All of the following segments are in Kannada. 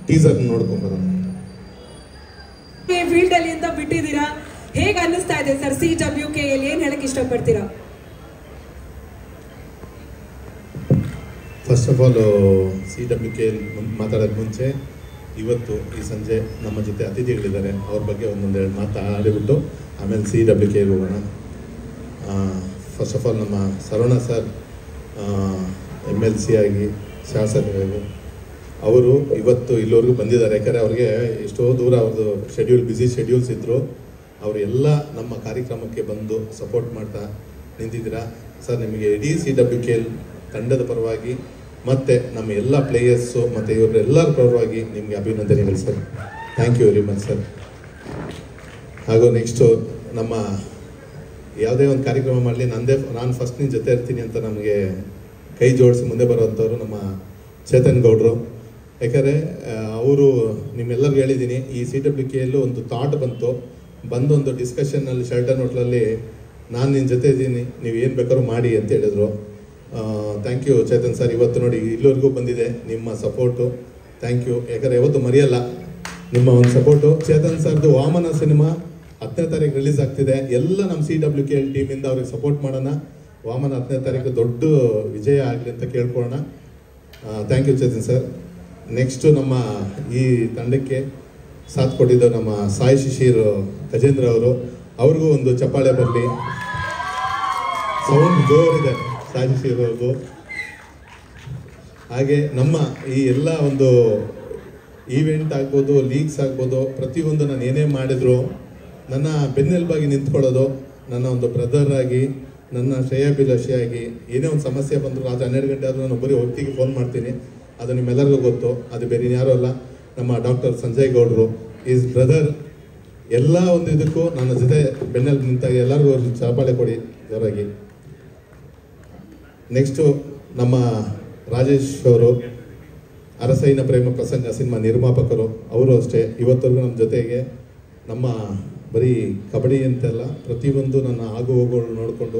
ಟೀಸರ್ ನೋಡ್ಕೊಂಬರೋಣ. ಫೀಲ್ಡ್ ಅಲ್ಲಿ ಅಂತ ಬಿಟ್ಟಿದ್ದೀರಾ, ಹೇಗೆ ಅನ್ನಿಸ್ತಾ ಇದೆ ಸರ್ CWKL? ಏನ್ ಹೇಳಕ್ ಇಷ್ಟಪಡ್ತೀರಾ? ಫಸ್ಟ್ ಆಫ್ ಆಲ್ CWKL ಮಾತಾಡೋಕ್ಕೆ ಮುಂಚೆ ಇವತ್ತು ಈ ಸಂಜೆ ನಮ್ಮ ಜೊತೆ ಅತಿಥಿಗಳಿದ್ದಾರೆ, ಅವ್ರ ಬಗ್ಗೆ ಒಂದೊಂದೆರಡು ಮಾತು ಆಡಿಬಿಟ್ಟು ಆಮೇಲೆ CWKL ಹೋಗೋಣ. ಫಸ್ಟ್ ಆಫ್ ಆಲ್ ನಮ್ಮ ಸರವಣ ಸರ್ MLC ಆಗಿ ಶಾಸಕರಾಗಿ ಅವರು ಇವತ್ತು ಇಲ್ಲಿವರೆಗೂ ಬಂದಿದ್ದಾರೆ. ಯಾಕಂದರೆ ಅವ್ರಿಗೆ ಎಷ್ಟೋ ದೂರ ಅವ್ರದ್ದು ಬ್ಯುಸಿ ಶೆಡ್ಯೂಲ್ಸ್ ಇದ್ದರು, ಅವರು ಎಲ್ಲ ನಮ್ಮ ಕಾರ್ಯಕ್ರಮಕ್ಕೆ ಬಂದು ಸಪೋರ್ಟ್ ಮಾಡ್ತಾ ನಿಂತಿದ್ದೀರಾ. ಸರ್ ನಿಮಗೆ ಇಡೀ CWKL ತಂಡದ ಪರವಾಗಿ ಮತ್ತು ನಮ್ಮ ಎಲ್ಲ ಪ್ಲೇಯರ್ಸು ಮತ್ತು ಇವರೆಲ್ಲರ ಪರವಾಗಿ ನಿಮಗೆ ಅಭಿನಂದನೆಗಳು sir. Thank you very much sir. ಹಾಗೂ ನೆಕ್ಸ್ಟು ನಮ್ಮ ಯಾವುದೇ ಒಂದು ಕಾರ್ಯಕ್ರಮ ಮಾಡಲಿ ನಾನು ಫಸ್ಟ್ ನಿಮ್ಮ ಜೊತೆ ಇರ್ತೀನಿ ಅಂತ ನಮಗೆ ಕೈ ಜೋಡಿಸಿ ಮುಂದೆ ಬರುವಂಥವ್ರು ನಮ್ಮ ಚೇತನ್ ಗೌಡ್ರು. ಯಾಕಂದರೆ ಅವರು ನಿಮ್ಮೆಲ್ಲರಿಗೂ ಹೇಳಿದ್ದೀನಿ, ಈ CWKL ಒಂದು ಥಾಟ್ ಬಂದು ಒಂದು ಡಿಸ್ಕಷನ್ನಲ್ಲಿ ಶೆಲ್ಟನ್ ಹೋಟ್ಲಲ್ಲಿ ನಾನು ನಿನ್ನ ಜೊತೆ ಇದ್ದೀನಿ, ನೀವು ಏನು ಬೇಕಾದ್ರೂ ಮಾಡಿ ಅಂತ ಹೇಳಿದರು. Thank you Chetan sir. ಇವತ್ತು ನೋಡಿ ಇಲ್ಲಿವರೆಗೂ ಬಂದಿದೆ ನಿಮ್ಮ ಸಪೋರ್ಟು, ಥ್ಯಾಂಕ್ ಯು. ಯಾಕಂದರೆ ಯಾವತ್ತು ಮರೆಯಲ್ಲ ನಿಮ್ಮ ಒಂದು ಸಪೋರ್ಟು. ಚೇತನ್ ಸರ್ದು ವಾಮನ ಸಿನಿಮಾ 10ನೇ ತಾರೀಕು ರಿಲೀಸ್ ಆಗ್ತಿದೆ. ಎಲ್ಲ ನಮ್ಮ CWKL ಟೀಮಿಂದ ಅವ್ರಿಗೆ ಸಪೋರ್ಟ್ ಮಾಡೋಣ. ವಾಮನ 10ನೇ ತಾರೀಕು ದೊಡ್ಡ ವಿಜಯ ಆಗಲಿ ಅಂತ ಕೇಳ್ಕೊಳ್ಳೋಣ. Thank you Chetan sir. Next ನಮ್ಮ ಈ ತಂಡಕ್ಕೆ ಸಾಥ್ ಕೊಟ್ಟಿದ್ದು ನಮ್ಮ ಸಾಯಿ ಶಿಶಿರ್ ಗಜೇಂದ್ರ ಅವರು, ಅವ್ರಿಗೂ ಒಂದು ಚಪ್ಪಾಳೆ ಬರಲಿ. ಸೌಂಡ್ ಜೋರಿದೆ ಸಾಯಿ ಶಿಶಿರ್ ಅವ್ರಿಗೂ. ಹಾಗೆ ನಮ್ಮ ಈ ಎಲ್ಲ ಒಂದು ಈವೆಂಟ್ ಆಗ್ಬೋದು, ಲೀಗ್ಸ್ ಆಗ್ಬೋದು, ಪ್ರತಿಯೊಂದು ನಾನು ಏನೇ ಮಾಡಿದ್ರು ನನ್ನ ಬೆನ್ನೆಲುಬಾಗಿ ನಿಂತ್ಕೊಳ್ಳೋದು, ನನ್ನ ಒಂದು ಬ್ರದರ್ ಆಗಿ, ನನ್ನ ಶ್ರೇಯಾಭಿಲಾಷಿಯಾಗಿ ಏನೇ ಒಂದು ಸಮಸ್ಯೆ ಬಂದರೂ ರಾತ್ರಿ 12 ಗಂಟೆ ಆದರೂ ನಾನು ಒಬ್ಬರಿಗೆ ಹೊತ್ತಿಗೆ ಫೋನ್ ಮಾಡ್ತೀನಿ. ಅದು ನಿಮ್ಮೆಲ್ಲರಿಗೂ ಗೊತ್ತು, ಅದು ಬೇರೆ ಯಾರೂ ಅಲ್ಲ, ನಮ್ಮ ಡಾಕ್ಟರ್ ಸಂಜಯ್ ಗೌಡ್ರು ಈಸ್ ಬ್ರದರ್. ಎಲ್ಲ ಒಂದು ಇದಕ್ಕೂ ನನ್ನ ಜೊತೆ ಬೆನ್ನೆಲುಬು ನಿಂತಾಗ ಎಲ್ಲರಿಗೂ ಚಪ್ಪಾಳೆ ಕೊಡಿ ಜೋರಾಗಿ. ನೆಕ್ಸ್ಟು ನಮ್ಮ ರಾಜೇಶ್ ಅವರು ಅರಸೈನ ಪ್ರೇಮ ಪ್ರಸಂಗ ಸಿನಿಮಾ ನಿರ್ಮಾಪಕರು, ಅವರು ಅಷ್ಟೇ ಇವತ್ತರೆಗೂ ನಮ್ಮ ಜೊತೆಗೆ ನಮ್ಮ ಬರೀ ಕಬಡ್ಡಿ ಅಂತೆಲ್ಲ ಪ್ರತಿಯೊಂದು ನನ್ನ ಆಗು ಹೋಗುಗಳು ನೋಡಿಕೊಂಡು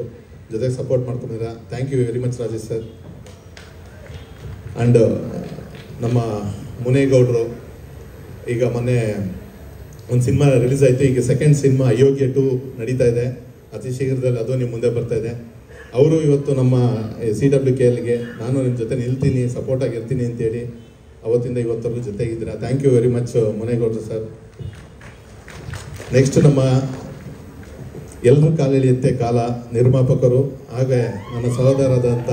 ಜೊತೆಗೆ ಸಪೋರ್ಟ್ ಮಾಡ್ಕೊಂಡಿದ್ದೀರಾ. Thank you very much Rajesh sir. And ನಮ್ಮ ಮುನೇಗೌಡರು, ಈಗ ಮೊನ್ನೆ ಒಂದು ಸಿನಿಮಾ ರಿಲೀಸ್ ಆಯಿತು, ಈಗ ಸೆಕೆಂಡ್ ಸಿನಿಮಾ ಅಯೋಗ್ಯ 2 ನಡೀತಾ ಇದೆ, ಅತಿ ಶೀಘ್ರದಲ್ಲಿ ಅದು ನಿಮ್ಮ ಮುಂದೆ ಬರ್ತಾ ಇದೆ. ಅವರು ಇವತ್ತು ನಮ್ಮ CWKLಗೆ ನಾನು ನಿಮ್ಮ ಜೊತೆ ನಿಲ್ತೀನಿ, ಸಪೋರ್ಟ್ ಆಗಿರ್ತೀನಿ ಅಂತೇಳಿ ಅವತ್ತಿಂದ ಇವತ್ತರೆಗೂ ಜೊತೆಗಿದ್ದೀರಾ. ಥ್ಯಾಂಕ್ ಯು ವೆರಿ ಮಚ್ ಮುನೇಗೌಡರು ಸರ್. ನೆಕ್ಸ್ಟ್ ನಮ್ಮ ಎಲ್ಲರೂ ಕಾಲೆಳೆಯುತ್ತೆ ಕಾಲ ನಿರ್ಮಾಪಕರು, ಹಾಗೆ ನನ್ನ ಸಹೋದರರಾದಂಥ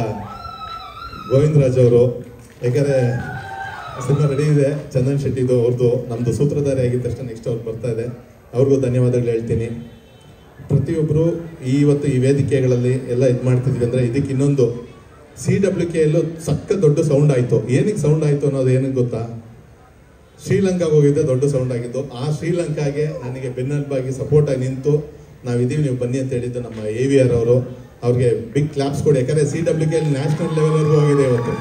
ಗೋವಿಂದ ರಾಜ್ ಅವರು. ಯಾಕಂದರೆ ಸಿನಿಮಾ ರೆಡಿ ಇದೆ, ಚಂದನ್ ಶೆಟ್ಟಿದು ಅವ್ರದ್ದು, ನಮ್ಮದು ಸೂತ್ರಧಾರಿ ಆಗಿದ್ದ ತಕ್ಷಣ ನೆಕ್ಸ್ಟ್ ಅವ್ರು ಬರ್ತಾ ಇದೆ, ಅವ್ರಿಗೂ ಧನ್ಯವಾದಗಳು ಹೇಳ್ತೀನಿ. ಪ್ರತಿಯೊಬ್ಬರು ಇವತ್ತು ಈ ವೇದಿಕೆಗಳಲ್ಲಿ ಎಲ್ಲ ಇದು ಮಾಡ್ತಿದ್ವಿ ಅಂದರೆ ಇದಕ್ಕೆ ಇನ್ನೊಂದು CWKL ಸಕ್ಕ ದೊಡ್ಡ ಸೌಂಡ್ ಆಯಿತು. ಏನಕ್ಕೆ ಸೌಂಡ್ ಆಯಿತು ಅನ್ನೋದು ಏನಕ್ಕೆ ಗೊತ್ತಾ? ಶ್ರೀಲಂಕಾಗೆ ಹೋಗಿದ್ದೆ, ದೊಡ್ಡ ಸೌಂಡ್ ಆಗಿದ್ದು. ಆ ಶ್ರೀಲಂಕಾಗೆ ನನಗೆ ಬೆನ್ನೆಲುಬಾಗಿ ಸಪೋರ್ಟಾಗಿ ನಿಂತು ನಾವಿದ್ದೀವಿ, ನೀವು ಬನ್ನಿ ಅಂತ ಹೇಳಿದ್ದು ನಮ್ಮ AVR ಅವರು. ಅವ್ರಿಗೆ ಬಿಗ್ ಕ್ಲಾಪ್ಸ್ ಕೊಡಿ, ಯಾಕಂದರೆ CWKL ನ್ಯಾಷನಲ್ ಲೆವೆಲ್ವರೆಗೂ ಹೋಗಿದೆ ಇವತ್ತು.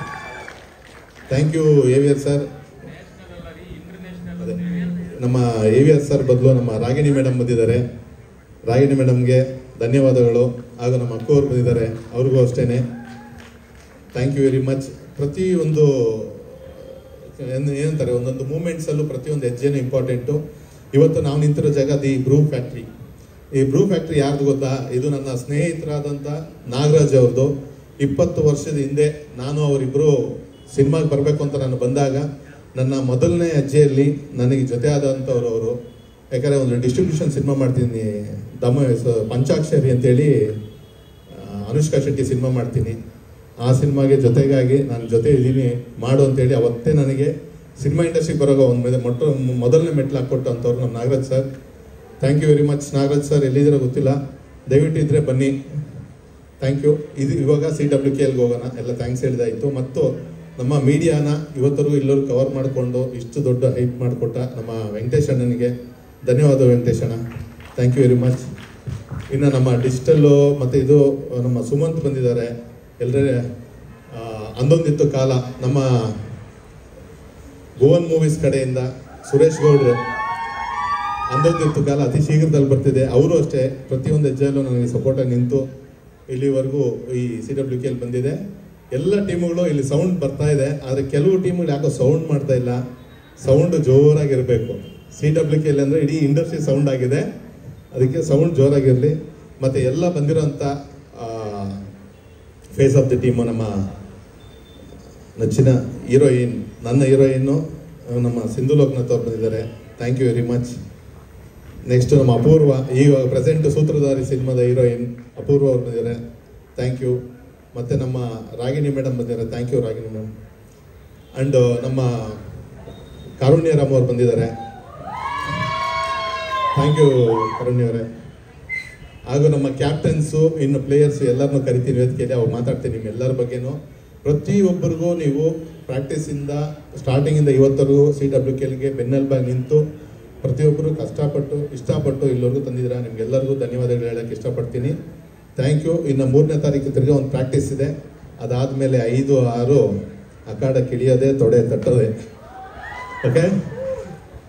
Thank you AVR sir. ಅದೇ ನಮ್ಮ AVR ಸರ್ ಬದಲು ನಮ್ಮ ರಾಗಿಣಿ ಮೇಡಮ್ ಬಂದಿದ್ದಾರೆ, ರಾಗಿಣಿ ಮೇಡಮ್ಗೆ ಧನ್ಯವಾದಗಳು. ಹಾಗೂ ನಮ್ಮ ಅಕ್ಕವ್ರು ಬಂದಿದ್ದಾರೆ, ಅವ್ರಿಗೂ ಅಷ್ಟೇ ಥ್ಯಾಂಕ್ ಯು ವೆರಿ ಮಚ್. ಪ್ರತಿಯೊಂದು ಏನಂತಾರೆ ಒಂದೊಂದು ಮೂಮೆಂಟ್ಸಲ್ಲೂ ಪ್ರತಿಯೊಂದು ಹೆಜ್ಜೆನೂ ಇಂಪಾರ್ಟೆಂಟು. ಇವತ್ತು ನಾವು ನಿಂತಿರೋ ಜಾಗ ದಿ ಬ್ರೂ ಫ್ಯಾಕ್ಟ್ರಿ. ಈ ಬ್ರೂ ಫ್ಯಾಕ್ಟ್ರಿ ಯಾರ್ದು ಗೊತ್ತಾ? ಇದು ನನ್ನ ಸ್ನೇಹಿತರಾದಂಥ ನಾಗರಾಜ್ ಅವ್ರದ್ದು. 20 ವರ್ಷದ ಹಿಂದೆ ನಾನು ಅವರಿಬ್ಬರು ಸಿನಿಮಾಗೆ ಬರಬೇಕು ಅಂತ ನಾನು ಬಂದಾಗ ನನ್ನ ಮೊದಲನೇ ಹೆಜ್ಜೆಯಲ್ಲಿ ನನಗೆ ಜೊತೆ ಆದಂಥವ್ರು ಅವರು. ಯಾಕಂದರೆ ಒಂದು ಡಿಸ್ಟ್ರಿಬ್ಯೂಷನ್ ಸಿನಿಮಾ ಮಾಡ್ತೀನಿ, ಪಂಚಾಕ್ಷರಿ ಅಂತೇಳಿ ಅನುಷ್ಕಾ ಶೆಟ್ಟಿ ಸಿನಿಮಾ ಮಾಡ್ತೀನಿ. ಆ ಸಿನಿಮಾಗೆ ಜೊತೆಗಾಗಿ ನಾನು ಜೊತೆ ಇದ್ದೀನಿ ಮಾಡು ಅಂತೇಳಿ ಅವತ್ತೇ ನನಗೆ ಸಿನಿಮಾ ಇಂಡಸ್ಟ್ರಿಗೆ ಬರೋಗ ಮೊದಲನೇ ಮೆಟ್ಲು ಹಾಕ್ಕೊಟ್ಟು ಅಂಥವ್ರು ನಮ್ಮ Nagaraj sir. Thank you very much Nagaraj sir. ಎಲ್ಲಿದ್ದೀರೋ ಗೊತ್ತಿಲ್ಲ, ದಯವಿಟ್ಟು ಇದ್ದರೆ ಬನ್ನಿ. Thank you. ಇದು ಇವಾಗ CWKLಗೆ ಹೋಗೋಣ, ಎಲ್ಲ ಥ್ಯಾಂಕ್ಸ್ ಹೇಳಿದಾಯಿತು. ಮತ್ತು ನಮ್ಮ ಮೀಡಿಯಾನ ಇವತ್ತರೆಗೂ ಎಲ್ಲರೂ ಕವರ್ ಮಾಡಿಕೊಂಡು ಇಷ್ಟು ದೊಡ್ಡ ಹೈಪ್ ಮಾಡಿಕೊಟ್ಟ ನಮ್ಮ ವೆಂಕಟೇಶ್ ಅಣ್ಣನಿಗೆ ಧನ್ಯವಾದ. ವೆಂಕಟೇಶ್ ಅಣ್ಣ, ಥ್ಯಾಂಕ್ ಯು ವೆರಿ ಮಚ್. ಇನ್ನು ನಮ್ಮ ಡಿಜಿಟಲ್ಲು ಮತ್ತು ಇದು ನಮ್ಮ ಸುಮಂತ್ ಬಂದಿದ್ದಾರೆ. ಎಲ್ಲರೇ ಅಂದೊಂದಿತ್ತು ಕಾಲ ನಮ್ಮ ಭುವನ್ ಮೂವೀಸ್ ಕಡೆಯಿಂದ ಸುರೇಶ್ ಗೌಡ್ರು, ಅಂದೊಂದಿತ್ತು ಕಾಲ ಅತಿ ಶೀಘ್ರದಲ್ಲಿ ಬರ್ತಿದೆ. ಅವರು ಅಷ್ಟೇ ಪ್ರತಿಯೊಂದು ಹೆಜ್ಜೆಯಲ್ಲೂ ನನಗೆ ಸಪೋರ್ಟಾಗಿ ನಿಂತು ಇಲ್ಲಿವರೆಗೂ ಈ CWKL ಬಂದಿದೆ. ಎಲ್ಲ ಟೀಮುಗಳು ಇಲ್ಲಿ ಸೌಂಡ್ ಬರ್ತಾ ಇದೆ, ಆದರೆ ಕೆಲವು ಟೀಮ್ಗಳು ಯಾಕೋ ಸೌಂಡ್ ಮಾಡ್ತಾ ಇಲ್ಲ. ಸೌಂಡ್ ಜೋರಾಗಿರಬೇಕು. CWK ಅಂದರೆ ಇಡೀ ಇಂಡಸ್ಟ್ರಿ ಸೌಂಡ್ ಆಗಿದೆ, ಅದಕ್ಕೆ ಸೌಂಡ್ ಜೋರಾಗಿರಲಿ. ಮತ್ತು ಎಲ್ಲ ಬಂದಿರೋಂಥ ಫೇಸ್ ಆಫ್ ದಿ ಟೀಮು ನಮ್ಮ ನೆಚ್ಚಿನ ಹೀರೋಯಿನ್, ನನ್ನ ಹೀರೋಯಿನ್ನು ನಮ್ಮ ಸಿಂಧು ಲೋಕನಾಥ್ ಅವ್ರು ಬಂದಿದ್ದಾರೆ. Thank you very much. Next ನಮ್ಮ ಅಪೂರ್ವ, ಈಗ ಪ್ರೆಸೆಂಟ್ ಸೂತ್ರಧಾರಿ ಸಿನಿಮಾದ ಹೀರೋಯಿನ್ ಅಪೂರ್ವ ಅವ್ರು ಬಂದಿದ್ದಾರೆ. Thank you. ಮತ್ತು ನಮ್ಮ ರಾಗಿಣಿ ಮೇಡಮ್ ಬಂದಿದ್ದಾರೆ. Thank you Ragini madam. And ನಮ್ಮ ಕಾರುಣ್ಯರಾಮ್ ಅವ್ರು ಬಂದಿದ್ದಾರೆ. ಥ್ಯಾಂಕ್ ಯು ಕಾರುಣ್ಯ ಅವರೇ. ಹಾಗೂ ನಮ್ಮ ಕ್ಯಾಪ್ಟನ್ಸು, ಇನ್ನು ಪ್ಲೇಯರ್ಸು ಎಲ್ಲರನ್ನೂ ಕರಿತೀನಿ ವೇದಿಕೆಯಲ್ಲಿ, ಅವ್ರು ಮಾತಾಡ್ತೀನಿ ನಿಮ್ಮೆಲ್ಲರ ಬಗ್ಗೆನೂ. ಪ್ರತಿಯೊಬ್ಬರಿಗೂ ನೀವು ಪ್ರಾಕ್ಟೀಸಿಂದ ಸ್ಟಾರ್ಟಿಂಗಿಂದ ಇವತ್ತರೆಗೂ CWKಗೆ ಬೆನ್ನೆಲುಬಾಗಿ ನಿಂತು ಪ್ರತಿಯೊಬ್ಬರು ಕಷ್ಟಪಟ್ಟು ಇಷ್ಟಪಟ್ಟು ಇಲ್ಲಿವರೆಗೂ ತಂದಿದ್ದೀರಾ. ನಿಮ್ಗೆಲ್ಲರಿಗೂ ಧನ್ಯವಾದಗಳು ಹೇಳೋಕ್ಕೆ ಇಷ್ಟಪಡ್ತೀನಿ. Thank you. ಇನ್ನು 3ನೇ ತಾರೀಕು ತಿರ್ಗಿ ಒಂದು ಪ್ರಾಕ್ಟೀಸ್ ಇದೆ. ಅದಾದಮೇಲೆ 5, 6 ಅಖಾಡಕ್ಕೆ ಇಳಿಯೋದೇ, ತೊಡೆ ತಟ್ಟೋದೆ. ಓಕೆ,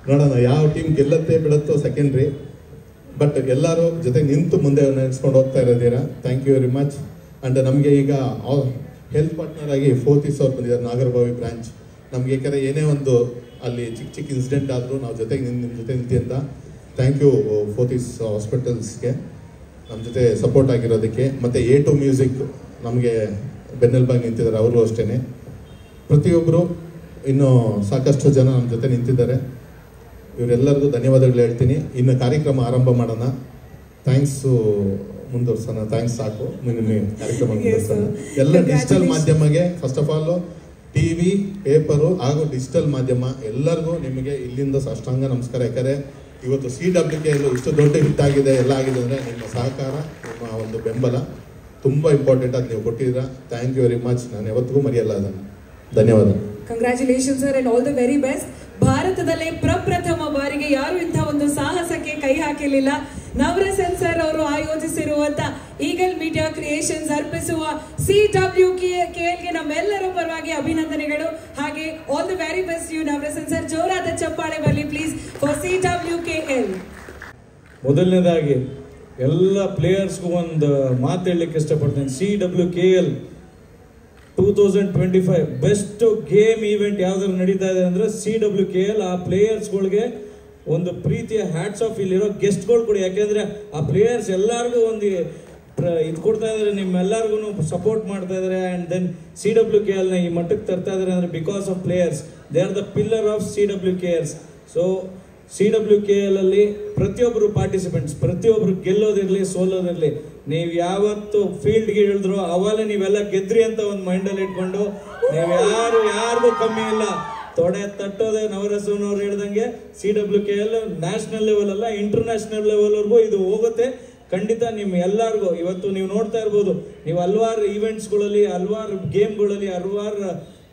ನೋಡೋಣ ಯಾವ ಟೀಮ್ ಗೆಲ್ಲತ್ತೆ ಬಿಡುತ್ತೋ ಸೆಕೆಂಡ್ರಿ. ಬಟ್ ಎಲ್ಲರೂ ಜೊತೆ ನಿಂತು ಮುಂದೆ ನೆನೆಸ್ಕೊಂಡು ಹೋಗ್ತಾ ಇರೋದೀರಾ. Thank you very much. And ನಮಗೆ ಈಗ ಹೆಲ್ತ್ ಪಾರ್ಟ್ನರ್ ಆಗಿ ಫೋರ್ತಿಸ್ ಅವ್ರು ಬಂದಿದ್ದಾರೆ, ನಾಗರಬಾವಿ ಬ್ರಾಂಚ್. ನಮ್ಗೆ ಯಾಕಂದರೆ ಏನೇ ಒಂದು ಅಲ್ಲಿ ಚಿಕ್ಕ ಚಿಕ್ಕ ಇನ್ಸಿಡೆಂಟ್ ಆದರೂ ನಾವು ಜೊತೆಗೆ ನಿಮ್ಮ ಜೊತೆ ನಿಂತಿ ಅಂತ. ಥ್ಯಾಂಕ್ ಯು ಫೋರ್ತಿಸ್ ಹಾಸ್ಪಿಟಲ್ಸ್ಗೆ ನಮ್ಮ ಜೊತೆ ಸಪೋರ್ಟ್ ಆಗಿರೋದಕ್ಕೆ. ಮತ್ತು A2 ಮ್ಯೂಸಿಕ್ ನಮಗೆ ಬೆನ್ನೆಲುಬಾಗಿ ನಿಂತಿದ್ದಾರೆ, ಅವರು ಅಷ್ಟೇ. ಪ್ರತಿಯೊಬ್ಬರು ಇನ್ನೂ ಸಾಕಷ್ಟು ಜನ ನಮ್ಮ ಜೊತೆ ನಿಂತಿದ್ದಾರೆ. ಇವರೆಲ್ಲರಿಗೂ ಧನ್ಯವಾದಗಳು ಹೇಳ್ತೀನಿ. ಇನ್ನು ಕಾರ್ಯಕ್ರಮ ಆರಂಭ ಮಾಡೋಣ. ಥ್ಯಾಂಕ್ಸು ಮುಂದುವರ್ಸೋಣ. ಥ್ಯಾಂಕ್ಸ್ ಸಾಕು. ಕಾರ್ಯಕ್ರಮ ಮುಂದುವರ್ಸೋಣ. ಎಲ್ಲ ಡಿಜಿಟಲ್ ಮಾಧ್ಯಮಗೆ, first of all TV, paper ಹಾಗೂ ಡಿಜಿಟಲ್ ಮಾಧ್ಯಮ ಎಲ್ಲರಿಗೂ ನಿಮಗೆ ಇಲ್ಲಿಂದ ಸಾಷ್ಟಾಂಗ ನಮಸ್ಕಾರ. ಯಾಕಂದರೆ ಇವತ್ತು CWK ಇಷ್ಟು ದೊಡ್ಡ ಹಿಟ್ ಆಗಿದೆ, ಎಲ್ಲ ಆಗಿದೆ ಅಂದರೆ ನಿಮ್ಮ ಸಹಕಾರ, ನಿಮ್ಮ ಒಂದು ಬೆಂಬಲ ತುಂಬ ಇಂಪಾರ್ಟೆಂಟ್ ಆಗಿ ನೀವು ಕೊಟ್ಟಿದ್ದೀರಾ. Thank you very much. ನಾನು ಯಾವತ್ತಿಗೂ ಮರೆಯಲ್ಲ ಅದನ್ನು. ಧನ್ಯವಾದ. Congratulation sir and all the very best. ಭಾರತದಲ್ಲೇ ಪ್ರಪ್ರಥಮ ಬಾರಿಗೆ ಯಾರು ಇಂಥ ಒಂದು ಸಾಹಸಕ್ಕೆ ಕೈ ಹಾಕಿರಲಿಲ್ಲ. ನವರಸನ್ ಸರ್ ಅವರು ಆಯೋಜಿಸಿರುವಂತ ಈಗಲ್ ಮೀಡಿಯಾ ಕ್ರಿಯೇಷನ್ಸ್ ಅರ್ಪಿಸುವ CWKLಗೆ ನಮ್ಮೆಲ್ಲರ ಪರವಾಗಿ ಅಭಿನಂದನೆಗಳು. ಹಾಗೆ all the very best you Navarasan sir. ಜೋರಾದ ಚಪ್ಪಾಳೆ ಬರಲಿ ಪ್ಲೀಸ್ ಫಾರ್ CWKL. ಮೊದಲನೇದಾಗಿ ಎಲ್ಲ ಪ್ಲೇಯರ್ಸ್ಗೂ ಒಂದು ಮಾತು ಹೇಳಲಿಕ್ಕೆ ಇಷ್ಟಪಡ್ತೇನೆ. CWKL 2025 ಬೆಸ್ಟ್ ಗೇಮ್ ಈವೆಂಟ್ ಯಾವ್ದಾದ್ರು ನಡೀತಾ ಇದೆ ಅಂದ್ರೆ CWKL. ಆ ಪ್ಲೇಯರ್ಸ್ಗಳಿಗೆ ಒಂದು ಪ್ರೀತಿಯ ಹ್ಯಾಟ್ಸ್ ಆಫ್. ಇಲ್ಲಿರೋ ಗೆಸ್ಟ್ಗಳು ಕೂಡ, ಯಾಕೆಂದ್ರೆ ಆ ಪ್ಲೇಯರ್ಸ್ ಎಲ್ಲರಿಗೂ ಒಂದು ಇದು ಕೊಡ್ತಾ ಇದ್ದಾರೆ, ನಿಮ್ಮೆಲ್ಲರಿಗೂ ಸಪೋರ್ಟ್ ಮಾಡ್ತಾ ಇದ್ದಾರೆ. ಆ್ಯಂಡ್ ದೆನ್ CWKLನ ಈ ಮಟ್ಟಕ್ಕೆ ತರ್ತಾ ಇದ್ದಾರೆ ಅಂದರೆ because of players. They are the pillar of CWKLs. So CWKL ಅಲ್ಲಿ ಪ್ರತಿಯೊಬ್ಬರು ಪಾರ್ಟಿಸಿಪೆಂಟ್ಸ್, ಪ್ರತಿಯೊಬ್ಬರು ಗೆಲ್ಲೋದಿರಲಿ ಸೋಲೋದಿರಲಿ, ನೀವು ಯಾವತ್ತು ಫೀಲ್ಡ್ಗೆ ಇಳಿದ್ರು ಅವಾಗಲೇ ನೀವೆಲ್ಲ ಗೆದ್ರಿ ಅಂತ ಒಂದು ಮೈಂಡಲ್ಲಿ ಇಟ್ಕೊಂಡು ನೀವು ಯಾರಿಗೂ ಕಮ್ಮಿ ಇಲ್ಲ, ತೊಡೆ ತಟ್ಟೋದೆ. ನವರಸನವ್ರು ಹೇಳ್ದಂಗೆ CWKL ನ್ಯಾಷನಲ್ ಲೆವೆಲ್ ಅಲ್ಲ, ಇಂಟರ್ನ್ಯಾಷನಲ್ ಲೆವೆಲ್ವರೆಗೂ ಇದು ಹೋಗುತ್ತೆ ಖಂಡಿತ. ನಿಮ್ಮ ಎಲ್ಲರಿಗೂ ಇವತ್ತು ನೀವು ನೋಡ್ತಾ ಇರ್ಬೋದು, ನೀವು ಹಲವಾರು ಈವೆಂಟ್ಸ್ಗಳಲ್ಲಿ, ಹಲವಾರು ಗೇಮ್ಗಳಲ್ಲಿ, ಹಲವಾರು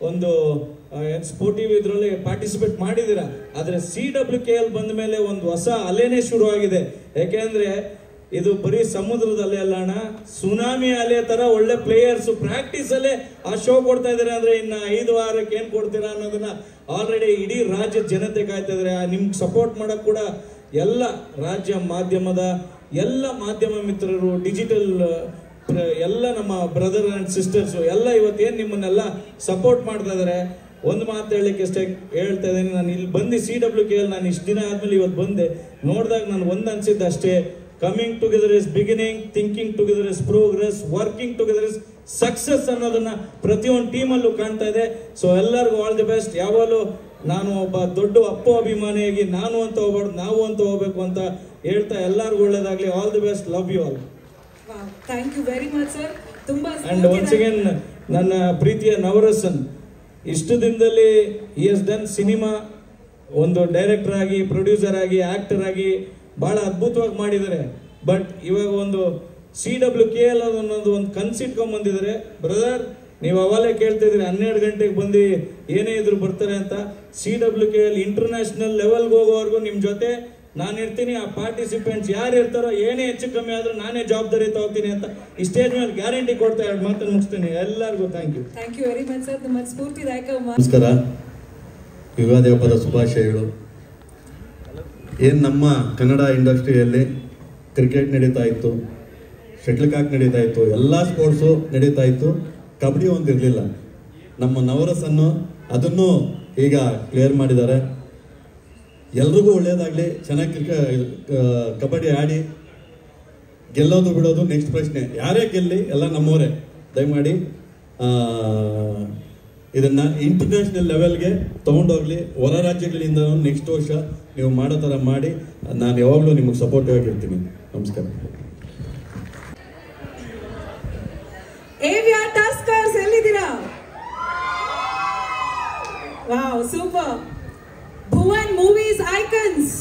ಒಂದು ಸ್ಪೋರ್ಟಿವ್ ಇದರಲ್ಲಿ ಪಾರ್ಟಿಸಿಪೇಟ್ ಮಾಡಿದ್ದೀರಾ. ಆದರೆ CWKL ಬಂದ ಮೇಲೆ ಒಂದು ಹೊಸ ಅಲೆನೇ ಶುರುವಾಗಿದೆ. ಯಾಕೆಂದ್ರೆ ಇದು ಬರೀ ಸಮುದ್ರದ ಅಲೆ ಅಲ್ಲ ಅಣ್ಣ, ಸುನಾಮಿ ಅಲೆ ತರ ಒಳ್ಳೆ ಪ್ಲೇಯರ್ಸ್ ಪ್ರಾಕ್ಟೀಸ್ ಅಲ್ಲೇ ಆ ಶೋ ಕೊಡ್ತಾ ಇದಾರೆ. ಅಂದ್ರೆ ಇನ್ನು 5 ವಾರಕ್ಕೆ ಏನ್ ಕೊಡ್ತೀರಾ ಅನ್ನೋದನ್ನ ಆಲ್ರೆಡಿ ಇಡೀ ರಾಜ್ಯದ ಜನತೆ ಕಾಯ್ತಾ ಇದಾರೆ. ನಿಮ್ಗೆ ಸಪೋರ್ಟ್ ಮಾಡಕ್ ಕೂಡ ಎಲ್ಲ ರಾಜ್ಯ ಮಾಧ್ಯಮದ ಎಲ್ಲ ಮಾಧ್ಯಮ ಮಿತ್ರರು, ಡಿಜಿಟಲ್ ಎಲ್ಲ ನಮ್ಮ ಬ್ರದರ್ ಅಂಡ್ ಸಿಸ್ಟರ್ಸ್ ಎಲ್ಲ ಇವತ್ತೇನು ನಿಮ್ಮನ್ನೆಲ್ಲ ಸಪೋರ್ಟ್ ಮಾಡ್ತಾ ಇದಾರೆ. ಒಂದು ಮಾತು ಹೇಳಲಿಕ್ಕೆ ಅಷ್ಟೇ ಹೇಳ್ತಾ ಇದ್ದೀನಿ. ನಾನು ಇಲ್ಲಿ ಬಂದು CWKL ನಾನು ಇಷ್ಟು ದಿನ ಆದ್ಮೇಲೆ ಇವತ್ತು ಬಂದೆ ನೋಡಿದಾಗ ನಾನು ಒಂದು ಅನ್ಸಿದ್ದು ಅಷ್ಟೇ, coming together is beginning, thinking together is progress, working together is success ಅನ್ನೋದನ್ನ ಪ್ರತಿಯೊಂದು ಟೀಮಲ್ಲೂ ಕಾಣ್ತಾ ಇದೆ. ಸೊ ಎಲ್ಲರಿಗೂ ಆಲ್ ದಿ ಬೆಸ್ಟ್. ಯಾವಾಗಲೂ ನಾನು ಒಬ್ಬ ದೊಡ್ಡ ಅಪ್ಪು ಅಭಿಮಾನಿಯಾಗಿ ನಾನು ಅಂತ ಹೋಗ್ಬಾರ್ದು, ನಾವು ಅಂತ ಹೋಗ್ಬೇಕು ಅಂತ ಹೇಳ್ತಾ ಎಲ್ಲರಿಗೂ ಒಳ್ಳೇದಾಗ್ಲಿ. All the best. Love you all. Thank you very much sir. ತುಂಬಾ ಅಂಡ್ ಒನ್ಸ್ ಅಗೇನ್ ನನ್ನ ಪ್ರೀತಿಯ ನವರಸನ್ ಇಷ್ಟು ದಿನದಲ್ಲಿ ಹಿ ಹಸ್ ಡನ್ ಸಿನಿಮಾ, ಒಂದು ಡೈರೆಕ್ಟರ್ ಆಗಿ, ಪ್ರೊಡ್ಯೂಸರ್ ಆಗಿ, ಆಕ್ಟರ್ ಆಗಿ ಬಹಳ ಅದ್ಭುತವಾಗಿ ಮಾಡಿದ್ದಾರೆ. ಬಟ್ ಇವಾಗ ಒಂದು CWKL ಅನ್ನೋದು ಒಂದು ಕನ್ಸಿಟ್ಕೊಂಡ್ ಬಂದಿದ್ದಾರೆ. ಬ್ರದರ್ ನೀವು ಅವಾಗಲೇ ಕೇಳ್ತಿದ್ರಿ 12 ಗಂಟೆಗೆ ಬಂದು ಏನೇ ಇದ್ರು ಬರ್ತಾರೆ ಅಂತ. CWKL ಇಂಟರ್ನ್ಯಾಷನಲ್ ಲೆವೆಲ್ಗೆ ಹೋಗೋವರೆಗೂ ನಿಮ್ಮ ಜೊತೆ ನಾನು ಇರ್ತೀನಿ. ಆ ಪಾರ್ಟಿಸಿಪೆಂಟ್ಸ್ ಯಾರು ಇರ್ತಾರೋ ಏನೇ ಹೆಚ್ಚು ಕಮ್ಮಿ ಆದ್ರೂ ನಾನೇ ಜವಾಬ್ದಾರಿ ತಗೋತೀನಿ ಅಂತ ಈ ಸ್ಟೇಜ್ ಮೇಲೆ ಗ್ಯಾರಂಟಿ ಕೊಡ್ತಾ 2 ಮಾತನ್ನು ಮುಗಿಸ್ತೀನಿ. ಎಲ್ಲರಿಗೂ thank you. Thank you very much sir. ನಿಮ್ಮ ಸ್ಫೂರ್ತಿದಾಯಕ. ನಮಸ್ಕಾರ. ಯುಗಾದಿ ಹಬ್ಬದ ಶುಭಾಶಯಗಳು. ಏನು ನಮ್ಮ ಕನ್ನಡ ಇಂಡಸ್ಟ್ರಿಯಲ್ಲಿ ಕ್ರಿಕೆಟ್ ನಡೀತಾ ಇತ್ತು, ಶಟ್ಲ್ ಕಾಕ್ ನಡೀತಾ ಇತ್ತು, ಎಲ್ಲ ಸ್ಪೋರ್ಟ್ಸು ನಡೀತಾ ಇತ್ತು, ಕಬಡ್ಡಿ ಒಂದಿರಲಿಲ್ಲ. ನಮ್ಮ ನವರಸನ್ನು ಅದನ್ನು ಈಗ ಕ್ಲಿಯರ್ ಮಾಡಿದ್ದಾರೆ. ಎಲ್ರಿಗೂ ಒಳ್ಳೇದಾಗಲಿ, ಚೆನ್ನಾಗಿ ಕಬಡ್ಡಿ ಆಡಿ ಗೆಲ್ಲೋದು ಬಿಡೋದು ನೆಕ್ಸ್ಟ್ ಪ್ರಶ್ನೆ. ಯಾರೇ ಗೆಲ್ಲಿ ಎಲ್ಲ ನಮ್ಮವರೇ. ದಯಮಾಡಿ ಇದನ್ನ ಇಂಟರ್ನ್ಯಾಷನಲ್ ಲೆವೆಲ್ಗೆ ತೊಗೊಂಡೋಗ್ಲಿ. ಹೊರ ರಾಜ್ಯಗಳಿಂದ ನೆಕ್ಸ್ಟ್ ವರ್ಷ ನೀವು ಮಾಡೋ ಥರ ಮಾಡಿ, ನಾನು ಯಾವಾಗಲೂ ನಿಮಗೆ ಸಪೋರ್ಟಿವ್ ಆಗಿರ್ತೀನಿ. ನಮಸ್ಕಾರ. AVR Tuskers ಎಲ್ಲಿದ್ದೀರಾ? Wow, super. Bhuvan movies icons.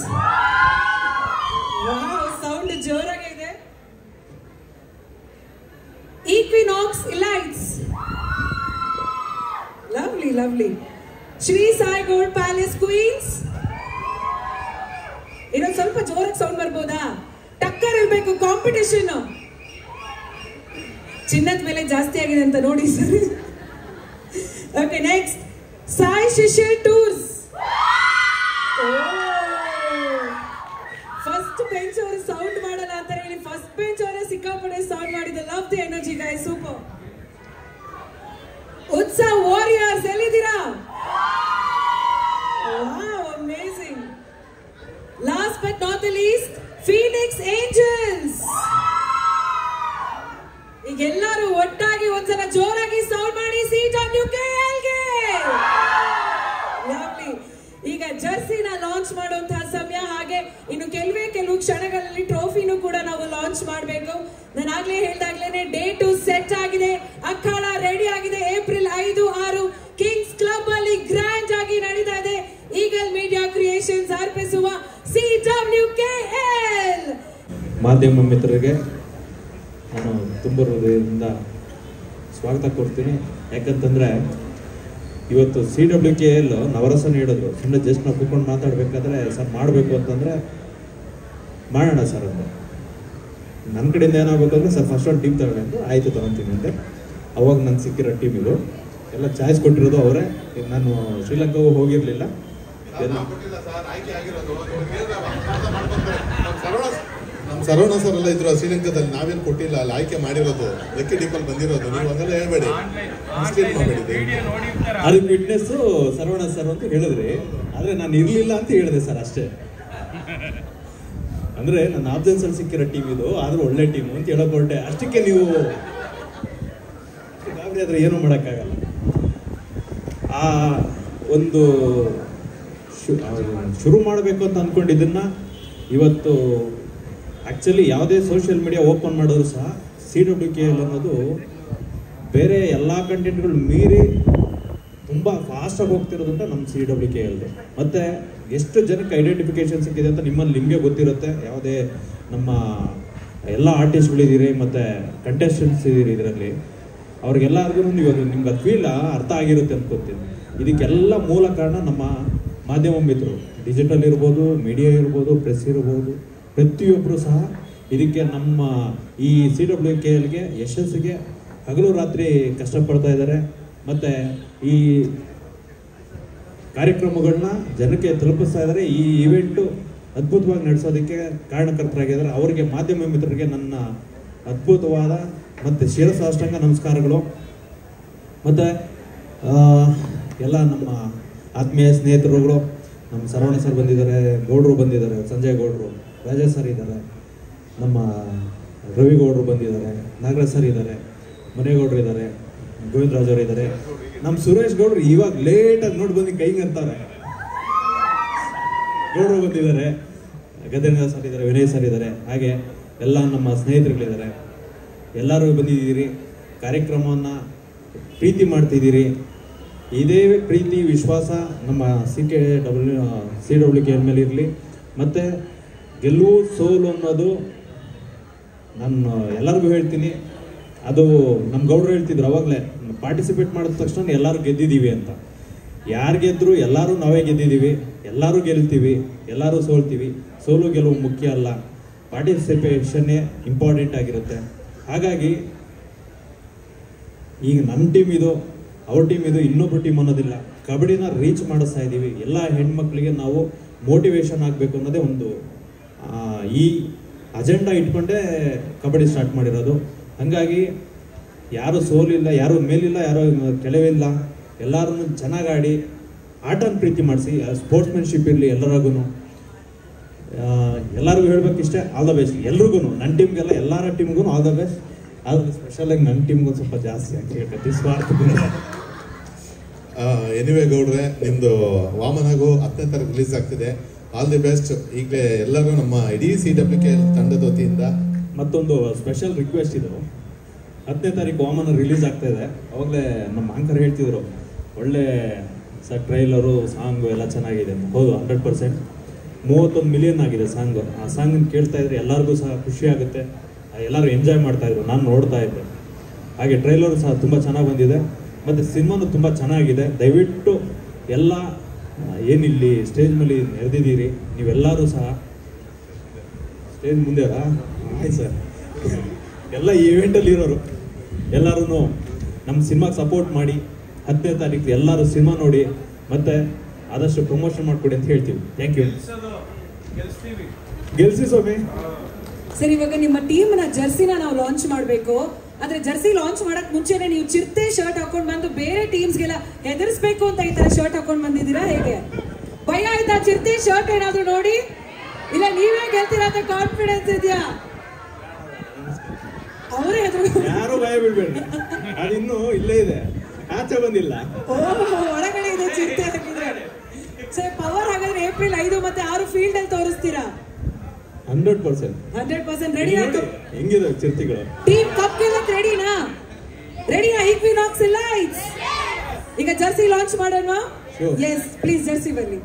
Wow, sound ಜೋರಾಗಿದೆ. Equinox elites. Lovely lovely. Shri Sai gold palace queens. ಇನ್ನೊಂದು ಸ್ವಲ್ಪ ಜೋರಾಗಿ ಸೌಂಡ್ ಬರ್ಬೋದಾ? ಟಕ್ಕರ್ ಇರಬೇಕು, ಕಾಂಪಿಟೇಷನ್. ಚಿನ್ನದ ಮೇಲೆ ಜಾಸ್ತಿ ಆಗಿದೆ ಅಂತ ನೋಡಿ sir. Okay, next Sai Shishir tours. First bench ಅವರು ಸೌಂಡ್ ಮಾಡಲ್ಲ ಅಂತಾರೆ, ಇಲ್ಲಿ ಫಸ್ಟ್ ಬೆಂಚ್ ಅವರೇ ಸಿಕ್ಕಾಪಟ್ಟೆ ಸೌಂಡ್ ಮಾಡಿದೆ. Love the energy guys, super. Utsav warriors ಎಲ್ಲಿದ್ದೀರಾ? Wow, amazing. Last but not the least phoenix angels. ಈಗ ಎಲ್ಲರೂ ಒಟ್ಟಾಗಿ ಒಂದ್ಸಲ ಜೋರಾಗಿ ಸೌಂಡ್ ಮಾಡಿ CWKL ಗೆ. ಲವ್ಲಿ. ಈಗ ಜರ್ಸಿನ ಲಾಂಚ್ ಮಾಡುವಂತಹ ಸಮಯ, ಹಾಗೆ ಇನ್ನು ಕೆಲವು ಕ್ಷಣಗಳಲ್ಲಿ ಟ್ರೋಫಿನೂ ಕೂಡ ನಾವು ಲಾಂಚ್ ಮಾಡಬೇಕು. ನಾನು ಆಗ್ಲೇ ಹೇಳ್ದಾಗ್ಲೇನೆ ಡೇಟು ಸೆಟ್ ಆಗಿದೆ, ಅಖಾಡ ರೆಡಿ ಆಗಿದೆ. ಏಪ್ರಿಲ್ 5, 6 ಕಿಂಗ್ಸ್ ಕ್ಲಬ್ ಅಲ್ಲಿ ಗ್ರ್ಯಾಂಡ್ ಆಗಿ ನಡೀತಾ ಇದೆ. ಈಗಲ್ ಮೀಡಿಯಾ ಕ್ರಿಯೇಷನ್ಸ್ ಅರ್ಪಿಸುವ CWKL. ಮಾಧ್ಯಮ ಮಿತ್ರರಿಗೆ ನಾನು ತುಂಬ ಹೃದಯದಿಂದ ಸ್ವಾಗತ ಕೊಡ್ತೀನಿ. ಯಾಕಂತಂದರೆ ಇವತ್ತು CWKL ನವರಸ ನೀಡೋದು. ಸುಮ್ಮನೆ ಜಸ್ಟ್ ನಾವು ಕೂತ್ಕೊಂಡು ಮಾತಾಡಬೇಕಾದ್ರೆ ಸರ್ ಮಾಡಬೇಕು ಅಂತಂದರೆ ಮಾಡೋಣ ಸರ್ ಅಂತ. ನನ್ನ ಕಡೆಯಿಂದ ಏನಾಗಬೇಕು ಅಂದರೆ ಸರ್ ಫಸ್ಟ್ ಒಂದು ಟೀಮ್ ತಗೊಂಡು ಆಯಿತು ತಗೊತೀನಿ ಅಂತೆ. ಅವಾಗ ನಾನು ಸಿಕ್ಕಿರೋ ಟೀಮ್ ಇದು ಎಲ್ಲ ಚಾಯ್ಸ್ ಕೊಟ್ಟಿರೋದು ಅವರೇ. ನಾನು ಶ್ರೀಲಂಕಾಗೂ ಹೋಗಿರಲಿಲ್ಲ. ನಮ್ಮ ಸರವಣ ಸರ್ ಎಲ್ಲ ಇದ್ರು ಶ್ರೀಲಂಕಾದಲ್ಲಿ, ನಾವೇನು ಕೊಟ್ಟಿಲ್ಲ, ಅಲ್ಲಿ ಆಯ್ಕೆ ಮಾಡಿರೋದು, ಲೆಕ್ಕಿ ಡೀಪಲ್ಲಿ ಬಂದಿರೋದು. ನೀವು ಹಂಗೆಲ್ಲ ಹೇಳ್ಬೇಡಿ, ಮಿಸ್ಟೇಕ್ ಮಾಡಬೇಡಿ. ಅದಕ್ಕೆ ವಿಟ್ನೆಸ್ಸು ಸರವಣ ಸರ್ ಅಂತ ಹೇಳಿದ್ರಿ, ಆದರೆ ನಾನು ಇರಲಿಲ್ಲ ಅಂತ ಹೇಳಿದೆ ಸರ್ ಅಷ್ಟೇ. ಅಂದರೆ ನನ್ನ ಆಬ್ಸೆನ್ಸಲ್ಲಿ ಸಿಕ್ಕಿರೋ ಟೀಮ್ ಇದು, ಆದರೂ ಒಳ್ಳೆ ಟೀಮು ಅಂತ ಹೇಳೋಕೆ ಹೊರಟೆ. ಅಷ್ಟಕ್ಕೆ ನೀವು ಗಾಬರಿ ಆದರೆ ಏನೂ ಮಾಡೋಕ್ಕಾಗಲ್ಲ. ಆ ಒಂದು ಶುರು ಮಾಡಬೇಕು ಅಂತ ಅಂದ್ಕೊಂಡಿದ್ದನ್ನು ಇವತ್ತು ಆ್ಯಕ್ಚುಲಿ ಯಾವುದೇ ಸೋಷಿಯಲ್ ಮೀಡಿಯಾ ಓಪನ್ ಮಾಡೋದು ಸಹ CWKL ಅನ್ನೋದು ಬೇರೆ ಎಲ್ಲ ಕಂಟೆಂಟ್ಗಳು ಮೀರಿ ತುಂಬ ಫಾಸ್ಟಾಗಿ ಹೋಗ್ತಿರೋದಂತ ನಮ್ಮ CWKL. ಮತ್ತು ಎಷ್ಟು ಜನಕ್ಕೆ ಐಡೆಂಟಿಫಿಕೇಷನ್ ಸಿಕ್ಕಿದೆ ಅಂತ ನಿಮಗೆ ಗೊತ್ತಿರುತ್ತೆ. ಯಾವುದೇ ನಮ್ಮ ಎಲ್ಲ ಆರ್ಟಿಸ್ಟ್ಗಳಿದ್ದೀರಿ ಮತ್ತು ಕಂಟೆಸ್ಟೆಂಟ್ಸ್ ಇದ್ದೀರಿ ಇದರಲ್ಲಿ, ಅವ್ರಿಗೆಲ್ಲರಿಗೂ ಇವಾಗ ನಿಮ್ಗೆ ಅದು ಫೀಲ್ ಅರ್ಥ ಆಗಿರುತ್ತೆ ಅನ್ಕೋತೀನಿ. ಇದಕ್ಕೆಲ್ಲ ಮೂಲ ಕಾರಣ ನಮ್ಮ ಮಾಧ್ಯಮ ಮಿತ್ರರು. ಡಿಜಿಟಲ್ ಇರ್ಬೋದು, ಮೀಡಿಯಾ ಇರ್ಬೋದು, ಪ್ರೆಸ್ ಇರ್ಬೋದು, ಪ್ರತಿಯೊಬ್ಬರು ಸಹ ಇದಕ್ಕೆ ನಮ್ಮ ಈ CWKLಗೆ ಯಶಸ್ಸಿಗೆ ಹಗಲು ರಾತ್ರಿ ಕಷ್ಟಪಡ್ತಾ ಇದ್ದಾರೆ. ಮತ್ತು ಈ ಕಾರ್ಯಕ್ರಮಗಳನ್ನ ಜನಕ್ಕೆ ತಲುಪಿಸ್ತಾ ಇದ್ದಾರೆ. ಈ ಇವೆಂಟು ಅದ್ಭುತವಾಗಿ ನಡೆಸೋದಕ್ಕೆ ಕಾರಣಕರ್ತರಾಗಿದ್ದಾರೆ. ಅವರಿಗೆ ಮಾಧ್ಯಮ ಮಿತ್ರರಿಗೆ ನನ್ನ ಅದ್ಭುತವಾದ ಮತ್ತು ಶಿರಸಾಷ್ಟಾಂಗ ನಮಸ್ಕಾರಗಳು. ಮತ್ತು ಎಲ್ಲ ನಮ್ಮ ಆತ್ಮೀಯ ಸ್ನೇಹಿತರುಗಳು, ನಮ್ಮ ಸರವಣ ಸರ್ ಬಂದಿದ್ದಾರೆ, ಗೌಡ್ರು ಬಂದಿದ್ದಾರೆ, ಸಂಜಯ್ ಗೌಡ್ರು, ರಾಜೇಶ್ ಸರ್ ಇದ್ದಾರೆ, ನಮ್ಮ ರವಿ ಗೌಡ್ರು ಬಂದಿದ್ದಾರೆ, ನಾಗರಾಜ್ ಸರ್ ಇದ್ದಾರೆ, ಮನೇಗೌಡರು ಇದ್ದಾರೆ, ಗೋವಿಂದ ರಾಜ್ ಅವರು ಇದ್ದಾರೆ, ನಮ್ಮ ಸುರೇಶ್ ಗೌಡ್ರು ಇವಾಗ ಲೇಟಾಗಿ ನೋಡಿ ಬಂದು ಕೈಗೆ ಅಂತಾರೆ. ಗೌಡ್ರು ಬಂದಿದ್ದಾರೆ, ಗದೇಂದ್ರ ಸರ್ ಇದ್ದಾರೆ, ವಿನಯ್ ಸರ್ ಇದ್ದಾರೆ, ಹಾಗೆ ಎಲ್ಲ ನಮ್ಮ ಸ್ನೇಹಿತರುಗಳಿದ್ದಾರೆ. ಎಲ್ಲರೂ ಬಂದಿದ್ದೀರಿ, ಕಾರ್ಯಕ್ರಮವನ್ನು ಪ್ರೀತಿ ಮಾಡ್ತಿದ್ದೀರಿ. ಇದೇ ಪ್ರೀತಿ ವಿಶ್ವಾಸ ನಮ್ಮ CWKL ಮೇಲೆ ಇರಲಿ. ಮತ್ತು ಗೆಲುವು ಸೋಲು ಅನ್ನೋದು ನಾನು ಎಲ್ಲರಿಗೂ ಹೇಳ್ತೀನಿ. ಅದು ನಮ್ಮ ಗೌಡ್ರು ಹೇಳ್ತಿದ್ರು ಅವಾಗಲೇ, ಪಾರ್ಟಿಸಿಪೇಟ್ ಮಾಡಿದ ತಕ್ಷಣ ಎಲ್ಲರೂ ಗೆದ್ದಿದ್ದೀವಿ ಅಂತ. ಯಾರು ಗೆದ್ದರು ಎಲ್ಲರೂ ನಾವೇ ಗೆದ್ದಿದ್ದೀವಿ, ಎಲ್ಲರೂ ಗೆಲ್ತೀವಿ, ಎಲ್ಲರೂ ಸೋಲ್ತೀವಿ. ಸೋಲು ಗೆಲುವು ಮುಖ್ಯ ಅಲ್ಲ, ಪಾರ್ಟಿಸಿಪೇಷನ್ನೇ ಇಂಪಾರ್ಟೆಂಟ್ ಆಗಿರುತ್ತೆ. ಹಾಗಾಗಿ ಈಗ ನನ್ನ ಟೀಮ್ ಇದು, ಅವ್ರ ಟೀಮ್ ಇದು, ಇನ್ನೊಬ್ಬರು ಟೀಮ್ ಅನ್ನೋದಿಲ್ಲ. ಕಬಡ್ಡಿನ ರೀಚ್ ಮಾಡಿಸ್ತಾ ಇದ್ದೀವಿ. ಎಲ್ಲ ಹೆಣ್ಮಕ್ಳಿಗೆ ನಾವು ಮೋಟಿವೇಶನ್ ಆಗಬೇಕು ಅನ್ನೋದೇ ಒಂದು ಈ ಅಜೆಂಡಾ ಇಟ್ಕೊಂಡೇ ಕಬಡ್ಡಿ ಸ್ಟಾರ್ಟ್ ಮಾಡಿರೋದು. ಹಾಗಾಗಿ ಯಾರು ಸೋಲಿಲ್ಲ, ಯಾರು ಮೇಲಿಲ್ಲ, ಯಾರು ಕೆಳವಿಲ್ಲ, ಎಲ್ಲರೂ ಚೆನ್ನಾಗಿ ಆಡಿ ಆಟನ ಪ್ರೀತಿ ಮಾಡಿಸಿ, ಸ್ಪೋರ್ಟ್ಸ್ಮನ್ಶಿಪ್ ಇರಲಿ ಎಲ್ಲರಿಗೂ. ಎಲ್ಲರಿಗೂ ಹೇಳ್ಬೇಕಿಷ್ಟೇ, ಆಲ್ ದ ಬೆಸ್ಟ್ ಎಲ್ರಿಗೂ. ನನ್ನ ಟೀಮ್ಗೆಲ್ಲ ಎಲ್ಲರ ಟೀಮ್ಗೂ ಆಲ್ ದ ಬೆಸ್ಟ್. ಆದರೆ ಸ್ಪೆಷಲಾಗಿ ನನ್ನ ಟೀಮ್ಗೂ ಸ್ವಲ್ಪ ಜಾಸ್ತಿ ಅಂತ ಹೇಳ್ತೀನಿ ಸ್ವಾರ್ಥದಿಂದ. ಎನಿವೇ ಗೌಡ್ರೆ, ನಿಮ್ಮದು ವಾಮನಾಗೂ 10ನೇ ತಾರೀಕು ರಿಲೀಸ್ ಆಗ್ತಿದೆ. All the best. ಈಗಲೇ ಎಲ್ಲರೂ ನಮ್ಮ ಇಡೀ CWK ತಂಡದ ವತಿಯಿಂದ ಮತ್ತೊಂದು ಸ್ಪೆಷಲ್ ರಿಕ್ವೆಸ್ಟ್ ಇದು, 10ನೇ ತಾರೀಕು ವಾಮನ ರಿಲೀಸ್ ಆಗ್ತಾ ಇದೆ. ಅವಾಗಲೇ ನಮ್ಮ ಆಂಕರ್ ಹೇಳ್ತಿದ್ರು ಒಳ್ಳೆ ಟ್ರೈಲರು ಸಾಂಗು ಎಲ್ಲ ಚೆನ್ನಾಗಿದೆ ಅಂತ. ಹೌದು, 100%. 31 ಮಿಲಿಯನ್ ಆಗಿದೆ ಸಾಂಗು. ಆ ಸಾಂಗನ್ನು ಕೇಳ್ತಾ ಇದ್ರೆ ಎಲ್ಲರಿಗೂ ಸಹ ಖುಷಿ ಆಗುತ್ತೆ, ಎಲ್ಲರೂ ಎಂಜಾಯ್ ಮಾಡ್ತಾ ಇದ್ರು, ನಾನು ನೋಡ್ತಾ ಇದ್ದೆ. ಹಾಗೆ ಟ್ರೈಲರು ಸಹ ತುಂಬ ಚೆನ್ನಾಗಿ ಬಂದಿದೆ, ಮತ್ತು ಸಿನಿಮಾನು ತುಂಬ ಚೆನ್ನಾಗಿದೆ. ದಯವಿಟ್ಟು ಎಲ್ಲ ಏನಿಲ್ಲಿ ಸ್ಟೇಜ್ ಮೇಲೆ ನೆರೆದಿದ್ದೀರಿ ನೀವೆಲ್ಲರೂ ಸಹ ಸ್ಟೇಜ್ ಮುಂದೆ ಆಯ್ತು ಸರ್, ಎಲ್ಲ ಈ ಇವೆಂಟಲ್ಲಿ ಇರೋರು ಎಲ್ಲರೂ ನಮ್ಮ ಸಿನಿಮಾಗೆ ಸಪೋರ್ಟ್ ಮಾಡಿ. 10ನೇ ತಾರೀಕು ಎಲ್ಲರೂ ಸಿನಿಮಾ ನೋಡಿ ಮತ್ತೆ ಆದಷ್ಟು ಪ್ರಮೋಷನ್ ಮಾಡಿಕೊಡಿ ಅಂತ ಹೇಳ್ತೀವಿ. Thank you. ಗೆಲ್ಸಿ ಸ್ವಾಮಿ. ಸರ್, ಇವಾಗ ನಿಮ್ಮ ಟೀಮ್ನ ಜರ್ಸಿನ ನಾವು ಲಾಂಚ್ ಮಾಡಬೇಕು. ಆದ್ರೆ ಜರ್ಸಿ ಲಾಂಚ್ ಮಾಡಕ್ ಮುಂಚೆನೆ ನೀವು ಚಿರತೆ ಶರ್ಟ್ ಹಾಕೊಂಡ್ ಬಂದು ಬೇರೆ ಟೀಮ್ಸ್ಗೆಲ್ಲ ಹೆದರ್ಸ್ಬೇಕು ಅಂತ ಈ ತರ ಶರ್ಟ್ ಹಾಕೊಂಡ್ ಬಂದಿದ್ದೀರಾ? ಹೇಗೆ ಭಯ ಆಯ್ತಾ? ಚಿರತೆ ಶರ್ಟ್ ಏನಾದ್ರು ನೋಡಿ, ಇಲ್ಲ ನೀವೇ ಗೆಲ್ತೀರಾ ಅಂತ ಕಾನ್ಫಿಡೆನ್ಸ್ ಇದೆಯಾ? ಅವರೇ ಯಾರು ಭಯ ಬೀಳ್ಬೇಡಿ, ಅದಿನ್ನೂ ಇಲ್ಲೇ ಇದೆ, ಆಚೆ ಬಂದಿಲ್ಲ. ಒಳಗಡೆ ಇದೆ ಚಿರತೆ ಹಾಕಿದ್ರೆ. ಸರ್, ಪವರ್ ಹಾಗಾದ್ರೆ ಏಪ್ರಿಲ್ 5 ಮತ್ತೆ 6 ಫೀಲ್ಡ್ ಅಲ್ಲಿ ತೋರಿಸ್ತೀರಾ? 100% ರೆಡಿ. ಹೆಂಗಿದೆ ಚಿರತೆಗಳು? ಟೀಮ್ ಕಪ್ ಗೆಲ್ಲಕ್ ರೆಡಿನಾ? ರೆಡಿನಾ? Equinox Lights. ಈಗ ಜರ್ಸಿ ಲಾಂಚ್ ಮಾಡೋಣ. ಎಸ್ ಪ್ಲೀಸ್, ಜರ್ಸಿ ಬನ್ನಿ.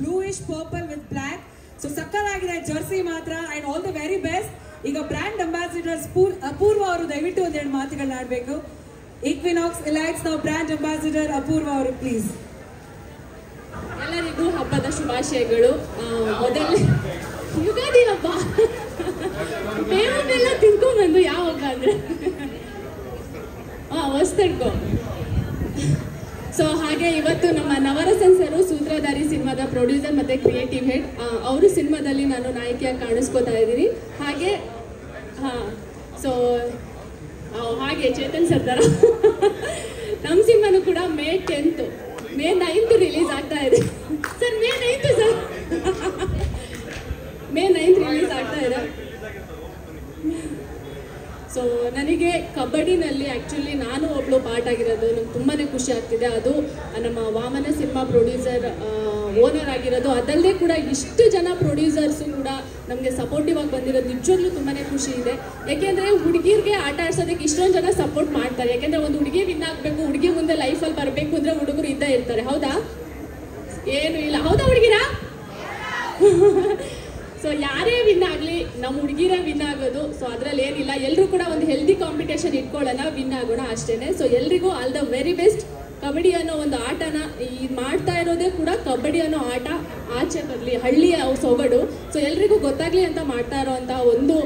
Bluish purple with black. So ಸಕ್ಕತ್ತಾಗಿದೆ ಜರ್ಸಿ ಮಾತ್ರ. And all the very best. ಈಗ ಬ್ರ್ಯಾಂಡ್ ಅಂಬಾಸಿಡರ್ಸ್ ಅಪೂರ್ವ ಅವರು ದಯವಿಟ್ಟು ಒಂದೆರಡು ಮಾತುಗಳನ್ನ ಆಡ್ಬೇಕು. ಈಕ್ವಿನಾಕ್ಸ್ ಲೈಟ್ಸ್ ನಾವು ಬ್ರ್ಯಾಂಡ್ ಅಂಬಾಸಿಡರ್ ಅಪೂರ್ವ ಅವರು ಪ್ಲೀಸ್. ಎಲ್ಲರಿಗೂ ಹಬ್ಬದ ಶುಭಾಶಯಗಳು. ಮೊದಲನೇ ಯುಗಾದಿ ಹಬ್ಬ. ಬೇವನ್ನೆಲ್ಲ ತಿನ್ಕೊಂಡ್ಬಂದು ಯಾವ ಹಬ್ಬ ಅಂದ್ರೆ ಹೊಸ್ತಡ್ಕೊ. ಸೊ ಹಾಗೆ ಇವತ್ತು ನಮ್ಮ ನವರಸನ್ ಸರು ಸೂತ್ರಧಾರಿ ಸಿನಿಮಾದ ಪ್ರೊಡ್ಯೂಸರ್ ಮತ್ತೆ ಕ್ರಿಯೇಟಿವ್ ಹೆಡ್, ಅವರು ಸಿನಿಮಾದಲ್ಲಿ ನಾನು ನಾಯಕಿಯಾಗಿ ಕಾಣಿಸ್ಕೋತಾ ಇದ್ದೀನಿ. ಹಾಗೆ ಸೊ ಹಾಗೆ ಚೇತನ್ ಸರ್ದಾರ ನಮ್ಮ ಸಿನಿಮಾನು ಕೂಡ May 10th May 9th release ಆಗ್ತಾ ಇದೆ sir. May 9th sir, May 9th release ಆಗ್ತಾ ಇದೆ. ಸೊ ನನಗೆ ಕಬಡ್ಡಿನಲ್ಲಿ ಆ್ಯಕ್ಚುಲಿ ನಾನು ಒಬ್ಳು ಪಾರ್ಟ್ ಆಗಿರೋದು ನಂಗೆ ತುಂಬಾ ಖುಷಿ ಆಗ್ತಿದೆ. ಅದು ನಮ್ಮ ವಾಮನ ಸಿನಿಮಾ ಪ್ರೊಡ್ಯೂಸರ್ ಓನರ್ ಆಗಿರೋದು. ಅದಲ್ಲದೆ ಕೂಡ ಇಷ್ಟು ಜನ ಪ್ರೊಡ್ಯೂಸರ್ಸು ಕೂಡ ನಮಗೆ ಸಪೋರ್ಟಿವ್ ಆಗಿ ಬಂದಿರೋದು ನಿಜವಾಗ್ಲೂ ತುಂಬಾ ಖುಷಿ ಇದೆ. ಯಾಕೆಂದರೆ ಹುಡುಗಿರಿಗೆ ಆಟ ಆಡ್ಸೋದಕ್ಕೆ ಇಷ್ಟೊಂದು ಜನ ಸಪೋರ್ಟ್ ಮಾಡ್ತಾರೆ. ಯಾಕೆಂದರೆ ಒಂದು ಹುಡುಗಿ ವಿನ್ ಆಗಬೇಕು, ಹುಡುಗಿ ಮುಂದೆ ಲೈಫಲ್ಲಿ ಬರಬೇಕು ಅಂದರೆ ಹುಡುಗರು ಇದ್ದೇ ಇರ್ತಾರೆ. ಹೌದಾ? ಏನು ಇಲ್ಲ, ಹೌದಾ ಹುಡುಗಿರಾ? ಸೊ ಯಾರೇ ವಿನ್ ಆಗಲಿ ನಮ್ಮ ಹುಡುಗಿರೇ ವಿನ್ ಆಗೋದು. ಸೊ ಅದರಲ್ಲಿ ಏನಿಲ್ಲ, ಎಲ್ಲರೂ ಕೂಡ ಒಂದು ಹೆಲ್ದಿ ಕಾಂಪಿಟೇಷನ್ ಇಟ್ಕೊಳ್ಳೋಣ, ವಿನ್ ಆಗೋಣ ಅಷ್ಟೇ. ಸೊ ಎಲ್ರಿಗೂ all the very best. Kabaddi ಅನ್ನೋ ಒಂದು ಆಟನ ಮಾಡ್ತಾ ಇರೋದೇ ಕೂಡ ಕಬಡ್ಡಿ ಅನ್ನೋ ಆಟ ಆಚೆ ಬರಲಿ, ಹಳ್ಳಿಯ ಸೊಗಡು. ಸೊ ಎಲ್ರಿಗೂ ಗೊತ್ತಾಗ್ಲಿ ಅಂತ ಮಾಡ್ತಾ ಇರೋವಂಥ ಒಂದು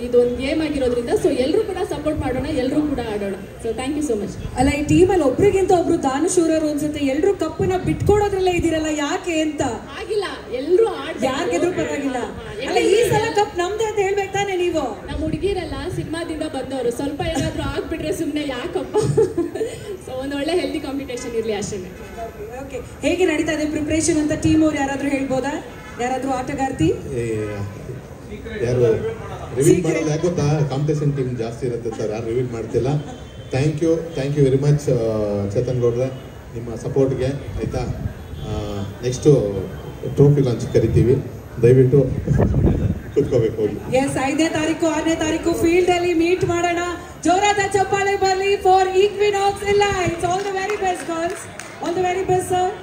ಇದೊಂದು ಗೇಮ್ ಆಗಿರೋದ್ರಿಂದ ಸೊ ಎಲ್ಲರೂ ಕೂಡ ಸಪೋರ್ಟ್ ಮಾಡೋಣ, ಎಲ್ಲರೂ ಕೂಡ ಆಡೋಣ. So thank you so much. ಅಲ್ಲ, ಈ ಟೀಮಲ್ಲಿ ಒಬ್ರಿಗಿಂತ ಒಬ್ರು ದಾನಶೂರರು ಅನ್ಸುತ್ತೆ. ಎಲ್ಲರೂ ಕಪ್ಪನ್ನ ಬಿಟ್ಕೊಡೋದ್ರಲ್ಲೇ ಇದ್ದೀರಲ್ಲ, ಯಾಕೆ ಅಂತ? ಆಗಿಲ್ಲ, ಎಲ್ಲರೂ ಯಾರಿಗೆದ್ರು ಪರವಾಗಿಲ್ಲ. ಅಲ್ಲ, ಈ ಸಲ ಕಪ್ ನಮ್ದೇ ಅಂತ ಹೇಳ್ಬೇಕು ತಾನೆ ನೀವು? ನಮ್ಮ ಹುಡುಗಿರೆಲ್ಲ ಸಿನಿಮಾದಿಂದ ಬಂದವರು, ಸ್ವಲ್ಪ ಏನಾದ್ರು ಆಗ್ಬಿಟ್ರೆ ಸುಮ್ಮನೆ ಯಾಕಪ್ಪ. ಸೊ ಒಂದು ಒಳ್ಳೆ ಹೆಲ್ದಿ ಕಾಂಪಿಟೇಷನ್ ಇರಲಿ ಅಷ್ಟೇ. ಓಕೆ, ಹೇಗೆ ನಡೀತಾ ಇದೆ ಪ್ರಿಪ್ರೇಷನ್ ಅಂತ ಟೀಮ್ ಅವ್ರು ಯಾರಾದ್ರೂ ಹೇಳ್ಬೋದಾ? ಯಾರಾದ್ರೂ ಆಟಗಾರ್ತಿ ಯಾರು ರಿವೀಲ್ ಮಾಡಲ್ಲ? ಯಾಕೆ ಗೊತ್ತಾ, ಕಾಂಪಿಟೇಷನ್ ಟೀಮ್ ಜಾಸ್ತಿ ಇರುತ್ತೆ ಸರ್, ಯಾರು ರಿವೀಲ್ ಮಾಡ್ತಿಲ್ಲ. Thank you very much Chetan ಗೌಡ್ರೆ, ನಿಮ್ಮ ಸಪೋರ್ಟ್ಗೆ. ಆಯಿತಾ, ನೆಕ್ಸ್ಟು ಟ್ರೋಫಿ ಲಾಂಚ್ ಕರಿತೀವಿ, ದಯವಿಟ್ಟು ಕೂತ್ಕೋಬೇಕು ಹೋಗಿ. ಎಸ್, 5ನೇ ತಾರೀಕು 6ನೇ ತಾರೀಕು ಫೀಲ್ಡ್ ಅಲ್ಲಿ ಮೀಟ್ ಮಾಡೋಣ. ಜೋರಾದ ಚಪ್ಪಾಳೆ ಬರಲಿ for Equinox lights. All the very best girls, all the very best sir.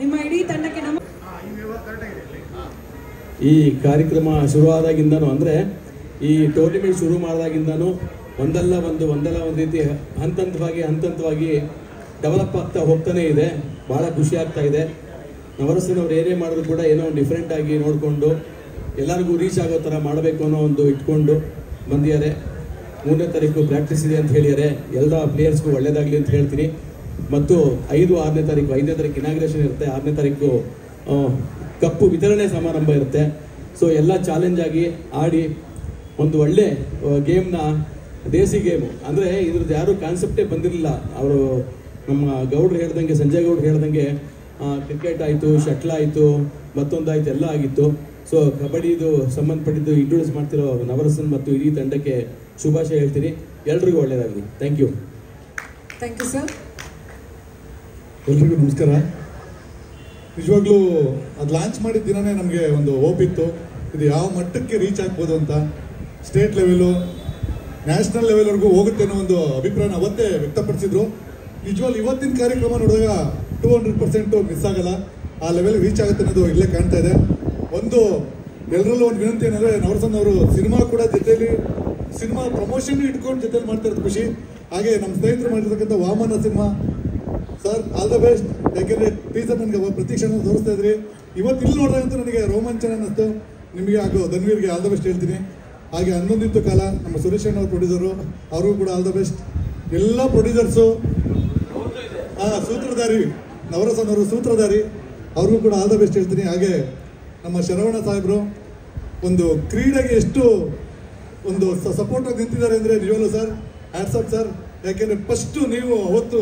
ನಿಮ್ಮ ಇಡೀ ತಂಡಕ್ಕೆ ನಮ್ಮ ಈ ಕಾರ್ಯಕ್ರಮ ಶುರುವಾದಾಗಿಂದನೂ ಅಂದರೆ ಈ ಟೂರ್ನಿಮೆಂಟ್ ಶುರು ಮಾಡಿದಾಗಿಂದನೂ ಒಂದಲ್ಲ ಒಂದು ರೀತಿ ಹಂತವಾಗಿ ಡೆವಲಪ್ ಆಗ್ತಾ ಹೋಗ್ತಾನೆ ಇದೆ. ಭಾಳ ಖುಷಿ ಆಗ್ತಾ ಇದೆ. ನವರಸನ್ ಅವ್ರು ಏನೇ ಮಾಡಿದ್ರು ಕೂಡ ಏನೋ ಒಂದು ಡಿಫ್ರೆಂಟ್ ಆಗಿ ನೋಡಿಕೊಂಡು ಎಲ್ಲರಿಗೂ ರೀಚ್ ಆಗೋ ಥರ ಮಾಡಬೇಕು ಅನ್ನೋ ಒಂದು ಇಟ್ಕೊಂಡು ಬಂದಿದ್ದಾರೆ. 3ನೇ ತಾರೀಕು ಪ್ರಾಕ್ಟೀಸ್ ಇದೆ ಅಂತ ಹೇಳಿದ್ದಾರೆ. ಎಲ್ಲ ಪ್ಲೇಯರ್ಸ್ಗೂ ಒಳ್ಳೆಯದಾಗಲಿ ಅಂತ ಹೇಳ್ತೀನಿ. ಮತ್ತು 5, 6ನೇ ತಾರೀಕು 5ನೇ ತಾರೀಕು ಇನಾಗ್ರೇಷನ್ ಇರುತ್ತೆ, 6ನೇ ತಾರೀಕು ಕಪ್ಪು ವಿತರಣೆ ಸಮಾರಂಭ ಇರುತ್ತೆ. ಸೊ ಎಲ್ಲ ಚಾಲೆಂಜ್ ಆಗಿ ಆಡಿ ಒಂದು ಒಳ್ಳೆ ಗೇಮ್ನ ದೇಸಿ ಗೇಮು. ಅಂದರೆ ಇದ್ರದ್ದು ಯಾರು ಕಾನ್ಸೆಪ್ಟೇ ಬಂದಿರಲಿಲ್ಲ. ಅವರು ನಮ್ಮ ಗೌಡ್ರು ಹೇಳ್ದಂಗೆ, ಸಂಜಯ್ ಗೌಡ್ರು ಹೇಳ್ದಂಗೆ ಕ್ರಿಕೆಟ್ ಆಯಿತು, ಶಟ್ಲ್ ಆಯಿತು, ಮತ್ತೊಂದಾಯಿತು, ಎಲ್ಲ ಆಗಿತ್ತು. ಸೊ ಕಬಡ್ಡಿದು ಸಂಬಂಧಪಟ್ಟಿದ್ದು ಇಂಟ್ರೊಡ್ಯೂಸ್ ಮಾಡ್ತಿರೋ ನವರಸನ್ ಮತ್ತು ಇಡೀ ತಂಡಕ್ಕೆ ಶುಭಾಶಯ ಹೇಳ್ತೀನಿ. ಎಲ್ರಿಗೂ ಒಳ್ಳೆಯದಾಗಲಿ. Thank you. Thank you sir. ಎಲ್ರಿಗೂ ನಮಸ್ಕಾರ. ನಿಜವಾಗ್ಲೂ ಅದು ಲಾಂಚ್ ಮಾಡಿದ ದಿನವೇ ನಮಗೆ ಒಂದು ಹೋಪ್ ಇತ್ತು, ಇದು ಯಾವ ಮಟ್ಟಕ್ಕೆ ರೀಚ್ ಆಗ್ಬೋದು ಅಂತ. ಸ್ಟೇಟ್ ಲೆವೆಲು, ನ್ಯಾಷನಲ್ ಲೆವೆಲ್ವರೆಗೂ ಹೋಗುತ್ತೆ ಅನ್ನೋ ಒಂದು ಅಭಿಪ್ರಾಯನ ಅವತ್ತೇ ವ್ಯಕ್ತಪಡಿಸಿದ್ರು. ನಿಜವಾಗ್ಲೂ ಇವತ್ತಿನ ಕಾರ್ಯಕ್ರಮ ನೋಡಿದಾಗ 200% ಮಿಸ್ ಆಗಲ್ಲ, ಆ ಲೆವೆಲ್ ರೀಚ್ ಆಗುತ್ತೆ ಅನ್ನೋದು ಇಲ್ಲೇ ಕಾಣ್ತಾ ಇದೆ. ಒಂದು ಎಲ್ಲರಲ್ಲೂ ಒಂದು ವಿನಂತಿ ಏನಂದರೆ, ನವರಸನ್ ಅವರು ಸಿನಿಮಾ ಕೂಡ ಜೊತೆಯಲ್ಲಿ ಸಿನಿಮಾ ಪ್ರಮೋಷನ್ ಇಟ್ಕೊಂಡು ಜೊತೆಲಿ ಮಾಡ್ತಾ ಇರೋದು ಖುಷಿ. ಹಾಗೆ ನಮ್ಮ ಸ್ನೇಹಿತರು ಮಾಡಿರ್ತಕ್ಕಂಥ Vamana cinema sir, all the best. ಯಾಕೆಂದರೆ ಟೀಸರ್ ನನಗೆ ಪ್ರತಿ ಕ್ಷಣ ತೋರಿಸ್ತಾ ಇದ್ರಿ. ಇವತ್ತು ಇಲ್ಲಿ ನೋಡಿದಂತೂ ನನಗೆ ರೋಮಾಂಚನ ಅನ್ನಿಸ್ತು. ನಿಮಗೆ ಹಾಗೂ ಧನ್ವೀರ್ಗೆ ಆಲ್ ದ ಬೆಸ್ಟ್ ಹೇಳ್ತೀನಿ. ಹಾಗೆ ಹನ್ನೊಂದಿತ್ತು ಕಾಲ ನಮ್ಮ ಸುರೇಶ್ ಅಣ್ಣ ಅವ್ರ ಪ್ರೊಡ್ಯೂಸರು, ಅವ್ರಿಗೂ ಕೂಡ ಆಲ್ ದ ಬೆಸ್ಟ್. ಎಲ್ಲ ಪ್ರೊಡ್ಯೂಸರ್ಸು, ಸೂತ್ರಧಾರಿ ನವರಸನ್ ಅವರು ಸೂತ್ರಧಾರಿ, ಅವ್ರಿಗೂ ಕೂಡ ಆಲ್ ದ ಬೆಸ್ಟ್ ಹೇಳ್ತೀನಿ. ಹಾಗೆ ನಮ್ಮ ಶರವಣ ಸಾಹೇಬರು ಒಂದು ಕ್ರೀಡೆಗೆ ಎಷ್ಟು ಒಂದು ಸಪೋರ್ಟಾಗಿ ನಿಂತಿದ್ದಾರೆ ಅಂದರೆ ನಿಜವಲ್ಲೂ ಸರ್, ಹ್ಯಾಟ್ಸ್ ಆಫ್ ಸರ್. ಯಾಕೆಂದರೆ ಫಸ್ಟು ನೀವು ಅವತ್ತು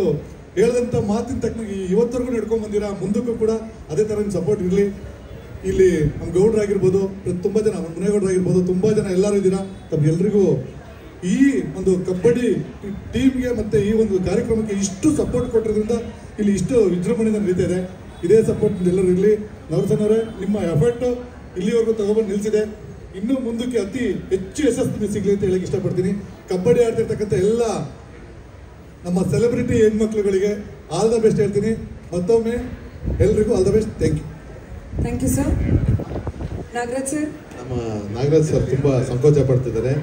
ಹೇಳಿದಂಥ ಮಾತಿನ ತಕ್ಕನಾಗಿ ಇವತ್ತರೆಗೂ ನಡ್ಕೊಂಡು ಬಂದಿರಾ, ಮುಂದಕ್ಕೂ ಕೂಡ ಅದೇ ಥರ ನಿಮ್ಮ ಸಪೋರ್ಟ್ ಇರಲಿ. ಇಲ್ಲಿ ನಮ್ಮ ಗೌಡ್ರಾಗಿರ್ಬೋದು, ತುಂಬ ಜನ ಮುನೇಗೌಡರಾಗಿರ್ಬೋದು, ತುಂಬ ಜನ ಎಲ್ಲರೂ ಇದ್ದೀರಾ. ತಮಗೆಲ್ರಿಗೂ ಈ ಒಂದು ಕಬಡ್ಡಿ ಟೀಮ್ಗೆ ಮತ್ತು ಈ ಒಂದು ಕಾರ್ಯಕ್ರಮಕ್ಕೆ ಇಷ್ಟು ಸಪೋರ್ಟ್ ಕೊಟ್ಟಿರೋದ್ರಿಂದ ಇಲ್ಲಿ ಇಷ್ಟು ವಿಜೃಂಭಣೆಯಿಂದ ನಡೀತಾ ಇದೆ. ಇದೇ ಸಪೋರ್ಟ್ ಎಲ್ಲರೂ ಇರಲಿ. ನವರಸನ್ ಅವರೇ, ನಿಮ್ಮ ಎಫರ್ಟು ಇಲ್ಲಿವರೆಗೂ ತಗೊಬಂದು ನಿಲ್ಲಿಸಿದೆ. ಇನ್ನೂ ಮುಂದಕ್ಕೆ ಅತಿ ಹೆಚ್ಚು ಯಶಸ್ಸು ಸಿಗಲಿ ಅಂತ ಹೇಳಕ್ಕೆ ಇಷ್ಟಪಡ್ತೀನಿ. ಕಬಡ್ಡಿ ಆಡ್ತಿರ್ತಕ್ಕಂಥ ಎಲ್ಲ ನಮ್ಮ ಸೆಲೆಬ್ರಿಟಿ ಹೆಣ್ಮಕ್ಳುಗಳಿಗೆ ಆಲ್ ದ ಬೆಸ್ಟ್ ಹೇಳ್ತೀನಿ. ಮತ್ತೊಮ್ಮೆ ಎಲ್ರಿಗೂ all the best. Thank you. Thank you sir. Nagaraj sir. ನಮ್ಮ ನಾಗರಾಜ್ ಸರ್ ತುಂಬ ಸಂಕೋಚ ಪಡ್ತಿದ್ದಾರೆ.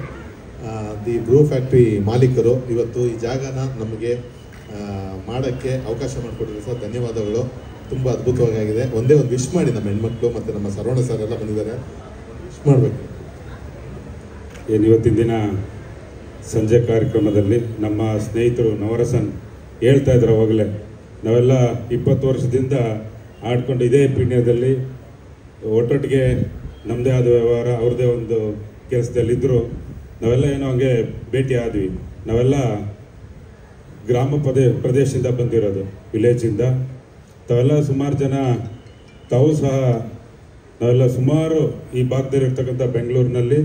ದಿ ಬ್ರೂ ಫ್ಯಾಕ್ಟ್ರಿ ಮಾಲೀಕರು ಇವತ್ತು ಈ ಜಾಗನ ನಮಗೆ ಮಾಡೋಕ್ಕೆ ಅವಕಾಶ ಮಾಡಿಕೊಟ್ಟಿದ್ದಾರೆ ಸರ್, ಧನ್ಯವಾದಗಳು. ತುಂಬ ಅದ್ಭುತವಾಗಿ ಆಗಿದೆ. ಒಂದೇ ಒಂದು ವಿಶ್ ಮಾಡಿ ನಮ್ಮ ಹೆಣ್ಮಕ್ಳು ಮತ್ತು ನಮ್ಮ ಸರವಣ ಸರ್ ಎಲ್ಲ ಬಂದಿದ್ದಾರೆ, ವಿಶ್ ಮಾಡಬೇಕು. ಇವತ್ತಿನ ದಿನ ಸಂಜೆ ಕಾರ್ಯಕ್ರಮದಲ್ಲಿ ನಮ್ಮ ಸ್ನೇಹಿತರು ನವರಸನ್ ಹೇಳ್ತಾ ಇದ್ರು ಅವಾಗಲೇ, ನಾವೆಲ್ಲ 20 ವರ್ಷದಿಂದ ಆಡ್ಕೊಂಡು ಇದೇ ಪೀಣ್ಯದಲ್ಲಿ ಒಟ್ಟೊಟ್ಟಿಗೆ ನಮ್ಮದೇ ಆದ ವ್ಯವಹಾರ, ಅವ್ರದ್ದೇ ಒಂದು ಕೆಲಸದಲ್ಲಿದ್ದರು. ನಾವೆಲ್ಲ ಏನೋ ಹಂಗೆ ಭೇಟಿ ಆದ್ವಿ. ನಾವೆಲ್ಲ ಗ್ರಾಮ ಪ್ರದೇಶದಿಂದ ಬಂದಿರೋದು, ವಿಲೇಜಿಂದ. ತಾವೆಲ್ಲ ಸುಮಾರು ಜನ, ತಾವು ಸಹ ನಾವೆಲ್ಲ ಸುಮಾರು ಈ ಭಾಗದಲ್ಲಿರ್ತಕ್ಕಂಥ ಬೆಂಗಳೂರಿನಲ್ಲಿ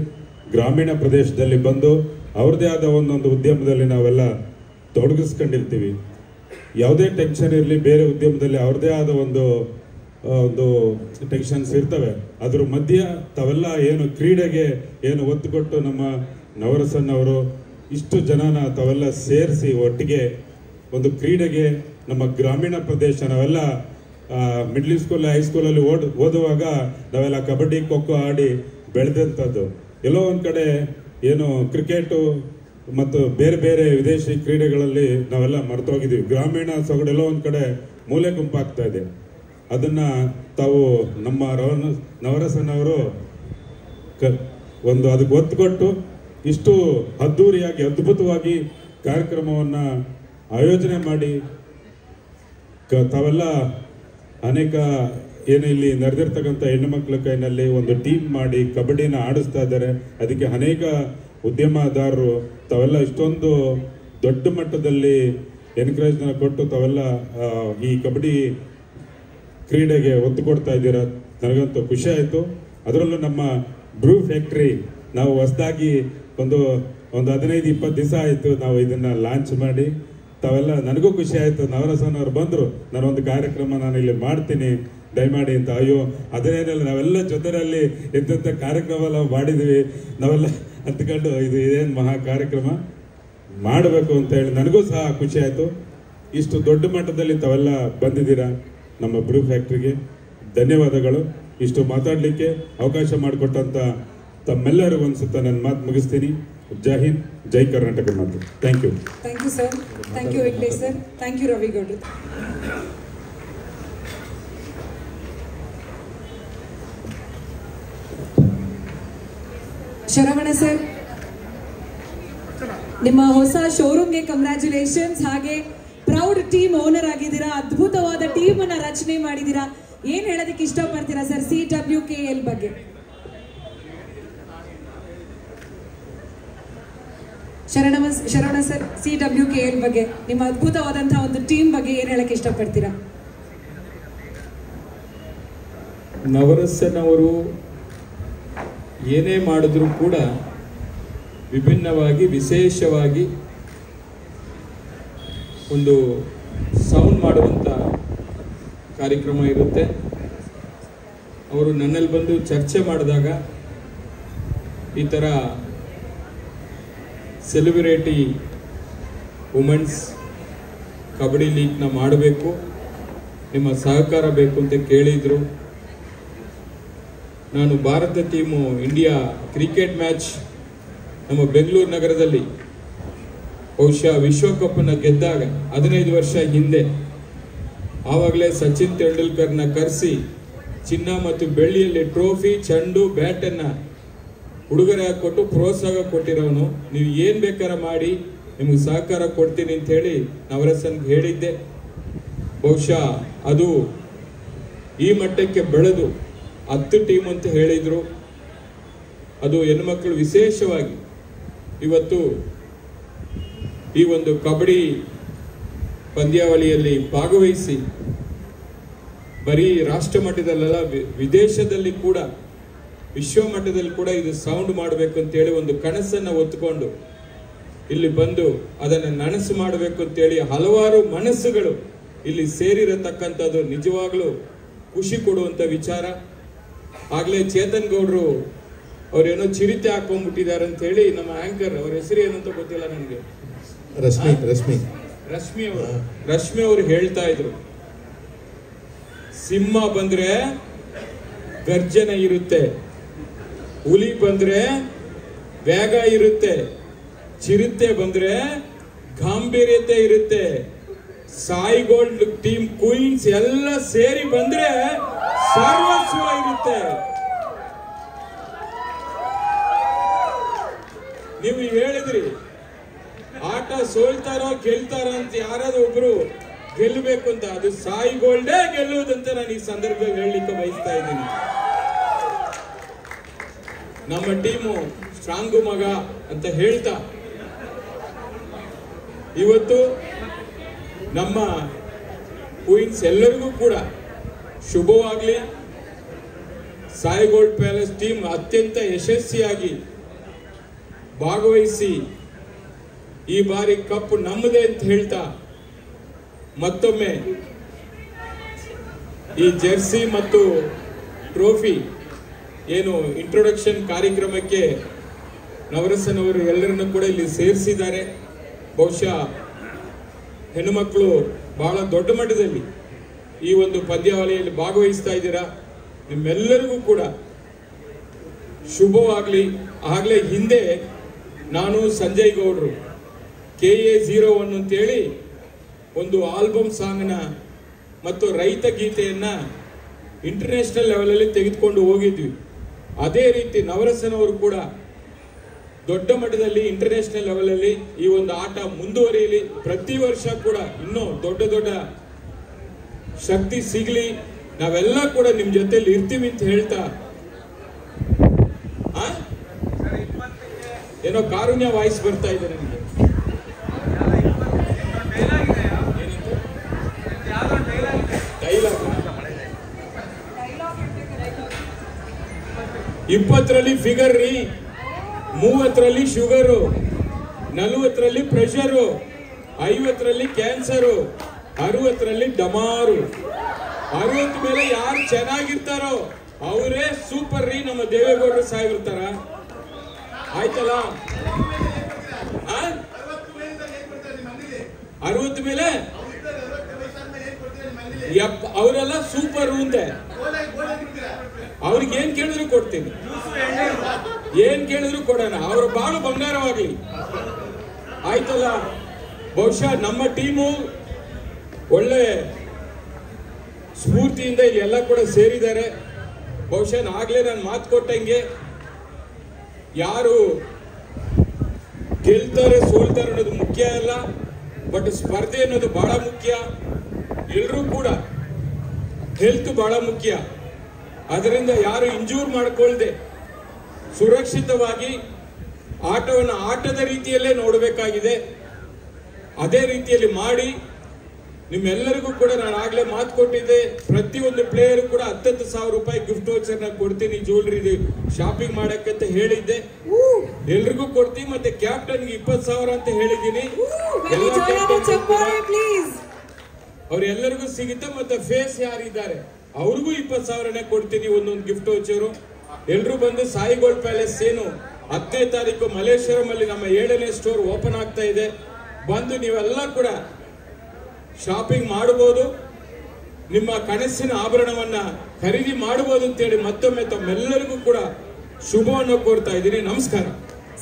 ಗ್ರಾಮೀಣ ಪ್ರದೇಶದಲ್ಲಿ ಬಂದು ಅವ್ರದ್ದೇ ಆದ ಒಂದೊಂದು ಉದ್ಯಮದಲ್ಲಿ ನಾವೆಲ್ಲ ತೊಡಗಿಸ್ಕೊಂಡಿರ್ತೀವಿ. ಯಾವುದೇ ಟೆನ್ಷನ್ ಇರಲಿ, ಬೇರೆ ಉದ್ಯಮದಲ್ಲಿ ಅವ್ರದ್ದೇ ಆದ ಒಂದು ಟೆನ್ಷನ್ಸ್ ಇರ್ತವೆ. ಅದ್ರ ಮಧ್ಯ ತಾವೆಲ್ಲ ಏನು ಕ್ರೀಡೆಗೆ ಏನು ಒತ್ತು ಕೊಟ್ಟು ನಮ್ಮ ನವರಸನ್ ಅವರು ಇಷ್ಟು ಜನನ ತಾವೆಲ್ಲ ಸೇರಿಸಿ ಒಟ್ಟಿಗೆ ಒಂದು ಕ್ರೀಡೆಗೆ ನಮ್ಮ ಗ್ರಾಮೀಣ ಪ್ರದೇಶ, ನಾವೆಲ್ಲ ಮಿಡ್ಲ್ ಸ್ಕೂಲ್ ಹೈಸ್ಕೂಲಲ್ಲಿ ಓದುವಾಗ ನಾವೆಲ್ಲ ಕಬಡ್ಡಿ ಖೋಖೋ ಆಡಿ ಬೆಳೆದಂಥದ್ದು. ಎಲ್ಲೋ ಒಂದು ಕಡೆ ಏನು ಕ್ರಿಕೆಟು ಮತ್ತು ಬೇರೆ ಬೇರೆ ವಿದೇಶಿ ಕ್ರೀಡೆಗಳಲ್ಲಿ ನಾವೆಲ್ಲ ಮರೆತೋಗಿದ್ದೀವಿ. ಗ್ರಾಮೀಣ ಸೊಗಡೆಲ್ಲೋ ಒಂದು ಕಡೆ ಮೂಲೆ ಗುಂಪಾಗ್ತಾ ಇದೆ. ಅದನ್ನು ತಾವು ನಮ್ಮ ನವರಸನ್ ಅವರು ಒಂದು ಅದಕ್ಕೆ ಒತ್ತು ಕೊಟ್ಟು ಇಷ್ಟು ಅದ್ಧೂರಿಯಾಗಿ ಅದ್ಭುತವಾಗಿ ಕಾರ್ಯಕ್ರಮವನ್ನು ಆಯೋಜನೆ ಮಾಡಿ ತಾವೆಲ್ಲ ಅನೇಕ ಏನು ಇಲ್ಲಿ ನಡೆದಿರ್ತಕ್ಕಂಥ ಹೆಣ್ಣುಮಕ್ಳ ಕೈನಲ್ಲಿ ಒಂದು ಟೀಮ್ ಮಾಡಿ ಕಬಡ್ಡಿನ ಆಡಿಸ್ತಾ ಇದ್ದಾರೆ. ಅದಕ್ಕೆ ಅನೇಕ ಉದ್ಯಮದಾರರು ತಾವೆಲ್ಲ ಇಷ್ಟೊಂದು ದೊಡ್ಡ ಮಟ್ಟದಲ್ಲಿ ಎನ್ಕರೇಜ್ನ ಕೊಟ್ಟು ತಾವೆಲ್ಲ ಈ ಕಬಡ್ಡಿ ಕ್ರೀಡೆಗೆ ಒತ್ತು ಕೊಡ್ತಾ ಇದ್ದೀರಾ. ನನಗಂತೂ ಖುಷಿ ಆಯಿತು. ಅದರಲ್ಲೂ ನಮ್ಮ ಬ್ರೂ ಫ್ಯಾಕ್ಟ್ರಿ ನಾವು ಹೊಸದಾಗಿ ಒಂದು 15-20 ದಿವಸ ಆಯಿತು ನಾವು ಇದನ್ನು ಲಾಂಚ್ ಮಾಡಿ. ತಾವೆಲ್ಲ ನನಗೂ ಖುಷಿ ಆಯಿತು. ನವರಸನ್ ಅವರು ಬಂದರು, ನಾನೊಂದು ಕಾರ್ಯಕ್ರಮ ನಾನು ಇಲ್ಲಿ ಮಾಡ್ತೀನಿ ದಯಮಾಡಿ ಅಂತ. ಅಯ್ಯೋ ಅದೇನಿಲ್ಲ, ನಾವೆಲ್ಲ ಜೊತೆಯಲ್ಲಿ ಎಂತೆಂಥ ಕಾರ್ಯಕ್ರಮ ಎಲ್ಲ ಮಾಡಿದ್ವಿ ನಾವೆಲ್ಲ ಅಂದ್ಕೊಂಡು ಇದು ಇದೇನು ಮಹಾ ಕಾರ್ಯಕ್ರಮ ಮಾಡಬೇಕು ಅಂತ ಹೇಳಿ ನನಗೂ ಸಹ ಖುಷಿ ಆಯಿತು. ಇಷ್ಟು ದೊಡ್ಡ ಮಟ್ಟದಲ್ಲಿ ತಾವೆಲ್ಲ ಬಂದಿದ್ದೀರಾ. ನಮ್ಮ ಬ್ರೂ ಫ್ಯಾಕ್ಟ್ರಿಗೆ ಧನ್ಯವಾದಗಳು. ಇಷ್ಟು ಮಾತಾಡಲಿಕ್ಕೆ ಅವಕಾಶ ಮಾಡಿಕೊಟ್ಟಂಥ ತಮ್ಮೆಲ್ಲರಿಗೂ ಅನ್ಸುತ್ತಾ ನನ್ನ ಮಾತು ಮುಗಿಸ್ತೀನಿ. ಜೈ ಹಿಂದ್, ಜೈ ಕರ್ನಾಟಕ ಮಾತು. Thank you. Thank you sir. Thank you Venkatesh sir. Thank you ರವಿಗೌಡ್ರು. ಶರವಣ ಸರ್, ನಿಮ್ಮ ಹೊಸ ಶೋರೂಮ್ಗೆ ಕಂಗ್ರ್ಯಾಚುಲೇಷನ್ಸ್. ಹಾಗೆ ಪ್ರೌಡ್ ಟೀಮ್ ಓನರ್ ಆಗಿದ್ದೀರಾ, ಅದ್ಭುತವಾದ ಟೀಮ್ ಅನ್ನ ರಚನೆ ಮಾಡಿದ್ದೀರಾ. ಏನ್ ಹೇಳೋದಕ್ಕೆ ಇಷ್ಟಪಡ್ತೀರಾ ಸರ್ CWKL ಬಗ್ಗೆ? ಶರಣ ಸರ್, CWKL ಬಗ್ಗೆ, ನಿಮ್ಮ ಅದ್ಭುತವಾದಂತಹ ಒಂದು ಟೀಮ್ ಬಗ್ಗೆ ಏನ್ ಹೇಳಕ್ಕೆ ಇಷ್ಟಪಡ್ತೀರಾ? ನವರಸನ್ ಅವರು ಏನೇ ಮಾಡಿದ್ರೂ ಕೂಡ ವಿಭಿನ್ನವಾಗಿ ವಿಶೇಷವಾಗಿ ಒಂದು ಸೌಂಡ್ ಮಾಡುವಂಥ ಕಾರ್ಯಕ್ರಮ ಇರುತ್ತೆ. ಅವರು ನನ್ನಲ್ಲಿ ಬಂದು ಚರ್ಚೆ ಮಾಡಿದಾಗ ಈ ಥರ ಸೆಲೆಬ್ರಿಟಿ ವುಮೆನ್ಸ್ ಕಬಡ್ಡಿ ಲೀಗ್ನ ಮಾಡಬೇಕು, ನಿಮ್ಮ ಸಹಕಾರ ಬೇಕು ಅಂತ ಕೇಳಿದರು. ನಾನು Bharat team India cricket match ನಮ್ಮ ಬೆಂಗಳೂರು ನಗರದಲ್ಲಿ ಬಹುಶಃ ವಿಶ್ವಕಪ್ಪನ್ನು ಗೆದ್ದಾಗ 15 ವರ್ಷ ಹಿಂದೆ, ಆವಾಗಲೇ ಸಚಿನ್ ತೆಂಡೂಲ್ಕರ್ನ ಕರೆಸಿ ಚಿನ್ನ ಮತ್ತು ಬೆಳ್ಳಿಯಲ್ಲಿ ಟ್ರೋಫಿ, ಚೆಂಡು, ಬ್ಯಾಟನ್ನು ಉಡುಗೊರೆ ಕೊಟ್ಟು ಪ್ರೋತ್ಸಾಹ ಕೊಟ್ಟಿರೋನು. ನೀವು ಏನು ಬೇಕಾದ್ರೆ ಮಾಡಿ, ನಿಮಗೆ ಸಹಕಾರ ಕೊಡ್ತೀನಿ ಅಂತ ಹೇಳಿ ನವರಸನ್ಗೆ ಹೇಳಿದ್ದೆ. ಬಹುಶಃ ಅದು ಈ ಮಟ್ಟಕ್ಕೆ ಬೆಳೆದು 10 ಟೀಮ್ ಅಂತ ಹೇಳಿದರು. ಅದು ಹೆಣ್ಮಕ್ಳು ವಿಶೇಷವಾಗಿ ಇವತ್ತು ಈ ಒಂದು ಕಬಡ್ಡಿ ಪಂದ್ಯಾವಳಿಯಲ್ಲಿ ಭಾಗವಹಿಸಿ ಬರೀ ರಾಷ್ಟ್ರ ಮಟ್ಟದಲ್ಲ, ವಿದೇಶದಲ್ಲಿ ಕೂಡ, ವಿಶ್ವ ಮಟ್ಟದಲ್ಲಿ ಕೂಡ ಇದು ಸೌಂಡ್ ಮಾಡಬೇಕು ಅಂತೇಳಿ ಒಂದು ಕನಸನ್ನು ಹೊತ್ತುಕೊಂಡು ಇಲ್ಲಿ ಬಂದು ಅದನ್ನು ನನಸು ಮಾಡಬೇಕು ಅಂತೇಳಿ ಹಲವಾರು ಮನಸ್ಸುಗಳು ಇಲ್ಲಿ ಸೇರಿರತಕ್ಕಂಥದ್ದು ನಿಜವಾಗ್ಲೂ ಖುಷಿ ಕೊಡುವಂಥ ವಿಚಾರ. ಆಗಲೇ ಚೇತನ್ ಗೌಡ್ರು ಅವ್ರೇನೋ ಚಿರಿತೆ ಹಾಕೊಂಡ್ಬಿಟ್ಟಿದ್ದಾರೆ ಅಂತ ಹೇಳಿ ನಮ್ಮ ಆಂಕರ್, ಅವ್ರ ಹೆಸರು ಏನಂತ ಗೊತ್ತಿಲ್ಲ ನನಗೆ, ರಶ್ಮಿ ಅವರು ಹೇಳ್ತಾ ಇದ್ರು, ಸಿಂಹ ಬಂದ್ರೆ ಗರ್ಜನೆ ಇರುತ್ತೆ, ಹುಲಿ ಬಂದ್ರೆ ವೇಗ ಇರುತ್ತೆ, ಚಿರತೆ ಬಂದ್ರೆ ಗಾಂಭೀರ್ಯತೆ ಇರುತ್ತೆ, ಸಾಯಿ ಗೋಲ್ಡ್ ಟೀಮ್ ಕ್ವೀನ್ಸ್ ಎಲ್ಲ ಸೇರಿ ಬಂದ್ರೆ ಸರ್ವಸ್ವ ಇರುತ್ತೆ. ನೀವು ಹೇಳಿದ್ರಿ ಆಟ ಸೋಲ್ತಾರೋ ಗೆಲ್ತಾರೋ ಅಂತ, ಯಾರಾದ್ರೂ ಒಬ್ರು ಗೆಲ್ಲಬೇಕು ಅಂತ, ಅದು ಸಾಯಿ ಗೋಲ್ಡೇ ಗೆಲ್ಲುವುದಂತ ನಾನು ಈ ಸಂದರ್ಭದಲ್ಲಿ ಹೇಳಲಿಕ್ಕೆ ಬಯಸ್ತಾ ಇದ್ದೀನಿ. ನಮ್ಮ ಟೀಮು ಸ್ಟ್ರಾಂಗು ಮಗ ಅಂತ ಹೇಳ್ತಾ ಇವತ್ತು ನಮ್ಮ ಕ್ವೀನ್ಸ್ ಎಲ್ಲರಿಗೂ ಕೂಡ ಶುಭವಾಗಲಿ. ಸಾಯಿ ಗೋಲ್ಡ್ ಪ್ಯಾಲೇಸ್ ಟೀಮ್ ಅತ್ಯಂತ ಯಶಸ್ವಿಯಾಗಿ ಭಾಗವಹಿಸಿ ಈ ಬಾರಿ ಕಪ್ ನಮ್ಮದೇ ಅಂತ ಹೇಳ್ತಾ ಮತ್ತೊಮ್ಮೆ ಈ ಜೆರ್ಸಿ ಮತ್ತು ಟ್ರೋಫಿ ಏನು ಇಂಟ್ರೊಡಕ್ಷನ್ ಕಾರ್ಯಕ್ರಮಕ್ಕೆ ನವರಸನ್ ಅವರು ಎಲ್ಲರನ್ನು ಕೂಡ ಇಲ್ಲಿ ಸೇರಿಸಿದ್ದಾರೆ. ಬಹುಶಃ ಹೆಣ್ಣುಮಕ್ಕಳು ಬಹಳ ದೊಡ್ಡ ಮಟ್ಟದಲ್ಲಿ ಈ ಒಂದು ಪಂದ್ಯಾವಳಿಯಲ್ಲಿ ಭಾಗವಹಿಸ್ತಾ ಇದ್ದೀರಾ. ನಿಮ್ಮೆಲ್ಲರಿಗೂ ಕೂಡ ಶುಭವಾಗಲಿ. ಆಗಲೇ ಹಿಂದೆ ನಾನು ಸಂಜಯ್ ಗೌಡ್ರು KA01 ಅಂತೇಳಿ ಒಂದು ಆಲ್ಬಮ್ ಸಾಂಗ್ನ ಮತ್ತು ರೈತ ಗೀತೆಯನ್ನ ಇಂಟರ್ನ್ಯಾಷನಲ್ ಲೆವೆಲಲ್ಲಿ ತೆಗೆದುಕೊಂಡು ಹೋಗಿದ್ವಿ. ಅದೇ ರೀತಿ ನವರಸನ್ ಅವರು ಕೂಡ ದೊಡ್ಡ ಮಟ್ಟದಲ್ಲಿ ಇಂಟರ್ನ್ಯಾಷನಲ್ ಲೆವೆಲಲ್ಲಿ ಈ ಒಂದು ಆಟ ಮುಂದುವರಿಯಲಿ. ಪ್ರತಿ ವರ್ಷ ಕೂಡ ಇನ್ನೂ ದೊಡ್ಡ ದೊಡ್ಡ ಶಕ್ತಿ ಸಿಗಲಿ. ನಾವೆಲ್ಲ ಕೂಡ ನಿಮ್ ಜೊತೆಲಿ ಇರ್ತೀವಿ ಅಂತ ಹೇಳ್ತಾ, ಏನೋ ಕಾರುಣ್ಯ ವಾಯ್ಸ್ ಬರ್ತಾ ಇದೆ ನನಗೆ. 20ರಲ್ಲಿ ಫಿಗರ್ ರೀ, 30ರಲ್ಲಿ ಶುಗರು, 40ರಲ್ಲಿ ಪ್ರೆಷರು, 50ರಲ್ಲಿ ಕ್ಯಾನ್ಸರು, 60ರಲ್ಲಿ ಡಮಾರು. 60 ಮೇಲೆ ಯಾರು ಚೆನ್ನಾಗಿರ್ತಾರೋ ಅವರೇ ಸೂಪರ್ ರೀ. ನಮ್ಮ ದೇವೇಗೌಡರು ಸಾಹೇಬಿರ್ತಾರ, ಆಯ್ತಲ್ಲ? 60 ಮೇಲೆ ಅವರೆಲ್ಲ ಸೂಪರ್ ಅಂತೆ. ಅವ್ರಿಗೆ ಏನ್ ಕೇಳಿದ್ರು ಕೊಡ್ತೀನಿ, ಏನ್ ಕೇಳಿದ್ರು ಕೊಡೋಣ. ಅವ್ರ ಬಾಳು ಬಂಗಾರವಾಗ್ಲಿ, ಆಯ್ತಲ್ಲ? ಬಹುಶಃ ನಮ್ಮ ಟೀಮು ಒಳ್ಳೆ ಸ್ಫೂರ್ತಿಯಿಂದ ಇಲ್ಲಿ ಎಲ್ಲ ಕೂಡ ಸೇರಿದ್ದಾರೆ. ಬಹುಶಃ ಆಗ್ಲೇ ನಾನು ಮಾತು ಕೊಟ್ಟಂಗೆ ಯಾರು ಗೆಲ್ತಾರೆ ಸೋಲ್ತಾರೆ ಅನ್ನೋದು ಮುಖ್ಯ ಅಲ್ಲ, ಬಟ್ ಸ್ಪರ್ಧೆ ಅನ್ನೋದು ಬಹಳ ಮುಖ್ಯ. ಎಲ್ಲರೂ ಕೂಡ ಹೆಲ್ತ್ ಬಹಳ ಮುಖ್ಯ. ಅದರಿಂದ ಯಾರು ಇಂಜೂರ್ ಮಾಡ್ಕೊಳ್ದೆ ಸುರಕ್ಷಿತವಾಗಿ ಆಟವನ್ನು ಆಟದ ರೀತಿಯಲ್ಲೇ ನೋಡಬೇಕಾಗಿದೆ. ಅದೇ ರೀತಿಯಲ್ಲಿ ಮಾಡಿ ನಿಮ್ಮೆಲ್ಲರಿಗೂ ಕೂಡ ನಾನು ಆಗ್ಲೇ ಮಾತು ಕೊಟ್ಟಿದ್ದೆ, ಪ್ರತಿಯೊಂದು ಪ್ಲೇಯರ್ ಕೂಡ 10,000 ರೂಪಾಯಿ ಗಿಫ್ಟ್ ವೋಚರ್ನ ಕೊಡ್ತೀನಿ ಜ್ಯುವೆಲ್ರಿ ಶಾಪಿಂಗ್ ಮಾಡಕ್ಕಂತ ಹೇಳಿದ್ದೆ. ಎಲ್ರಿಗೂ ಕೊಡ್ತೀನಿ. ಮತ್ತೆ ಕ್ಯಾಪ್ಟನ್ಗೆ 20,000 ಅಂತ ಹೇಳಿದ್ದೀನಿ. ಅವ್ರೆಲ್ಲರಿಗೂ ಸಿಗುತ್ತೆ. ಮತ್ತೆ ಫೇಸ್ ಯಾರಿದ್ದಾರೆ ಅವ್ರಿಗೂ 20,000ನೇ ಕೊಡ್ತೀನಿ ಒಂದೊಂದು ಗಿಫ್ಟ್ ವೋಚರು. ಎಲ್ರು ಬಂದು ಸಾಯಿ ಗೋಲ್ಡ್ ಪ್ಯಾಲೇಸ್ ಏನು 10ನೇ ತಾರೀಕು ಮಲ್ಲೇಶ್ವರಂ ಅಲ್ಲಿ ನಮ್ಮ 7ನೇ ಸ್ಟೋರ್ ಓಪನ್ ಆಗ್ತಾ ಇದೆ. ಬಂದು ನೀವೆಲ್ಲ ಕೂಡ ಶಾಪಿಂಗ್ ಮಾಡಬಹುದು, ನಿಮ್ಮ ಕನಸಿನ ಆಭರಣವನ್ನ ಖರೀದಿ ಮಾಡಬಹುದು ಅಂತೇಳಿ ಮತ್ತೊಮ್ಮೆ ತಮ್ಮೆಲ್ಲರಿಗೂ ಕೂಡ ಶುಭವನ್ನು ಕೋರ್ತಾ ಇದ್ದೀನಿ. ನಮಸ್ಕಾರ.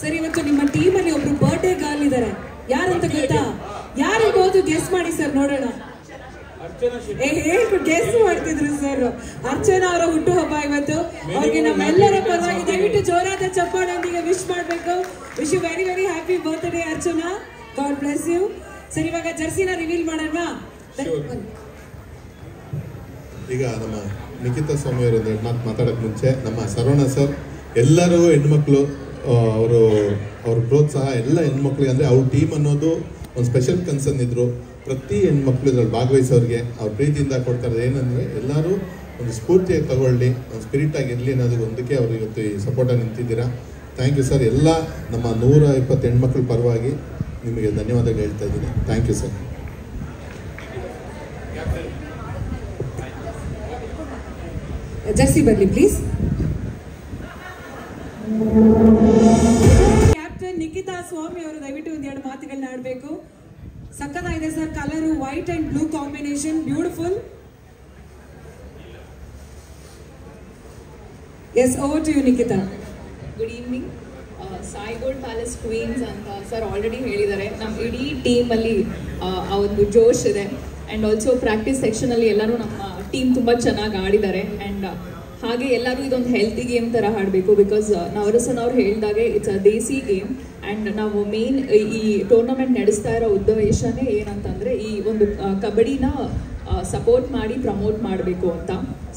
ಸರ್, ಇವತ್ತು ನಿಮ್ಮ ಟೀಮ್ ಅಲ್ಲಿ ಒಬ್ರು ಬರ್ಡೇ ಗರ್ಲ್ ಇದ್ದಾರೆ. ಯಾರಂತ ಗೊತ್ತಾ? ಯಾರಿರ್ಬೋದು? ಗೆಸ್ ಮಾಡಿ ಸರ್, ನೋಡೋಣ. ಗೆಸ್ ಮಾಡ್ತಿದ್ರು ಸರ್. ಅರ್ಚನಾ ಅವರ ಹುಟ್ಟುಹಬ್ಬ ಇವತ್ತು. ಅವ್ರಿಗೆ ನಮ್ಮೆಲ್ಲರ ಪರವಾಗಿ ದಯವಿಟ್ಟು ಜೋರಾದ ಚಪ್ಪಾಳೆಯೊಂದಿಗೆ ವಿಶ್ ಮಾಡಬೇಕು. Wish you very very happy birthday Archana. God bless you. Sir, ಇವಾಗ ಜರ್ಸಿನ ರಿವೀಲ್ ಮಾಡೋಣ. ಈಗ ನಮ್ಮ ನಿಖಿತಾ ಸ್ವಾಮಿ ಅವರು ಒಂದು ಮಾತು ಮಾತಾಡೋಕೆ ಮುಂಚೆ ನಮ್ಮ ಶರವಣ ಸರ್ ಎಲ್ಲರೂ ಹೆಣ್ಮಕ್ಳು ಅವ್ರ ಪ್ರೋತ್ಸಾಹ ಎಲ್ಲ ಹೆಣ್ಮಕ್ಳಿಗೆ ಅಂದರೆ ಅವ್ರ ಟೀಮ್ ಅನ್ನೋದು ಒಂದು ಸ್ಪೆಷಲ್ ಕನ್ಸರ್ನ್ ಇದ್ರು. ಪ್ರತಿ ಹೆಣ್ಮಕ್ಳು ಇದ್ರಲ್ಲಿ ಭಾಗವಹಿಸೋರಿಗೆ ಅವ್ರ ಪ್ರೀತಿಯಿಂದ ಕೊಡ್ತಾರೆ. ಏನಂದರೆ ಎಲ್ಲರೂ ಒಂದು ಸ್ಫೂರ್ತಿಯಾಗಿ ತಗೊಳ್ಳಿ, ಒಂದು ಸ್ಪಿರಿಟ್ ಆಗಿರಲಿ ಅನ್ನೋದಕ್ಕೆ ಒಂದಕ್ಕೆ ಅವ್ರು ಇವತ್ತು ಈ ಸಪೋರ್ಟಾಗಿ ನಿಂತಿದ್ದೀರಾ. Thank you sir. ಎಲ್ಲ ನಮ್ಮ 120 ಹೆಣ್ಮಕ್ಳ ಪರವಾಗಿ ನಿಮಗೆ ಧನ್ಯವಾದಗಳು ಹೇಳ್ತಾ ಇದ್ದೀನಿ. Thank you sir. ಜರ್ಸಿ ಬರಲಿ ಪ್ಲೀಸ್. ಕ್ಯಾಪ್ಟನ್ ನಿಖಿತಾ ಸ್ವಾಮಿ ಅವರು ದಯವಿಟ್ಟು ಒಂದೆರಡು ಮಾತುಗಳನ್ನ ಆಡಬೇಕು. ಸಕ್ಕತ್ತಾಗಿದೆ sir, colour white and blue combination, beautiful. Yes, over to you Nikhita. Good evening. Sai gold palace queens ಅಂತ ಸರ್ ಆಲ್ರೆಡಿ ಹೇಳಿದ್ದಾರೆ. ನಮ್ಮ ಇಡೀ ಟೀಮಲ್ಲಿ ಆ ಒಂದು ಜೋಶ್ ಇದೆ. ಆ್ಯಂಡ್ ಆಲ್ಸೋ ಪ್ರಾಕ್ಟೀಸ್ ಸೆಕ್ಷನಲ್ಲಿ ಎಲ್ಲರೂ ನಮ್ಮ ಟೀಮ್ ತುಂಬ ಚೆನ್ನಾಗಿ ಆಡಿದ್ದಾರೆ. ಆ್ಯಂಡ್ ಹಾಗೆ ಎಲ್ಲರೂ ಇದೊಂದು ಹೆಲ್ತಿ ಗೇಮ್ ಥರ ಆಡಬೇಕು. ಬಿಕಾಸ್ ನವರಸನ್ ಅವ್ರು ಹೇಳಿದಾಗೆ it's a Desi game. And ನಾವು ಮೇನ್ ಈ ಟೂರ್ನಮೆಂಟ್ ನಡೆಸ್ತಾ ಇರೋ ಉದ್ದೇಶನೇ ಏನಂತಂದರೆ ಈ ಒಂದು ಕಬಡ್ಡಿನ ಸಪೋರ್ಟ್ ಮಾಡಿ ಪ್ರಮೋಟ್ ಮಾಡಬೇಕು ಅಂತ.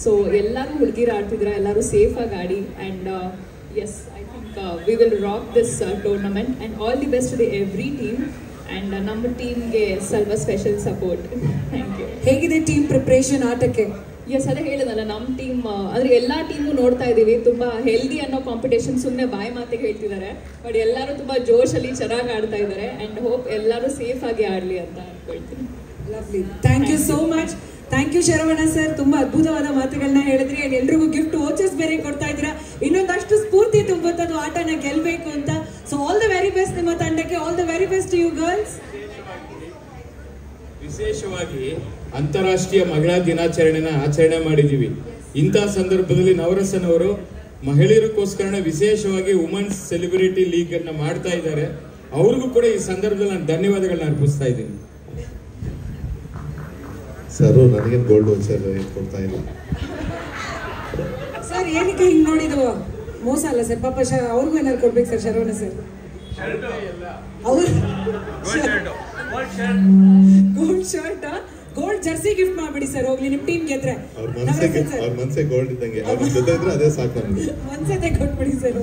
ಸೊ ಎಲ್ಲರೂ ಹುಡುಗಿರು ಆಡ್ತಿದ್ರೆ ಎಲ್ಲರೂ ಸೇಫಾಗಿ ಆಡಿ. And yes, I think we will rock this tournament. And all the best to every team. And ನಮ್ಮ ಟೀಮ್ಗೆ ಸ್ವಲ್ಪ ಸ್ಪೆಷಲ್ ಸಪೋರ್ಟ್. Thank you. ಹೇಗಿದೆ ಟೀಮ್ ಪ್ರಿಪ್ರೇಷನ್ ಆಟಕ್ಕೆ? ಎಸ್, ಅದೇ ಹೇಳಿದಲ್ಲ, ನಮ್ಮ ಟೀಮ್ ಅಂದರೆ ಎಲ್ಲ ಟೀಮು ನೋಡ್ತಾ ಇದ್ದೀವಿ. ತುಂಬ ಹೆಲ್ದಿ ಅನ್ನೋ ಕಾಂಪಿಟೇಷನ್ ಸುಮ್ಮನೆ ಬಾಯಿ ಮಾತಿಗೆ ಹೇಳ್ತಿದ್ದಾರೆ. ಬಟ್ ಎಲ್ಲರೂ ತುಂಬ ಜೋಶಲ್ಲಿ ಚೆನ್ನಾಗಿ ಆಡ್ತಾ ಇದ್ದಾರೆ. ಆ್ಯಂಡ್ ಹೋಪ್ ಎಲ್ಲರೂ ಸೇಫ್ ಆಗಿ ಆಡಲಿ ಅಂತ ಅನ್ಕೊಳ್ತೀನಿ. Lovely. Thank you so much. Thank you Saravana sir, ತುಂಬ ಅದ್ಭುತವಾದ ಮಾತುಗಳನ್ನ ಹೇಳಿದ್ರಿ. ಆ್ಯಂಡ್ ಎಲ್ರಿಗೂ ಗಿಫ್ಟ್ ವೋಚರ್ಸ್ ಬೇರೆ ಕೊಡ್ತಾ ಇದ್ದೀರಾ. ಇನ್ನೊಂದಷ್ಟು ಸ್ಫೂರ್ತಿ ತುಂಬುತ್ತದು ಆಟನ ಗೆಲ್ಲಬೇಕು ಅಂತ. So all the very best ನಿಮ್ಮ ತಂಡಕ್ಕೆ. All the very best you girls. ವಿಶೇಷವಾಗಿ ಅಂತಾರಾಷ್ಟ್ರೀಯ ಮಹಿಳಾ ದಿನಾಚರಣೆನ ಆಚರಣೆ ಮಾಡಿದ್ದೀವಿ. ಇಂಥ ಸಂದರ್ಭದಲ್ಲಿ ನವರಸನ್ ಅವರು ಮಹಿಳೆಯರಿಗೋಸ್ಕರ ವಿಶೇಷವಾಗಿ ವುಮೆನ್ಸ್ ಸೆಲೆಬ್ರಿಟಿ ಲೀಗ್ ಅನ್ನ ಮಾಡ್ತಾ ಇದ್ದಾರೆ. ಅವ್ರಿಗೂ ಕೂಡ ಈ ಸಂದರ್ಭದಲ್ಲಿ ನಾನು ಧನ್ಯವಾದಗಳನ್ನ ಅರ್ಪಿಸ್ತಾ ಇದ್ದೀನಿ. ಸರ್, ನನಗೆ ಗೋಲ್ಡ್ ವೋಚರ್ ಕೊಡ್ತಾ ಇಲ್ಲ ಸರ್. ಏನಕ್ಕೆ ಹಿಂಗೆ ನೋಡಿದ್ವು? ಮೋಸ ಅಲ್ಲ ಸರ್, ಪಾಪ ಅವ್ರಿಗೂ ಏನಾದ್ರು ಕೊಡ್ಬೇಕು sir. Saravana sir gold shirt, gold jersey gift ಮಾಡ್ಬಿಡಿ ಸರ್. ಹೋಗ್ಲಿ, ನಿಮ್ ಟೀಮ್ ಗೆದ್ರೆ ಅವ್ರ ಮನಸ್ಸೇ ಗೋಲ್ಡ್ ಇದ್ದಂಗೆ. ಅವ್ರ ಜೊತೆ ಇದ್ರೆ ಅದೇ ಸಾಕು ನಮ್ಗೆ. ಮನ್ಸತ್ತೆ ಕೊಟ್ಬಿಡಿ ಸರ್.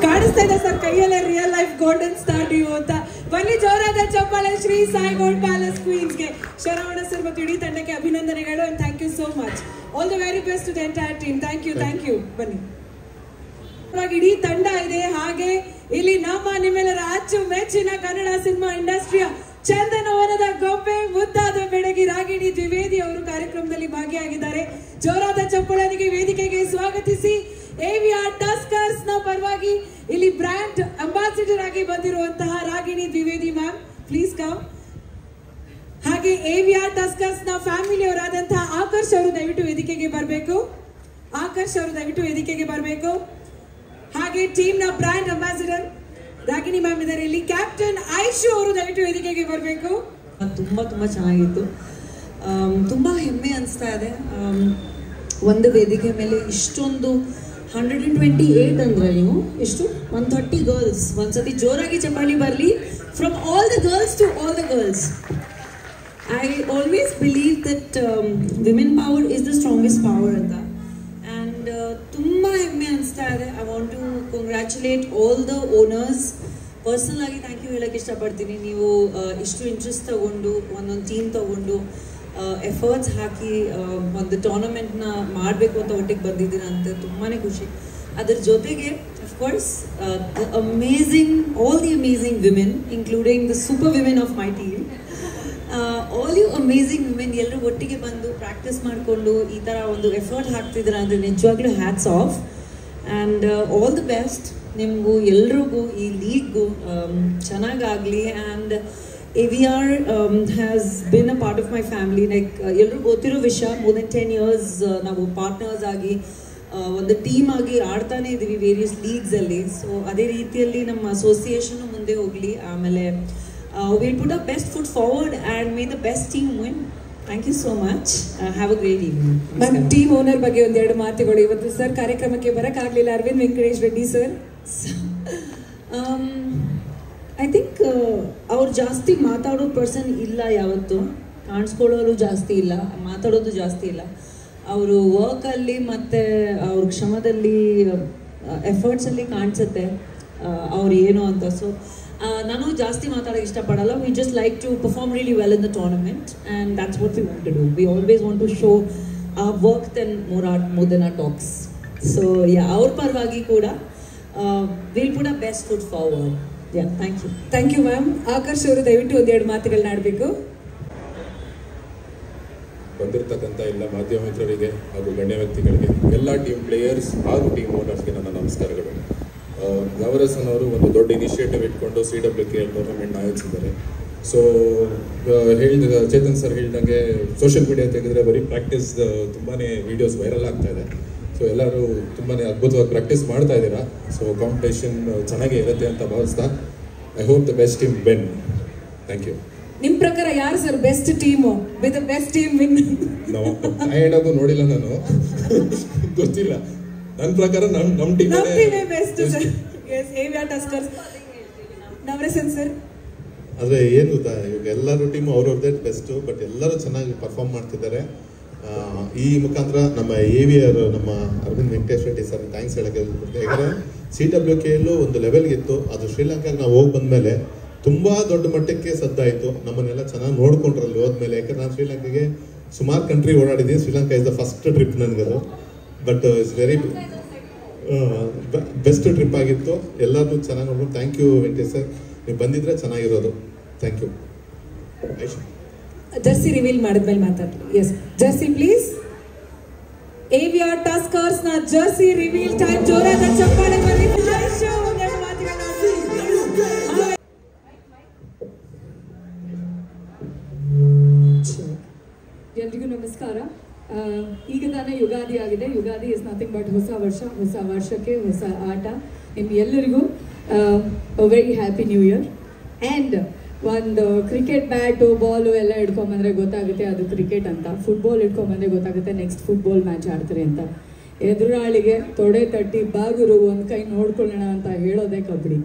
ಕಾಣಿಸ್ತಾ ಇದೆ ಸರ್ ಕೈಯಲ್ಲೇ ರಿಯಲ್ ಲೈಫ್ ಗೋಲ್ಡನ್ ಸ್ಟಾರ್ ನೀವು ಅಂತ. ಬನ್ನಿ ಜೋರಾದ ಚಪ್ಪಾಳೆ ಶ್ರೀ ಸಾಯಿ ಗೋಲ್ಡ್ ಪ್ಯಾಲೇಸ್ ಕ್ವೀನ್ಸ್ಗೆ. ಶರವಣ ಸರ್ ಮತ್ತು ಇಡೀ ತಂಡಕ್ಕೆ ಅಭಿನಂದನೆಗಳು. And thank you so much. All the very best to the entire team. Thank you, thank you. ಬನ್ನಿ. ಇಡೀ ತಂಡ ಇದೆ. ಹಾಗೆ ಇಲ್ಲಿ ನಮ್ಮ ನಿಮ್ಮೆಲ್ಲರ ಅಚ್ಚುಮೆಚ್ಚಿನ ಕನ್ನಡ ಸಿನಿಮಾ ಇಂಡಸ್ಟ್ರಿಯ ಚಂದನವನದ ಗೊಂಬೆ ಮುದ್ದಾದ ಬೆಡಗಿ ರಾಗಿಣಿ ದ್ವಿವೇದಿ ಅವರು ಕಾರ್ಯಕ್ರಮದಲ್ಲಿ ಭಾಗಿಯಾಗಿದ್ದಾರೆ. ಜೋರಾದ ಚಪ್ಪಾಳೆಗೆ ವೇದಿಕೆಗೆ ಸ್ವಾಗತಿಸಿ. AVR ಟಸ್ಕರ್ಸ್ ನ ಪರವಾಗಿ ಇಲ್ಲಿ ಬ್ರ್ಯಾಂಡ್ ಅಂಬಾಸಿಡರ್ ಆಗಿ ಬಂದಿರುವಂತಹ Ragini Dwivedi ma'am, please come. ಹಾಗೆ AVR ಟಸ್ಕರ್ಸ್ ನ ಫ್ಯಾಮಿಲಿ ಅವರಾದಂತಹ ಆಕರ್ಷ್ ಅವರು ದಯವಿಟ್ಟು ವೇದಿಕೆಗೆ ಬರಬೇಕು. ಆಕರ್ಷ್ ಅವರು ದಯವಿಟ್ಟು ವೇದಿಕೆಗೆ ಬರಬೇಕು. ಹಾಗೆ ಟೀಮ್ ನ ಬ್ರ್ಯಾಂಡ್ ಅಂಬಾಸಿಡರ್ ರಾಗಿಣಿ ಮ್ಯಾಮ್ ಇದ್ದಾರೆ. ಇಲ್ಲಿ ಕ್ಯಾಪ್ಟನ್ ಐಶು ಅವರು ದಯವಿಟ್ಟು ವೇದಿಕೆಗೆ ಬರಬೇಕು. ತುಂಬಾ ಚೆನ್ನಾಗಿತ್ತು. ತುಂಬಾ ಹೆಮ್ಮೆ ಅನಿಸ್ತಾ ಇದೆ. ಒಂದು ವೇದಿಕೆ ಮೇಲೆ ಇಷ್ಟೊಂದು 128 ಅಂದ್ರೆ ನೀವು ಎಷ್ಟು 130 ಗರ್ಲ್ಸ್. ಒಂದ್ಸತಿ ಜೋರಾಗಿ ಚಪ್ಪಾಳಿ ಬರಲಿ. From all the girls to all the girls. I always believe that women power is the strongest power ಅಂತ. ಆ್ಯಂಡ್ ತುಂಬ ಹೆಮ್ಮೆ ಅನಿಸ್ತಾ ಇದೆ. I want to congratulate all the owners. Personal ಆಗಿ ಥ್ಯಾಂಕ್ ಯು ಹೇಳೋಕ್ಕೆ ಇಷ್ಟಪಡ್ತೀನಿ. ನೀವು ಇಷ್ಟು ಇಂಟ್ರೆಸ್ಟ್ ತಗೊಂಡು ಒಂದೊಂದು ಟೀಮ್ ತಗೊಂಡು ಎಫರ್ಟ್ಸ್ ಹಾಕಿ ಒಂದು ಟೂರ್ನಮೆಂಟ್ನ ಮಾಡಬೇಕು ಅಂತ ಒಟ್ಟಿಗೆ ಬಂದಿದ್ದೀರಾ ಅಂತ ತುಂಬಾ ಖುಷಿ. ಅದ್ರ ಜೊತೆಗೆ of course the amazing all the amazing women including the super women of my team, all you amazing women ಎಲ್ಲರೂ ಒಟ್ಟಿಗೆ ಬಂದು ಪ್ರಾಕ್ಟೀಸ್ ಮಾಡಿಕೊಂಡು ಈ ಥರ ಒಂದು ಎಫರ್ಟ್ ಹಾಕ್ತಿದ್ದೀರಾ ಅಂದರೆ ನಿಜವಾಗ್ಲೂ hats off and all the best. ನಿಮಗೂ ಎಲ್ರಿಗೂ ಈ ಲೀಗ್ಗೂ ಚೆನ್ನಾಗಾಗಲಿ. And AVR has been a part of my family. Like ಎಲ್ಲರೂ ಗೊತ್ತಿರೋ ವಿಷಯ, more than 10 years ನಾವು ಪಾರ್ಟ್ನರ್ಸ್ ಆಗಿ ಒಂದು ಟೀಮ್ ಆಗಿ ಆಡ್ತಾನೆ ಇದ್ದೀವಿ ವೇರಿಯಸ್ ಲೀಗ್ಸಲ್ಲಿ. ಸೊ ಅದೇ ರೀತಿಯಲ್ಲಿ ನಮ್ಮ ಅಸೋಸಿಯೇಷನ್ ಮುಂದೆ ಹೋಗಲಿ. ಆಮೇಲೆ will put a best foot forward and may the best team win. Thank you so much. Have a great evening. Ma'am, team owner ಬಗ್ಗೆ ಒಂದೆರಡು ಮಾತುಗಳು. ಇವತ್ತು ಸರ್ ಕಾರ್ಯಕ್ರಮಕ್ಕೆ ಬರೋಕ್ಕಾಗಲಿಲ್ಲ, Arvind Venkatesh Reddy sir. I think ಅವ್ರು ಜಾಸ್ತಿ ಮಾತಾಡೋ ಪರ್ಸನ್ ಇಲ್ಲ, ಯಾವತ್ತು ಕಾಣಿಸ್ಕೊಳ್ಳೋರು ಜಾಸ್ತಿ ಇಲ್ಲ, ಮಾತಾಡೋದು ಜಾಸ್ತಿ ಇಲ್ಲ. ಅವರು ವರ್ಕಲ್ಲಿ ಮತ್ತು ಅವ್ರ ಕ್ಷಮದಲ್ಲಿ ಎಫರ್ಟ್ಸಲ್ಲಿ ಕಾಣಿಸುತ್ತೆ ಅವ್ರು ಏನು ಅಂತ. ಸೊ ನಾನು ಜಾಸ್ತಿ ಮಾತಾಡೋಕ್ಕೆ ಇಷ್ಟಪಡಲ್ಲ. We just like to perform really well in the tournament and that's what we want to do. We always want to show our work than more than our talks. So yeah, our parvagi kuda we'll put our best foot forward. Yeah, thank you ma'am. Akarsh ಅವರು ದಯವಿಟ್ಟು ಒಂದೆರಡು ಮಾತುಗಳನ್ನ ಆಡಬೇಕು. ಬಂದಿರತಕ್ಕಂಥ ಎಲ್ಲ ಮಾಧ್ಯಮ ಮಿತ್ರರಿಗೆ ಹಾಗೂ ಗಣ್ಯ ವ್ಯಕ್ತಿಗಳಿಗೆ, ಎಲ್ಲ ಟೀಮ್ ಪ್ಲೇಯರ್ಸ್ ಹಾಗೂ ಟೀಮ್ ಓನರ್ಸ್ಗೆ ನನ್ನ ನಮಸ್ಕಾರಗಳು. ನವರಸನ್ ಅವರು ಒಂದು ದೊಡ್ಡ ಇನಿಷಿಯೇಟಿವ್ ಇಟ್ಕೊಂಡು CWKL ಟೂರ್ನಮೆಂಟ್ನ ಆಯೋಜಿಸಿದ್ದಾರೆ. ಸೊ ಹೇಳಿದ ಚೇತನ್ ಸರ್ ಹೇಳಿದಂಗೆ ಸೋಷಿಯಲ್ ಮೀಡಿಯಾ ತೆಗೆದ್ರೆ ಬರೀ ಪ್ರಾಕ್ಟೀಸ್ ತುಂಬಾ ವೀಡಿಯೋಸ್ ವೈರಲ್ ಆಗ್ತಾ ಇದೆ. ಸೊ ಎಲ್ಲರೂ ತುಂಬಾ ಅದ್ಭುತವಾಗಿ ಪ್ರಾಕ್ಟೀಸ್ ಮಾಡ್ತಾ ಇದ್ದೀರಾ. ಸೊ ಕಾಂಪಿಟೇಷನ್ ಚೆನ್ನಾಗೇ ಇರುತ್ತೆ ಅಂತ ಭಾವಿಸ್ತಾ I hope the best team win. Thank you. ನಿಮ್ಮ ಪ್ರಕಾರ ಯಾರು sir best team with the best team win? ಹೇಳೋದು ನೋಡಿಲ್ಲ ನಾನು, ಗೊತ್ತಿಲ್ಲ. ನನ್ನ ಪ್ರಕಾರ ನಮ್ಮ ಟೀಮೇ best sir. Yes, AVR tuskers. Navarasan sir, ಆದರೆ ಏನು ಗೊತ್ತಾ, ಇವಾಗ ಎಲ್ಲರೂ ಟೀಮು ಅವ್ರವ್ರದ್ದೇ ಬೆಸ್ಟು, ಬಟ್ ಎಲ್ಲರೂ ಚೆನ್ನಾಗಿ ಪರ್ಫಾರ್ಮ್ ಮಾಡ್ತಿದ್ದಾರೆ. ಈ ಮುಖಾಂತರ ನಮ್ಮ AVR ನಮ್ಮ ಅರವಿಂದ್ ವೆಂಕಟೇಶ್ ರೆಡ್ಡಿ ಸರ್ ಥ್ಯಾಂಕ್ಸ್ ಹೇಳಕ್ಕೆ. ಯಾಕಂದರೆ CWKL ಒಂದು ಲೆವೆಲ್ಗಿತ್ತು, ಅದು ಶ್ರೀಲಂಕಾಗೆ ನಾವು ಹೋಗಿ ಬಂದಮೇಲೆ ತುಂಬ ದೊಡ್ಡ ಮಟ್ಟಕ್ಕೆ ಸದ್ದಾಯಿತು. ನಮ್ಮನ್ನೆಲ್ಲ ಚೆನ್ನಾಗಿ ನೋಡ್ಕೊಂಡ್ರಲ್ಲಿ ಹೋದ್ಮೇಲೆ. ಯಾಕಂದ್ರೆ ನಾನು ಶ್ರೀಲಂಕಾಗೆ ಸುಮಾರು country ಓಡಾಡಿದ್ದೀನಿ. Sri Lanka is the first trip ನನಗದು, but it's very best trip ಆಗಿತ್ತು. ಎಲ್ಲರೂ ಚೆನ್ನಾಗಿ ನೋಡ್ಕೊಂಡು ಥ್ಯಾಂಕ್ ಯು ವೆಂಕಟೇಶ್ ಸರ್, ನೀವು ಬಂದಿದ್ರೆ ಚೆನ್ನಾಗಿರೋದು. Thank you. ಜರ್ಸಿ ರಿವೀಲ್ ಮಾಡಿದ್ಮೇಲೆ ಮಾತಾಡಿ. Yes, jersey please. AVR Tuskers ನ ಜರ್ಸಿ ರಿವೀಲ್ ಟೈಮ್. ಜೋರಾದ ಚಪ್ಪಾಳೆ ಬನ್ನಿ. ಎಲ್ರಿಗೂ ನಮಸ್ಕಾರ. ಈಗ ತಾನೇ ಯುಗಾದಿ ಆಗಿದೆ. ಯುಗಾದಿ ಇಸ್ ನಥಿಂಗ್ ಬಟ್ ಹೊಸ ವರ್ಷ, ಹೊಸ ವರ್ಷಕ್ಕೆ ಹೊಸ ಆಟ. ನಿಮ್ಗೆಲ್ಲರಿಗೂ very happy new year. And ಒಂದು ಕ್ರಿಕೆಟ್ ಬ್ಯಾಟು ಬಾಲು ಎಲ್ಲ ಹಿಡ್ಕೊಂಬಂದ್ರೆ ಗೊತ್ತಾಗುತ್ತೆ ಅದು ಕ್ರಿಕೆಟ್ ಅಂತ. ಫುಟ್ಬಾಲ್ ಹಿಡ್ಕೊಂಬಂದ್ರೆ ಗೊತ್ತಾಗುತ್ತೆ ನೆಕ್ಸ್ಟ್ ಫುಟ್ಬಾಲ್ ಮ್ಯಾಚ್ ಆಡ್ತಾರೆ ಅಂತ. ಎದುರಾಳಿಗೆ ತೊಡೆ ತಟ್ಟಿ ಬಾಗುರು ಒಂದು ಕೈ ನೋಡ್ಕೊಳ್ಳೋಣ ಅಂತ ಹೇಳೋದೇ ಕಬಡ್ಡಿ.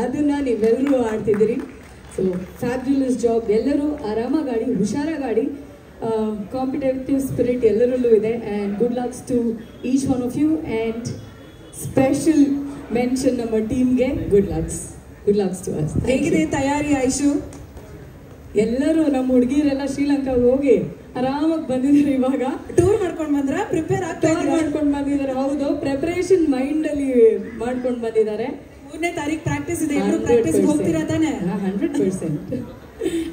ಅದನ್ನು ನೀವೆಲ್ಲರೂ ಆಡ್ತಿದ್ದೀರಿ. So fabulous job. ಎಲ್ಲರೂ ಆರಾಮಾಗಿ ಆಡಿ, ಹುಷಾರಾಗಿ ಆಡಿ. ಕಾಂಪಿಟೇಟಿವ್ ಸ್ಪಿರಿಟ್ ಎಲ್ಲರಲ್ಲೂ ಇದೆ. And good lucks to each one of you. And special mention ನಮ್ಮ ಟೀಮ್ಗೆ ಗುಡ್ ಲಕ್ಸ್ ಟು ಅಸ್. ಹೇಗಿದೆ ತಯಾರಿ ಐಶು? ಎಲ್ಲರೂ ನಮ್ಮ ಹುಡುಗಿರೆಲ್ಲ ಶ್ರೀಲಂಕಾಗೆ ಹೋಗಿ ಆರಾಮಾಗಿ ಬಂದಿದ್ದಾರೆ. ಇವಾಗ ಟೂರ್ ಮಾಡ್ಕೊಂಡು ಬಂದ್ರ? ಪ್ರಿಪೇರ್ ಮಾಡ್ಕೊಂಡು ಬಂದಿದ್ದಾರೆ. ಹೌದು, ಪ್ರಿಪರೇಷನ್ ಮೈಂಡ್ ಅಲ್ಲಿ ಮಾಡ್ಕೊಂಡು ಬಂದಿದ್ದಾರೆ. 3ನೇ ತಾರೀಕು ಪ್ರಾಕ್ಟೀಸ್ ಇದೆ. ಎಲ್ಲರೂ ಪ್ರಾಕ್ಟೀಸ್ ಹೋಗ್ತೀರಾ ತಾನೆ? 100%.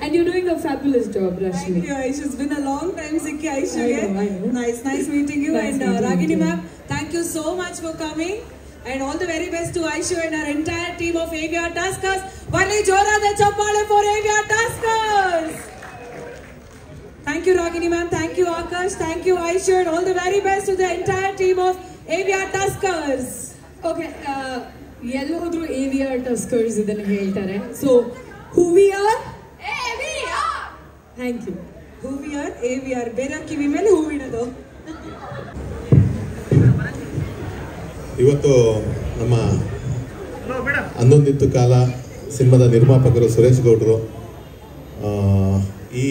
And you're doing a fabulous job, Rashmi. Thank you, Aisha. It's been a long time sikki Aisha. Nice meeting you. And Ragini ma'am, thank you so much for coming. And all the very best to Aisha and our entire team of AVR Tuskers. Valli jorada chappale for AVR Tuskers. Thank you, Ragini ma'am. Thank you, Akash. Thank you, Aisha. And all the very best to the entire team of AVR Tuskers. Okay, ಎಲ್ಲೋದ್ರು AVR Tuskers ಇದನ್ನ ಹೇಳ್ತಾರೆ. So, who we are? AVR. Thank you. Who we are? AVR. ಬೇರೆ ಕಿವಿ ಮೇಲೆ ಹೂ ಇಡೋದು. ಇವತ್ತು ನಮ್ಮ ಅಂದೊಂದಿತ್ತು ಕಾಲ ಸಿನಿಮಾದ ನಿರ್ಮಾಪಕರು ಸುರೇಶ್ ಗೌಡರು ಈ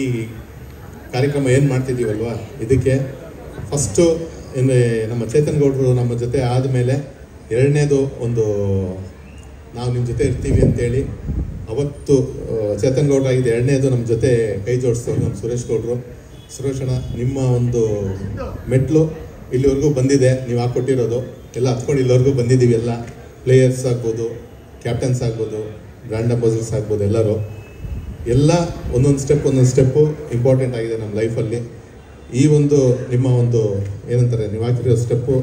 ಕಾರ್ಯಕ್ರಮ ಏನು ಮಾಡ್ತಿದ್ದೀವಲ್ವ, ಇದಕ್ಕೆ ಫಸ್ಟು ಅಂದರೆ ನಮ್ಮ ಚೇತನ್ ಗೌಡರು ನಮ್ಮ ಜೊತೆ ಆದಮೇಲೆ ಎರಡನೇದು ಒಂದು ನಾವು ನಿಮ್ಮ ಜೊತೆ ಇರ್ತೀವಿ ಅಂತೇಳಿ ಅವತ್ತು ಚೇತನ್ ಗೌಡ್ರು ಆಗಿದೆ. ಎರಡನೇದು ನಮ್ಮ ಜೊತೆ ಕೈ ಜೋಡಿಸ್ತವ್ರು ನಮ್ಮ ಸುರೇಶ್ ಗೌಡರು. ಸುರೇಶಣ್ಣ, ನಿಮ್ಮ ಒಂದು ಮೆಟ್ಲು ಇಲ್ಲಿವರೆಗೂ ಬಂದಿದೆ, ನೀವು ಹಾಕ್ಕೊಟ್ಟಿರೋದು ಎಲ್ಲ ಹತ್ಕೊಂಡು ಇಲ್ಲಿವರೆಗೂ ಬಂದಿದ್ದೀವಿ. ಎಲ್ಲ ಪ್ಲೇಯರ್ಸ್ ಆಗ್ಬೋದು, ಕ್ಯಾಪ್ಟನ್ಸ್ ಆಗ್ಬೋದು, ಬ್ರ್ಯಾಂಡ್ ಅಂಬಾಸಿಡರ್ಸ್ ಆಗ್ಬೋದು, ಎಲ್ಲರೂ ಎಲ್ಲ ಒಂದೊಂದು ಸ್ಟೆಪ್ಪು ಇಂಪಾರ್ಟೆಂಟ್ ಆಗಿದೆ ನಮ್ಮ ಲೈಫಲ್ಲಿ. ಈ ಒಂದು ನಿಮ್ಮ ಒಂದು ಏನಂತಾರೆ ನೀವು ಹಾಕಿರೋ ಸ್ಟೆಪ್ಪು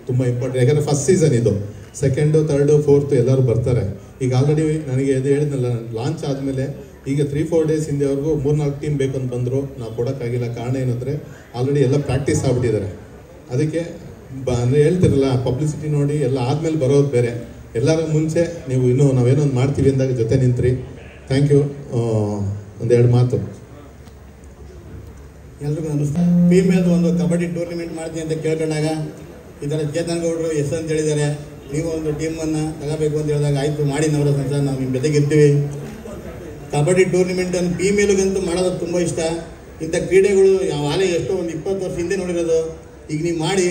ತುಂಬ ಇಂಪಾರ್ಟೆಂಟ್. ಯಾಕಂದರೆ ಫಸ್ಟ್ ಸೀಸನ್ ಇದು, ಸೆಕೆಂಡು, ಥರ್ಡು, ಫೋರ್ತು ಎಲ್ಲರೂ ಬರ್ತಾರೆ. ಈಗ ಆಲ್ರೆಡಿ ನನಗೆ ಅದು ಹೇಳಿದ್ನಲ್ಲ, ಲಾಂಚ್ ಆದಮೇಲೆ ಈಗ 3-4 ಡೇಸ್ ಹಿಂದೆವರೆಗೂ 3-4 ಟೀಮ್ ಬೇಕಂತ ಬಂದರು, ನಾವು ಕೊಡೋಕ್ಕಾಗಿಲ್ಲ. ಕಾರಣ ಏನಂದರೆ ಆಲ್ರೆಡಿ ಎಲ್ಲ ಪ್ರಾಕ್ಟೀಸ್ ಆಗ್ಬಿಟ್ಟಿದ್ದಾರೆ. ಅದಕ್ಕೆ ಅಂದರೆ ಹೇಳ್ತಿರಲ್ಲ, ಪಬ್ಲಿಸಿಟಿ ನೋಡಿ ಎಲ್ಲ ಆದಮೇಲೆ ಬರೋದು ಬೇರೆ. ಎಲ್ಲರ ಮುಂಚೆ ನೀವು ಇನ್ನೂ ನಾವೇನೊಂದು ಮಾಡ್ತೀವಿ ಅಂದಾಗ ಜೊತೆ ನಿಂತ್ರಿ. Thank you. ಒಂದೆರಡು ಮಾತು ಎಲ್ರಿಗೂ ನಮಸ್ಕಾರ. ಫೀಮೇಲ್ದು ಒಂದು ಕಬಡ್ಡಿ ಟೂರ್ನಿಮೆಂಟ್ ಮಾಡ್ತೀನಿ ಅಂತ ಕೇಳ್ಕೊಂಡಾಗ ಈ ಥರ ಚೇತನ್ ಗೌಡರು ಎಸ್ ಅಂತ ಹೇಳಿದ್ದಾರೆ, ನೀವು ಒಂದು ಟೀಮನ್ನು ತಗೋಬೇಕು ಅಂತ ಹೇಳಿದಾಗ ಆಯಿತು ಮಾಡಿ ನವರತ್ನ ಸರ್, ನಾವು ನಿಮ್ಮ ಜೊತೆಗೆ ಇರ್ತೀವಿ. ಕಬಡ್ಡಿ ಟೂರ್ನಿಮೆಂಟನ್ನು ಫೀಮೇಲ್ಗಂತೂ ಮಾಡೋದು ತುಂಬ ಇಷ್ಟ. ಇಂಥ ಕ್ರೀಡೆಗಳು ಆಲೇ ಎಷ್ಟೋ ಒಂದು 20 ವರ್ಷ ಹಿಂದೆ ನೋಡಿರೋದು, ಈಗ ನೀವು ಮಾಡಿ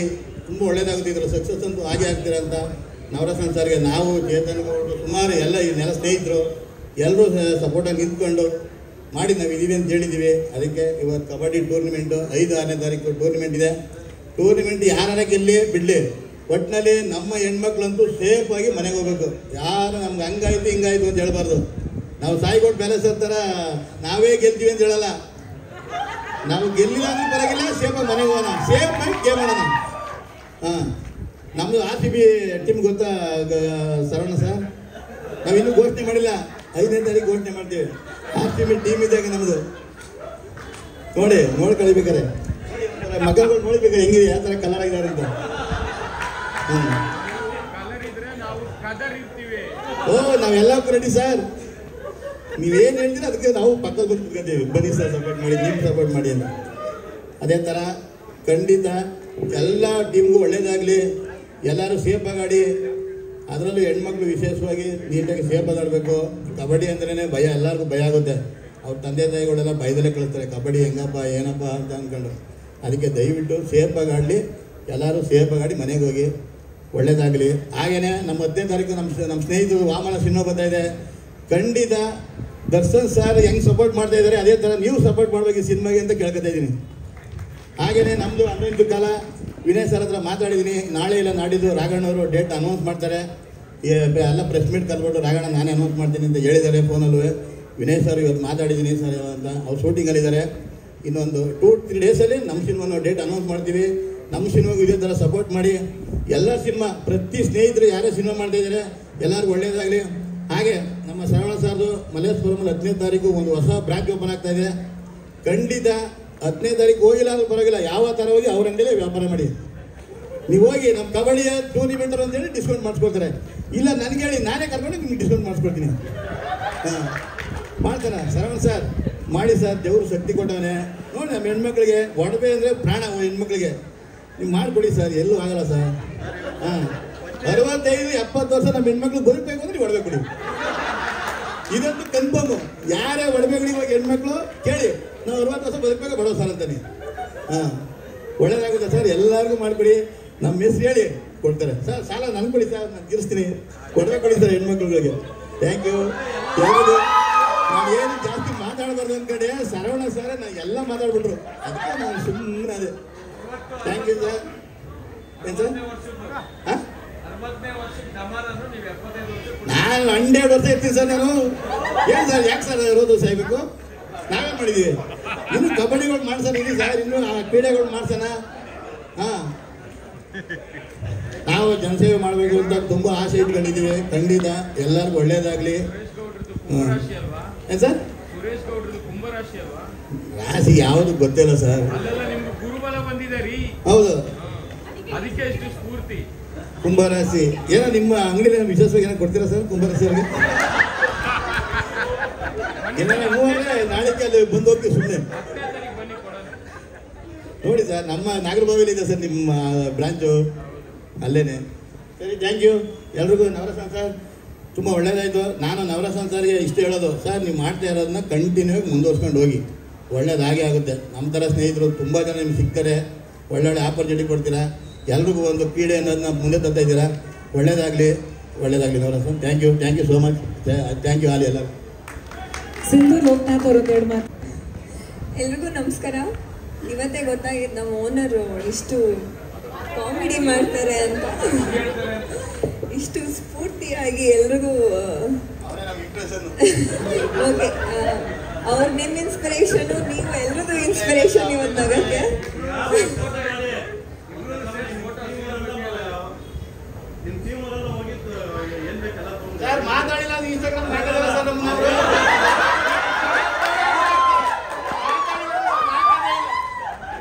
ತುಂಬ ಒಳ್ಳೇದಾಗುತ್ತೆ, ಇದರ ಸಕ್ಸಸ್ ಅಂತೂ ಹಾಗೆ ಆಗ್ತೀರ ಅಂತ ನವರತ್ನ ಸರ್ಗೆ ನಾವು ಚೇತನ್ ಗೌಡರು ಸುಮಾರು ಎಲ್ಲ ಇದನ್ನೆಲ್ಲ ಸ್ನೇಹಿತರು ಎಲ್ಲರೂ ಸಪೋರ್ಟಾಗಿ ನಿಂತ್ಕೊಂಡು ಮಾಡಿ ನಾವು ಇದೀವಿ ಅಂತ ಹೇಳಿದ್ದೀವಿ. ಅದಕ್ಕೆ ಇವತ್ತು ಕಬಡ್ಡಿ ಟೂರ್ನಿಮೆಂಟು 5-6ನೇ ತಾರೀಕು ಟೂರ್ನಿಮೆಂಟ್ ಇದೆ. ಟೂರ್ನಿಮೆಂಟ್ ಯಾರ ಗೆಲ್ಲಿ ಬಿಡಲಿ, ಒಟ್ಟಿನಲ್ಲಿ ನಮ್ಮ ಹೆಣ್ಮಕ್ಳಂತೂ ಸೇಫಾಗಿ ಮನೆಗೆ ಹೋಗ್ಬೇಕು. ಯಾರು ನಮ್ಗೆ ಹಂಗಾಯ್ತು ಹಿಂಗಾಯ್ತು ಅಂತ ಹೇಳ್ಬಾರ್ದು. ನಾವು ಸಾಯಿಗೋಡ್ ಪ್ಯಾಲೇಸ್ ಥರ ನಾವೇ ಗೆಲ್ತೀವಿ ಅಂತ ಹೇಳಲ್ಲ, ನಾವು ಗೆಲ್ಲಿಲ್ಲ ಅಂದ್ರೆ ಪರವಾಗಿಲ್ಲ, ಸೇಫಾಗಿ ಮನೆಗೆ ಹೋಗೋಣ, ಸೇಫಾಗಿ ಗೇಮ್ ಆಡೋಣ. ಹಾಂ, ನಮ್ಮದು RCB ಟೀಮ್ ಗೊತ್ತಾ ಸರವಣ ಸರ್? ನಾವಿನ್ನೂ ಘೋಷಣೆ ಮಾಡಿಲ್ಲ, 5ನೇ ತಾರೀಕು ಘೋಷಣೆ ಮಾಡ್ತೀವಿ. RCB ಟೀಮ್ ಇದ್ದಾಗ ನಮ್ಮದು ನೋಡಿ ಕಳಿಬೇಕಾರೆ ಮಕ್ಕಳುಗಳು ನೋಡ್ಬೇಕಾರೆ ಹೆಂಗಿದೆ, ಯಾವ ಥರ ಕಲರ್ ಆಗಿದ್ದಾರೆ ಅಂತ. ನಾವೆಲ್ಲಕ್ಕೂ ರೆಡಿ ಸರ್, ನೀವೇನು ಹೇಳ್ತೀರ ಅದಕ್ಕೆ ನಾವು ಪಕ್ಕದಲ್ಲಿ ಬಂದು ಕುತ್ಕೊತೀವಿ, ಬನ್ನಿ ಸರ್ ಸಪೋರ್ಟ್ ಮಾಡಿ, ನೀವು ಸಪೋರ್ಟ್ ಮಾಡಿ ಅಂತ. ಅದೇ ಥರ ಖಂಡಿತ ಎಲ್ಲ ಟೀಮ್ಗೂ ಒಳ್ಳೇದಾಗಲಿ, ಎಲ್ಲರೂ ಸೇಫಾಗಿ ಆಡಿ. ಅದರಲ್ಲೂ ಹೆಣ್ಮಕ್ಳು ವಿಶೇಷವಾಗಿ ನೀಟಾಗಿ ಸೇಫಾಗಿ ಆಡಬೇಕು. ಕಬಡ್ಡಿ ಅಂದ್ರೇ ಭಯ, ಎಲ್ಲರಿಗೂ ಭಯ ಆಗುತ್ತೆ. ಅವ್ರ ತಂದೆ ತಾಯಿಗಳೆಲ್ಲ ಭಯದಲ್ಲೇ ಕಳಿಸ್ತಾರೆ, ಕಬಡ್ಡಿ ಹೆಂಗಪ್ಪ ಏನಪ್ಪ ಅಂತ ಅಂದ್ಕೊಂಡು. ಅದಕ್ಕೆ ದಯವಿಟ್ಟು ಸೇಫಾಗಿ ಆಡಲಿ, ಎಲ್ಲರೂ ಸೇಫಾಗಿ ಆಡಿ ಮನೆಗೆ ಹೋಗಿ ಒಳ್ಳೇದಾಗಲಿ. ಹಾಗೆಯೇ ನಮ್ಮ 10ನೇ ತಾರೀಕು ನಮ್ಮ ಸ್ನೇಹಿತರು ವಾಮನ ಸಿನಿಮಾ ಬರ್ತಾ ಇದೆ. ಖಂಡಿತ ದರ್ಶನ್ ಸರ್ ಹೆಂಗೆ ಸಪೋರ್ಟ್ ಮಾಡ್ತಾ ಇದ್ದಾರೆ ಅದೇ ಥರ ನೀವು ಸಪೋರ್ಟ್ ಮಾಡಬೇಕು ಈ ಸಿನಿಮಾಗೆ ಅಂತ ಕೇಳ್ಕೊತಾ ಇದ್ದೀನಿ. ಹಾಗೆಯೇ ನಮ್ಮದು 11 ಕಾಲ ವಿನಯ್ ಸರ್ ಹತ್ರ ಮಾತಾಡಿದ್ದೀನಿ. ನಾಳೆ ಇಲ್ಲ ನಾಡಿದ್ದು ರಾಘಣ್ಣವರು ಡೇಟ್ ಅನೌನ್ಸ್ ಮಾಡ್ತಾರೆ. ಎಲ್ಲ ಪ್ರೆಸ್ ಮೀಟ್ ಕರ್ಬಿಟ್ಟು ರಾಘಣ್ಣ ನಾನೇ ಅನೌನ್ಸ್ ಮಾಡ್ತೀನಿ ಅಂತ ಹೇಳಿದ್ದಾರೆ ಫೋನಲ್ಲೂ. ವಿನಯ್ ಸರ್ ಇವತ್ತು ಮಾತಾಡಿದ್ದೀನಿ ಸರ್ ಅಂತ, ಅವ್ರು ಶೂಟಿಂಗಲ್ಲಿದ್ದಾರೆ. ಇನ್ನೊಂದು 2-3 ಡೇಸಲ್ಲಿ ನಮ್ಮ ಸಿನಿಮಾನ ಡೇಟ್ ಅನೌನ್ಸ್ ಮಾಡ್ತೀವಿ. ನಮ್ಮ ಸಿನಿಮಾಗೂ ಇದೇ ಥರ ಸಪೋರ್ಟ್ ಮಾಡಿ. ಎಲ್ಲ ಸಿನಿಮಾ ಪ್ರತಿ ಸ್ನೇಹಿತರು ಯಾರೇ ಸಿನಿಮಾ ಮಾಡ್ತಾ ಇದ್ದಾರೆ ಎಲ್ಲರಿಗೂ ಒಳ್ಳೇದಾಗಲಿ. ಹಾಗೆ ನಮ್ಮ ಸರವಣ ಸರ್ದು ಮಲ್ಲೇಶ್ವರಮಲ್ಲಿ 10ನೇ ತಾರೀಕು ಒಂದು ಹೊಸ ಬ್ರಾಂಚ್ ಓಪನ್ ಆಗ್ತಾ ಇದೆ. ಖಂಡಿತ 10ನೇ ತಾರೀಕು ಹೋಗಿಲ್ಲ ಅಂದ್ರೆ ಪರವಾಗಿಲ್ಲ, ಯಾವ ಥರ ಹೋಗಿ ಅವ್ರ ಅಂಗಡಿಯಲ್ಲೇ ವ್ಯಾಪಾರ ಮಾಡಿ. ನೀವು ಹೋಗಿ ನಮ್ಮ ಕಬಡ್ಡಿಯ ಟೂರ್ನಿಮೆಂಟರ್ ಅಂತೇಳಿ ಡಿಸ್ಕೌಂಟ್ ಮಾಡಿಸ್ಕೊಳ್ತಾರೆ. ಇಲ್ಲ ನನಗೆ ಹೇಳಿ, ನಾನೇ ಕರ್ಕೊಂಡು ನಿಮ್ಗೆ ಡಿಸ್ಕೌಂಟ್ ಮಾಡಿಸ್ಕೊಡ್ತೀನಿ. ಹಾಂ, ಮಾಡ್ತಾನೆ ಸರವಣ ಸರ್, ಮಾಡಿ ಸರ್, ದೇವರು ಶಕ್ತಿ ಕೊಟ್ಟವನೇ. ನೋಡಿ ನಮ್ಮ ಹೆಣ್ಮಕ್ಳಿಗೆ ಒಡವೆ ಅಂದರೆ ಪ್ರಾಣ, ಹೆಣ್ಮಕ್ಳಿಗೆ ನೀವು ಮಾಡಿಕೊಡಿ ಸರ್, ಎಲ್ಲೂ ಆಗಲ್ಲ ಸರ್. ಹಾಂ, 65-70 ವರ್ಷ ನಮ್ಮ ಹೆಣ್ಮಕ್ಳು ಬದುಕಬೇಕು ಅಂದ್ರೆ ನೀವು ಒಡವೆ ಕೊಡಿ. ಇದಂತೂ ಕನ್ಫರ್ಮು. ಯಾರೇ ಒಡವೆಗಳಿಗೆ ಹೋಗಿ ಹೆಣ್ಮಕ್ಳು ಕೇಳಿ, ನಾವು 60 ವರ್ಷ ಬದುಕಬೇಕು ಬಡವ ಸರ್ ಅಂತಾನೆ. ಹಾಂ, ಒಳ್ಳೇದಾಗುತ್ತೆ ಸರ್, ಎಲ್ಲರಿಗೂ ಮಾಡಿಕೊಡಿ. ನಮ್ಮ ಹೆಸರು ಹೇಳಿ ಕೊಡ್ತಾರೆ ಸರ್. ಸಾಲ ನನ್ಗೆ ಕೊಡಿ ಸರ್, ನಾನು ತೀರಿಸ್ತೀನಿ. ಒಡವೆ ಕೊಡಿ ಸರ್ ಹೆಣ್ಮಕ್ಳುಗಳಿಗೆ. Thank you. ನಾನು ಏನು ಜಾಸ್ತಿ ಮಾತಾಡಬಾರ್ದು ಅಂದ್ಕಡೆ ಸರವಣ ಸರ್ ನಾನು ಎಲ್ಲ ಮಾತಾಡ್ಬಿಟ್ರು, ಅದಕ್ಕೆ ನಾನು ಸುಮ್ಮನೆ ಅದೇ. Thank you sir. ಏನು ಸರ್? ಹಾಂ, ನಾನು 100 ವರ್ಷ ಇರ್ತೀನಿ ಸರ್. ನಾನು ಏನು ಸರ್, ಯಾಕೆ ಸರ್ 60 ವರ್ಷ ಆಗಬೇಕು? ನಾವೇ ಮಾಡಿದ್ದೀವಿ. ಇನ್ನು ಕಬಡ್ಡಿಗಳು ಮಾಡ್ಸೋಣ ಇಲ್ಲಿ ಸರ್, ಇನ್ನು ಕ್ರೀಡೆಗಳು ಮಾಡ್ಸೋಣ. ಹಾಂ, ನಾವು ಜನಸೇವೆ ಮಾಡಬೇಕು ಅಂತ ತುಂಬ ಆಸೆ ಇಟ್ಕೊಂಡಿದ್ದೀವಿ. ಖಂಡಿತ ಎಲ್ಲರಿಗೂ ಒಳ್ಳೇದಾಗಲಿ. ಏನು ಸರ್? ರಾಶಿ ಯಾವುದು ಗೊತ್ತಿಲ್ಲ ಸರ್. ಹೌದು, ಕುಂಭರಾಶಿ. ಏನೋ ನಿಮ್ಮ ಅಂಗಡಿಯಲ್ಲಿ ವಿಶೇಷವಾಗಿ ಏನೋ ಕೊಡ್ತೀರಾ ಸರ್ ಕುಂಭರಾಶಿ ಅವ್ರಿಗೆ? ನಾಳೆಗೆ ಅಲ್ಲಿ ಬಂದು ಹೋಗ್ತೀವಿ ಸುಮ್ಮನೆ. ನೋಡಿ ಸರ್, ನಮ್ಮ ನಾಗರಬಾವಿಲಿ ಇದೆ ಸರ್ ನಿಮ್ಮ ಬ್ರಾಂಚು, ಅಲ್ಲೇನೆ. ಸರಿ, ಥ್ಯಾಂಕ್ ಯು ಎಲ್ರಿಗೂ. ನವರತ್ನ ಸರ್ ತುಂಬ ಒಳ್ಳೇದಾಯಿತು. ನಾನು ನವರತ್ನ ಸರ್ಗೆ ಇಷ್ಟು ಹೇಳೋದು, ಸರ್ ನೀವು ಮಾಡ್ತಾ ಇರೋದನ್ನ ಕಂಟಿನ್ಯೂ ಆಗಿ ಮುಂದುವರ್ಸ್ಕೊಂಡು ಹೋಗಿ, ಒಳ್ಳೇದಾಗೇ ಆಗುತ್ತೆ. ನಮ್ಮ ಥರ ಸ್ನೇಹಿತರು ತುಂಬ ಜನ ನಿಮ್ಗೆ ಸಿಗ್ತಾರೆ, ಒಳ್ಳೊಳ್ಳೆ ಆಪರ್ಚುನಿಟಿ ಕೊಡ್ತೀರಾ. ಎಲ್ರಿಗೂ ಒಂದು ಕ್ರೀಡೆ ಅನ್ನೋದನ್ನ ಮುಂದೆ ತರ್ತಾ ಇದ್ದೀರಾ. ಒಳ್ಳೇದಾಗಲಿ Navarasan. Thank you so much. Thank you all ಎಲ್ಲರೂ. ಸಿಂಧು ಲೋಕನಾಥ್ ಅವರು ಎರಡು ಮಾತು. ಎಲ್ರಿಗೂ ನಮಸ್ಕಾರ. ಇವತ್ತೇ ಗೊತ್ತಾಗಿದ್ದು ನಮ್ಮ ಓನರು ಇಷ್ಟು ಕಾಮಿಡಿ ಮಾಡ್ತಾರೆ ಅಂತ, ಇಷ್ಟು ಸ್ಫೂರ್ತಿಯಾಗಿ ಎಲ್ರಿಗೂ. ಓಕೆ, ಅವ್ರು ನಿಮ್ಮ ಇನ್ಸ್ಪಿರೇಷನು, ನೀವು ಎಲ್ರಿಗೂ ಇನ್ಸ್ಪಿರೇಷನ್ ಇವತ್ತು ಆಗಕ್ಕೆ.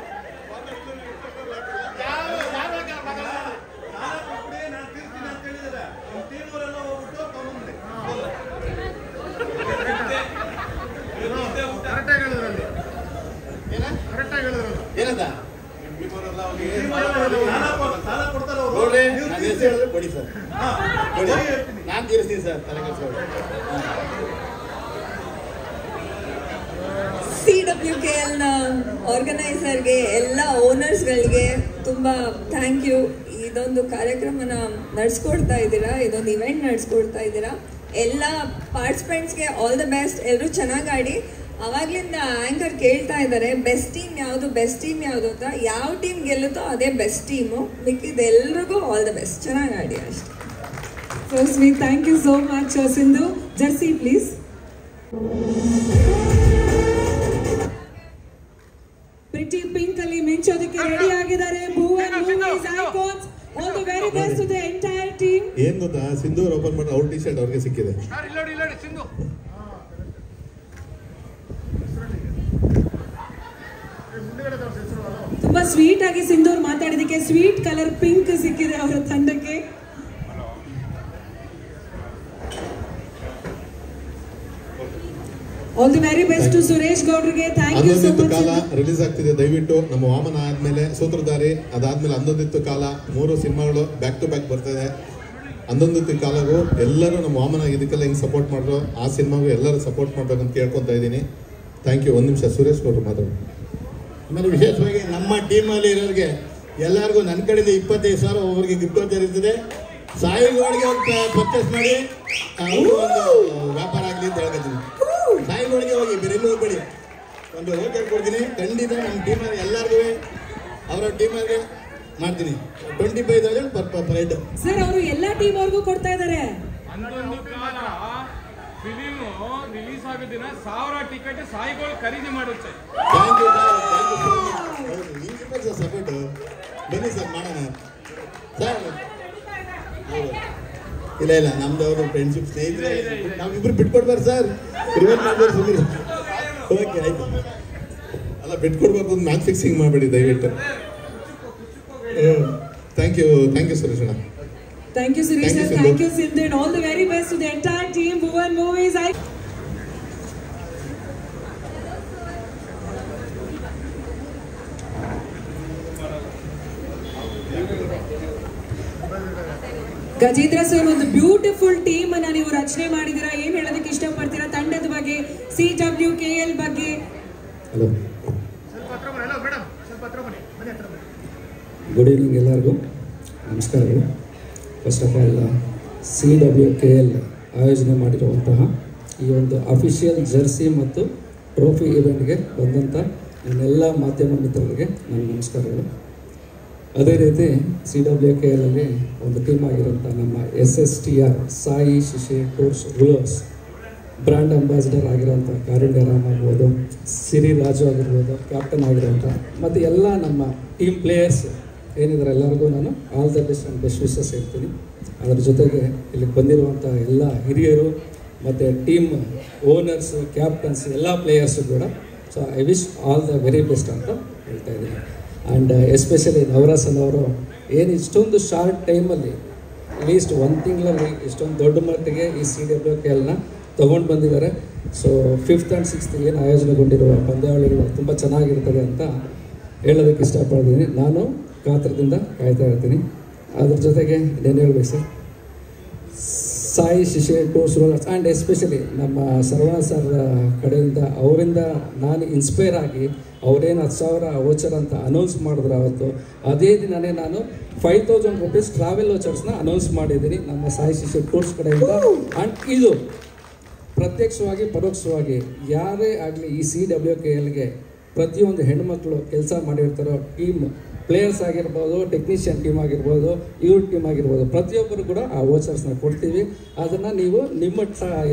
ಏನಂತ ಕೊಡಿ ಸರ್, ನಾನು ತೀರಿಸ್ತೀನಿ ಸರ್, ತಲೆ ಕೆಡಿಸ್ಕೊಳ್ಳಿ. CWKLನ ಆರ್ಗನೈಸರ್ಗೆ, ಎಲ್ಲ ಓನರ್ಸ್ಗಳಿಗೆ ತುಂಬ ಥ್ಯಾಂಕ್ ಯು. ಇದೊಂದು ಕಾರ್ಯಕ್ರಮನ ನಡೆಸ್ಕೊಡ್ತಾ ಇದ್ದೀರಾ, ಇದೊಂದು ಇವೆಂಟ್ ನಡೆಸ್ಕೊಡ್ತಾ ಇದ್ದೀರಾ. ಎಲ್ಲ ಪಾರ್ಟಿಸಿಪೆಂಟ್ಸ್ಗೆ ಆಲ್ ದ ಬೆಸ್ಟ್. ಎಲ್ಲರೂ ಚೆನ್ನಾಗಿ ಆಡಿ. ಅವಾಗ್ಲಿಂದ ಆ್ಯಂಕರ್ ಕೇಳ್ತಾ ಇದ್ದಾರೆ ಬೆಸ್ಟ್ ಟೀಮ್ ಯಾವುದು ಅಂತ. ಯಾವ ಟೀಮ್ ಗೆಲ್ಲುತ್ತೋ ಅದೇ ಬೆಸ್ಟ್ ಟೀಮು. ಮಿಕ್ಕಿದೆಲ್ರಿಗೂ ಆಲ್ ದ ಬೆಸ್ಟ್. ಚೆನ್ನಾಗಿ ಆಡಿ ಅಷ್ಟೇ. So sweet, thank you so much. Sindhu, jersey please. Pretty pink ಅಲ್ಲಿ ಮಿಂಚೋದಕ್ಕೆ ರೆಡಿ ಆಗಿದ್ದಾರೆ Bhuvan movies icons. All the very best to the entire team. ಏನ್ ಗೊತ್ತಾ, ಸಿಂಧು ಅವ್ರು ಓಪನ್ ಮಾಡಿ ಅವ್ರ ಟಿ ಶರ್ಟ್ ಅವ್ರಿಗೆ ಸಿಕ್ಕಿದೆ. ತುಂಬಾ ಸ್ವೀಟ್ ಆಗಿ ಸಿಂಧು ಅವ್ರು ಮಾತಾಡಿದಕ್ಕೆ ಸ್ವೀಟ್ ಕಲರ್ ಪಿಂಕ್ ಸಿಕ್ಕಿದೆ ಅವರ ತಂಡಕ್ಕೆ. All the very best to Suresh ಗೌಡ್ರಿಗೆ. Thank you so much. ಕಾಲ ರಿಲೀಸ್ ಆಗ್ತಿದೆ, ದಯವಿಟ್ಟು ನಮ್ಮ ವಾಮನ ಆದ್ಮೇಲೆ ಸೂತ್ರಧಾರಿ, ಅದಾದ್ಮೇಲೆ ಅಂದೊಂದಿತ್ತು ಕಾಲ, 3 ಸಿನಿಮಾಗಳು ಬ್ಯಾಕ್ ಟು ಬ್ಯಾಕ್ ಬರ್ತಾ ಇದೆ. ಅಂದೊಂದಿತ್ತು ಕಾಲಗೂ ಎಲ್ಲರೂ ನಮ್ಮ ವಾಮನ ಇದಕ್ಕೆಲ್ಲ ಹಿಂಗೆ ಸಪೋರ್ಟ್ ಮಾಡಿದ್ರು, ಆ ಸಿನಿಮಾಗೂ ಎಲ್ಲರೂ ಸಪೋರ್ಟ್ ಮಾಡ್ಬೇಕಂತ ಕೇಳ್ಕೊತಾ ಇದ್ದೀನಿ. Thank you. 1 ನಿಮಿಷ ಸುರೇಶ್ ಗೌಡ್ರು ಮಾತಾಡಿ. ಆಮೇಲೆ ವಿಶೇಷವಾಗಿ ನಮ್ಮ ಟೀಮಲ್ಲಿ ಇರೋರಿಗೆ ಎಲ್ಲರಿಗೂ ನನ್ನ ಕಡೆಯಿಂದ 25,000 ಒಬ್ಬರಿಗೆ ಗಿಫ್ಟ್ ಅಂತ ಇರ್ತದೆ. ಸಾಯಿಗಳಿಗೆ ಪರ್ಚೇಸ್ ಮಾಡಿ ಅವರು ಒಂದು ವ್ಯಾಪಾರ ಆಗಲಿ ಅಂತ ಹೇಳ್ಕೊತೀನಿ. ಸಾಯಿಗಳಿಗೆ ಹೋಗಿ ಬೇರೆಲ್ಲೂ ಹೋಗ್ಬೇಡಿ, ಒಂದು ಹೋಟೆಲ್ ಕೊಡ್ತೀನಿ. ಖಂಡಿತ ನಮ್ಮ ಟೀಮಲ್ಲಿ ಎಲ್ಲರಿಗೂ ಅವರ ಟೀಮಲ್ಲಿ ಮಾಡ್ತೀನಿ. 25,000 ಪರ್ ಹೆಡ್. ಸರ್, ಅವರು ಎಲ್ಲ ಟೀಮ್ ಅವ್ರಿಗೂ ಕೊಡ್ತಾ ಇದ್ದಾರೆ. ಫಿಲಿಮ್ ರಿಲೀಸ್ ಆಗೋ ದಿನ 1000 ಟಿಕೆಟ್ ಸಾಯಿಗಳು ಖರೀದಿ ಮಾಡುತ್ತೆ. ಸಪೋರ್ಟ್ ಬನ್ನಿ ಸರ್, ಮಾಡೋಣ ಸರ್. ಇಲ್ಲ ನಮ್ದವರು ಫ್ರೆಂಡ್ಶಿಪ್ ಸ್ನೇಹಿತರೆ, ನಾವಿಬ್ರು ಬಿಟ್ಕೊಡ್ಬಾರ್ದು ಸರ್. ಓಕೆ ಆಯ್ತು. ಅಲ್ಲ, ಬಿಟ್ಕೊಡ್ಬಾರ್ದು, ಮ್ಯಾಚ್ ಫಿಕ್ಸಿಂಗ್ ಮಾಡಬೇಡಿ ದಯವಿಟ್ಟು. ಥ್ಯಾಂಕ್ ಯು ಸುರೇಶ್ ಅಣ್ಣ. Thank you Suresh sir, thank you Sindhu, and all the very best to the entire team. Bhuvan Movies. Gajendra sir, ಒಂದು ಬ್ಯೂಟಿಫುಲ್ ಟೀಮ್ ಅನ್ನ ನೀವು ರಚನೆ ಮಾಡಿದಿರಾ. ಏನ್ ಹೇಳೋದಕ್ಕೆ ಇಷ್ಟಪಡ್ತೀರಾ ತಂಡದ ಬಗ್ಗೆ, CWKL ಬಗ್ಗೆ? ಗುಡ್ ಈವ್ನಿಂಗ್ ಎಲ್ಲರಿಗೂ, ನಮಸ್ಕಾರಗಳು. ಫಸ್ಟ್ ಆಫ್ ಆಲ್ CWKL ಆಯೋಜನೆ ಮಾಡಿರುವಂತಹ ಈ ಒಂದು ಅಫಿಷಿಯಲ್ ಜರ್ಸಿ ಮತ್ತು ಟ್ರೋಫಿ ಇವೆಂಟ್ಗೆ ಬಂದಂಥ ನನ್ನೆಲ್ಲ ಮಾಧ್ಯಮ ಮಿತ್ರರಿಗೆ ನನ್ನ ನಮಸ್ಕಾರಗಳು. ಅದೇ ರೀತಿ CWKLಲ್ಲಿ ಒಂದು ಟೀಮ್ ಆಗಿರೋಂಥ ನಮ್ಮ SSTR Sai Shishe tours rulers brand ambassador ಆಗಿರೋಂಥ ಕಾರುಣ್ಯ ರಾಮ್ ಆಗ್ಬೋದು, ಸಿರಿ ರಾಜು ಆಗಿರ್ಬೋದು, ಕ್ಯಾಪ್ಟನ್ ಆಗಿರೋಂಥ ಮತ್ತು ಎಲ್ಲ ನಮ್ಮ ಟೀಮ್ ಪ್ಲೇಯರ್ಸ್ ಏನಿದ್ದಾರೆ ಎಲ್ಲರಿಗೂ ನಾನು all the best and best wishes ಹೇಳ್ತೀನಿ. ಅದರ ಜೊತೆಗೆ ಇಲ್ಲಿಗೆ ಬಂದಿರುವಂಥ ಎಲ್ಲ ಹಿರಿಯರು ಮತ್ತು ಟೀಮ್ ಓನರ್ಸ್, ಕ್ಯಾಪ್ಟನ್ಸ್, ಎಲ್ಲ ಪ್ಲೇಯರ್ಸು ಕೂಡ. So I wish all the very best ಅಂತ ಹೇಳ್ತಾ ಇದ್ದೀನಿ. ಆ್ಯಂಡ್ ಎಸ್ಪೆಷಲಿ ನವರಸನ್ ಅವರು ಏನು ಇಷ್ಟೊಂದು ಶಾರ್ಟ್ ಟೈಮಲ್ಲಿ ಅಟ್ಲೀಸ್ಟ್ 1 ತಿಂಗಳಲ್ಲಿ ಇಷ್ಟೊಂದು ದೊಡ್ಡ ಮಟ್ಟಿಗೆ ಈ CWKLನ ತೊಗೊಂಡು ಬಂದಿದ್ದಾರೆ. ಸೊ 5th and 6th ಏನು ಆಯೋಜನೆಗೊಂಡಿರುವ ಪಂದ್ಯಾವಳಿಗಳು ತುಂಬ ಚೆನ್ನಾಗಿರ್ತದೆ ಅಂತ ಹೇಳೋದಕ್ಕೆ ಇಷ್ಟಪಡ್ತೀನಿ. ನಾನು ಕಾತ್ರದಿಂದ ಕಾಯ್ತಾ ಇರ್ತೀನಿ. ಅದ್ರ ಜೊತೆಗೆ ಇನ್ನೇನು ಹೇಳ್ಬೇಕು sir, Sai Shishe tours rulers and especially ನಮ್ಮ ಸರ್ವಣ ಸರ್ ಕಡೆಯಿಂದ ಅವರಿಂದ ನಾನು ಇನ್ಸ್ಪೈರ್ ಆಗಿ ಅವರೇನು 10,000 ವೋಚರ್ ಅಂತ ಅನೌನ್ಸ್ ಮಾಡಿದ್ರು ಅವತ್ತು, ಅದೇ ದಿನವೇ ನಾನು 5,000 ರೂಪೀಸ್ ಟ್ರಾವೆಲ್ ವೋಚರ್ಸ್ನ ಅನೌನ್ಸ್ ಮಾಡಿದ್ದೀನಿ ನಮ್ಮ ಸಾಯಿ ಶಿಶೆ ಟೂರ್ಸ್ ಕಡೆಯಿಂದ. ಆ್ಯಂಡ್ ಇದು ಪ್ರತ್ಯಕ್ಷವಾಗಿ ಪರೋಕ್ಷವಾಗಿ ಯಾರೇ ಆಗಲಿ ಈ CWKLಗೆ ಪ್ರತಿಯೊಂದು ಹೆಣ್ಮಕ್ಳು ಕೆಲಸ ಮಾಡಿರ್ತಾರೋ, ಟೀಮ್ ಪ್ಲೇಯರ್ಸ್ ಆಗಿರ್ಬೋದು, ಟೆಕ್ನಿಷಿಯನ್ ಟೀಮ್ ಆಗಿರ್ಬೋದು, ಇವ್ರ ಟೀಮ್ ಆಗಿರ್ಬೋದು, ಪ್ರತಿಯೊಬ್ಬರು ಕೂಡ ಆ ವೋಚರ್ಸ್ನ ಕೊಡ್ತೀವಿ. ಅದನ್ನು ನೀವು ನಿಮ್ಮ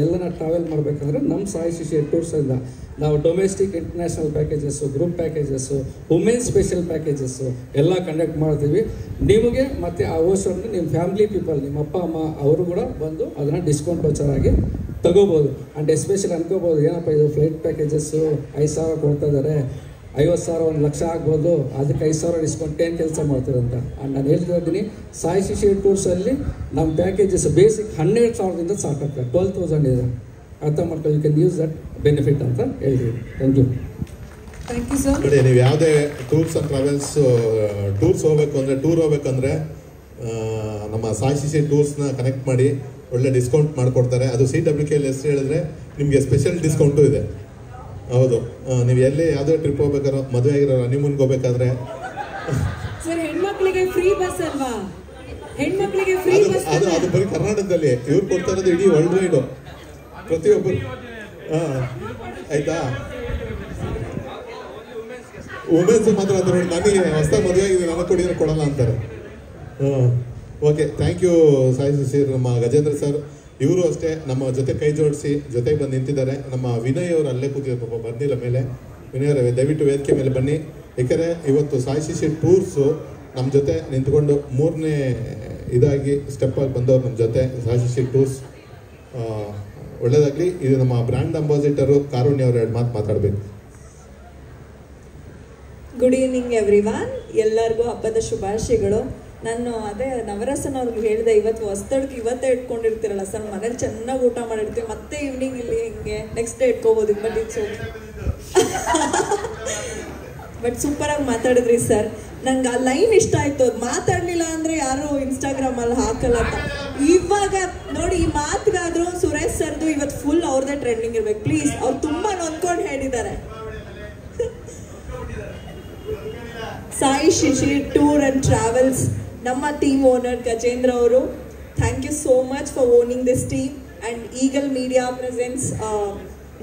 ಎಲ್ಲನ ಟ್ರಾವೆಲ್ ಮಾಡಬೇಕಂದ್ರೆ ನಮ್ಮ ಸಾಯಿ ಶಿಶೆ ಟೂರ್ಸಿಂದ ನಾವು domestic international packages, group packages, women special packages ಎಲ್ಲ ಕಂಡಕ್ಟ್ ಮಾಡ್ತೀವಿ. ನಿಮಗೆ ಮತ್ತು ಆ ವೋಚರ್ನ ನಿಮ್ಮ ಫ್ಯಾಮಿಲಿ ಪೀಪಲ್, ನಿಮ್ಮ ಅಪ್ಪ ಅಮ್ಮ ಅವರು ಕೂಡ ಬಂದು ಅದನ್ನು ಡಿಸ್ಕೌಂಟ್ ವೋಚರ್ ಆಗಿ ತಗೋಬೋದು. ಆ್ಯಂಡ್ ಎಸ್ಪೆಷಲಿ ಅನ್ಕೋಬೋದು, ಏನಪ್ಪ ಇದು ಫ್ಲೈಟ್ ಪ್ಯಾಕೇಜಸ್ಸು 5,000 ಕೊಡ್ತಾ ಇದ್ದಾರೆ, 50,000 1,00,000 ಆಗ್ಬೋದು, ಅದಕ್ಕೆ 5,000 ಡಿಸ್ಕೌಂಟ್ ಏನು ಕೆಲಸ ಮಾಡ್ತೀರಂತ. ಆ್ಯಂಡ್ ನಾನು ಹೇಳ್ತಾ ಇದ್ದೀನಿ, ಸಾಯಿ ಶಿಶೆ ಟೂರ್ಸಲ್ಲಿ ನಮ್ಮ ಪ್ಯಾಕೇಜಸ್ ಬೇಸಿಕ್ 12,000ದಿಂದ ಸ್ಟಾರ್ಟ್ ಆಗ್ತದೆ, 12,000 ಇದೆ. ಅರ್ಥ ಮಾಡ್ಕೊಂಡು you can use that benefit ಅಂತ ಹೇಳ್ತೀವಿ. Thank you. Thank you sir. ನೋಡಿ, ನೀವು ಯಾವುದೇ ಟೂರ್ಸ್ ಆ್ಯಂಡ್ ಟ್ರಾವೆಲ್ಸ್ ಟೂರ್ಸ್ ಹೋಗ್ಬೇಕಂದ್ರೆ ನಮ್ಮ ಸಾಯಿ ಶಿಶೆ ಟೂರ್ಸ್ನ ಕನೆಕ್ಟ್ ಮಾಡಿ ಒಳ್ಳೆ ಡಿಸ್ಕೌಂಟ್ ಮಾಡಿಕೊಡ್ತಾರೆ. ಅದು CWKL ಹೆಸರು ಹೇಳಿದ್ರೆ ನಿಮಗೆ ಸ್ಪೆಷಲ್ ಡಿಸ್ಕೌಂಟು ಇದೆ. ಹೌದು, ನೀವು ಎಲ್ಲಿ ಯಾವುದೇ ಟ್ರಿಪ್ ಹೋಗ್ಬೇಕಾದ್ರೆ, ಮದುವೆ ಆಗಿರೋ ಹನಿಮೂನ್ಗೆ ಹೋಗ್ಬೇಕಾದ್ರೆ ಸರ್ ಹೆಣ್ಮಕ್ಳಿಗೆ ಫ್ರೀ ಬಸ್ ಅಲ್ವಾ? ಹೆಣ್ಮಕ್ಳಿಗೆ ಫ್ರೀ ಬಸ್ ಅದು ಬರೀ ಕರ್ನಾಟಕದಲ್ಲಿ, ಇವ್ರು ಕೊಡ್ತಾ ಇರೋದು ಇಡೀ ವರ್ಲ್ಡ್ ವೈಡು ಪ್ರತಿಯೊಬ್ಬರು. ಆಯ್ತಾ, ವುಮೆನ್ಸ್ ಮಾತ್ರ ಅಂತ ನೋಡಿ, ನನಗೆ ಹೊಸ ಮದುವೆ ಆಗಿದೆ, ನನಗೆ ಕೊಡಿದ್ರೆ ಕೊಡಲ್ಲ ಅಂತಾರೆ. Okay, thank you Sai Shishe. ನಮ್ಮ ಗಜೇಂದ್ರ ಸರ್ ಇವರು ಅಷ್ಟೇ ನಮ್ಮ ಜೊತೆ ಕೈ ಜೋಡಿಸಿ ಜೊತೆಗೆ ಬಂದು ನಿಂತಿದ್ದಾರೆ. ನಮ್ಮ ವಿನಯ್ ಅವರು ಅಲ್ಲೇ ಕೂತಿದ್ದಾರೆ, ಪಾಪ ಬಂದಿಲ್ಲ ಮೇಲೆ. ವಿನಯ್ ಅವರೇ ದಯವಿಟ್ಟು ವೇದಿಕೆ ಮೇಲೆ ಬನ್ನಿ. ಏಕೆಂದರೆ ಇವತ್ತು ಸಾಯಿ ಶಿಶೆ ಟೂರ್ಸು ನಮ್ಮ ಜೊತೆ ನಿಂತ್ಕೊಂಡು 3ನೇ ಇದಾಗಿ ಸ್ಟೆಪ್ ಆಗಿ ಬಂದವರು ನಮ್ಮ ಜೊತೆ. ಸಾಯಿ ಶಿಶೆ ಟೂರ್ಸ್ ಒಳ್ಳೆಯದಾಗಲಿ. ಇದು ನಮ್ಮ ಬ್ರ್ಯಾಂಡ್ ಅಂಬಾಸಿಡರು ಕಾರುಣ್ಯ ಅವರು 2 ಮಾತು ಮಾತಾಡಬೇಕು. ಗುಡ್ ಈವ್ನಿಂಗ್ ಎವ್ರಿವಾನ್, ಎಲ್ಲರಿಗೂ ಹಬ್ಬದ ಶುಭಾಶಯಗಳು. ನಾನು ಅದೇ ನವರಸನ್ ಅವ್ರಿಗೆ ಹೇಳಿದೆ, ಇವತ್ತು ಹೊಸದೊಳಗೆ ಇವತ್ತೇ ಇಟ್ಕೊಂಡಿರ್ತೀರಲ್ಲ ಸರ್, ಮನೇಲಿ ಚೆನ್ನಾಗಿ ಊಟ ಮಾಡಿರ್ತೀವಿ, ಮತ್ತೆ ಈವ್ನಿಂಗ್ ಇಲ್ಲಿ ಹಿಂಗೆ ನೆಕ್ಸ್ಟ್ ಡೇ ಇಟ್ಕೋಬೋದು. But it's okay. ಬಟ್ ಸೂಪರಾಗಿ ಮಾತಾಡಿದ್ರಿ ಸರ್. ನಂಗೆ ಆ ಲೈನ್ ಇಷ್ಟ ಆಯ್ತು, ಅದು ಮಾತಾಡಲಿಲ್ಲ ಅಂದರೆ ಯಾರು ಇನ್ಸ್ಟಾಗ್ರಾಮಲ್ಲಿ ಹಾಕಲ್ಲ ಅಂತ. ಇವಾಗ ನೋಡಿ, ಈ ಮಾತಿಗಾದ್ರೂ ಸುರೇಶ್ ಸರ್ದು ಇವತ್ತು ಫುಲ್ ಅವ್ರದ್ದೇ ಟ್ರೆಂಡಿಂಗ್ ಇರ್ಬೇಕು ಪ್ಲೀಸ್. ಅವ್ರು ತುಂಬ ನೊಂದ್ಕೊಂಡು ಹೇಳಿದ್ದಾರೆ. ಸಾಯಿ ಶಿಶೆ ಟೂರ್ ಆ್ಯಂಡ್ ಟ್ರಾವೆಲ್ಸ್ ನಮ್ಮ ಟೀಮ್ ಓನರ್ ಗಜೇಂದ್ರ ಅವರು, thank you so much for owning this team. And eagle media presence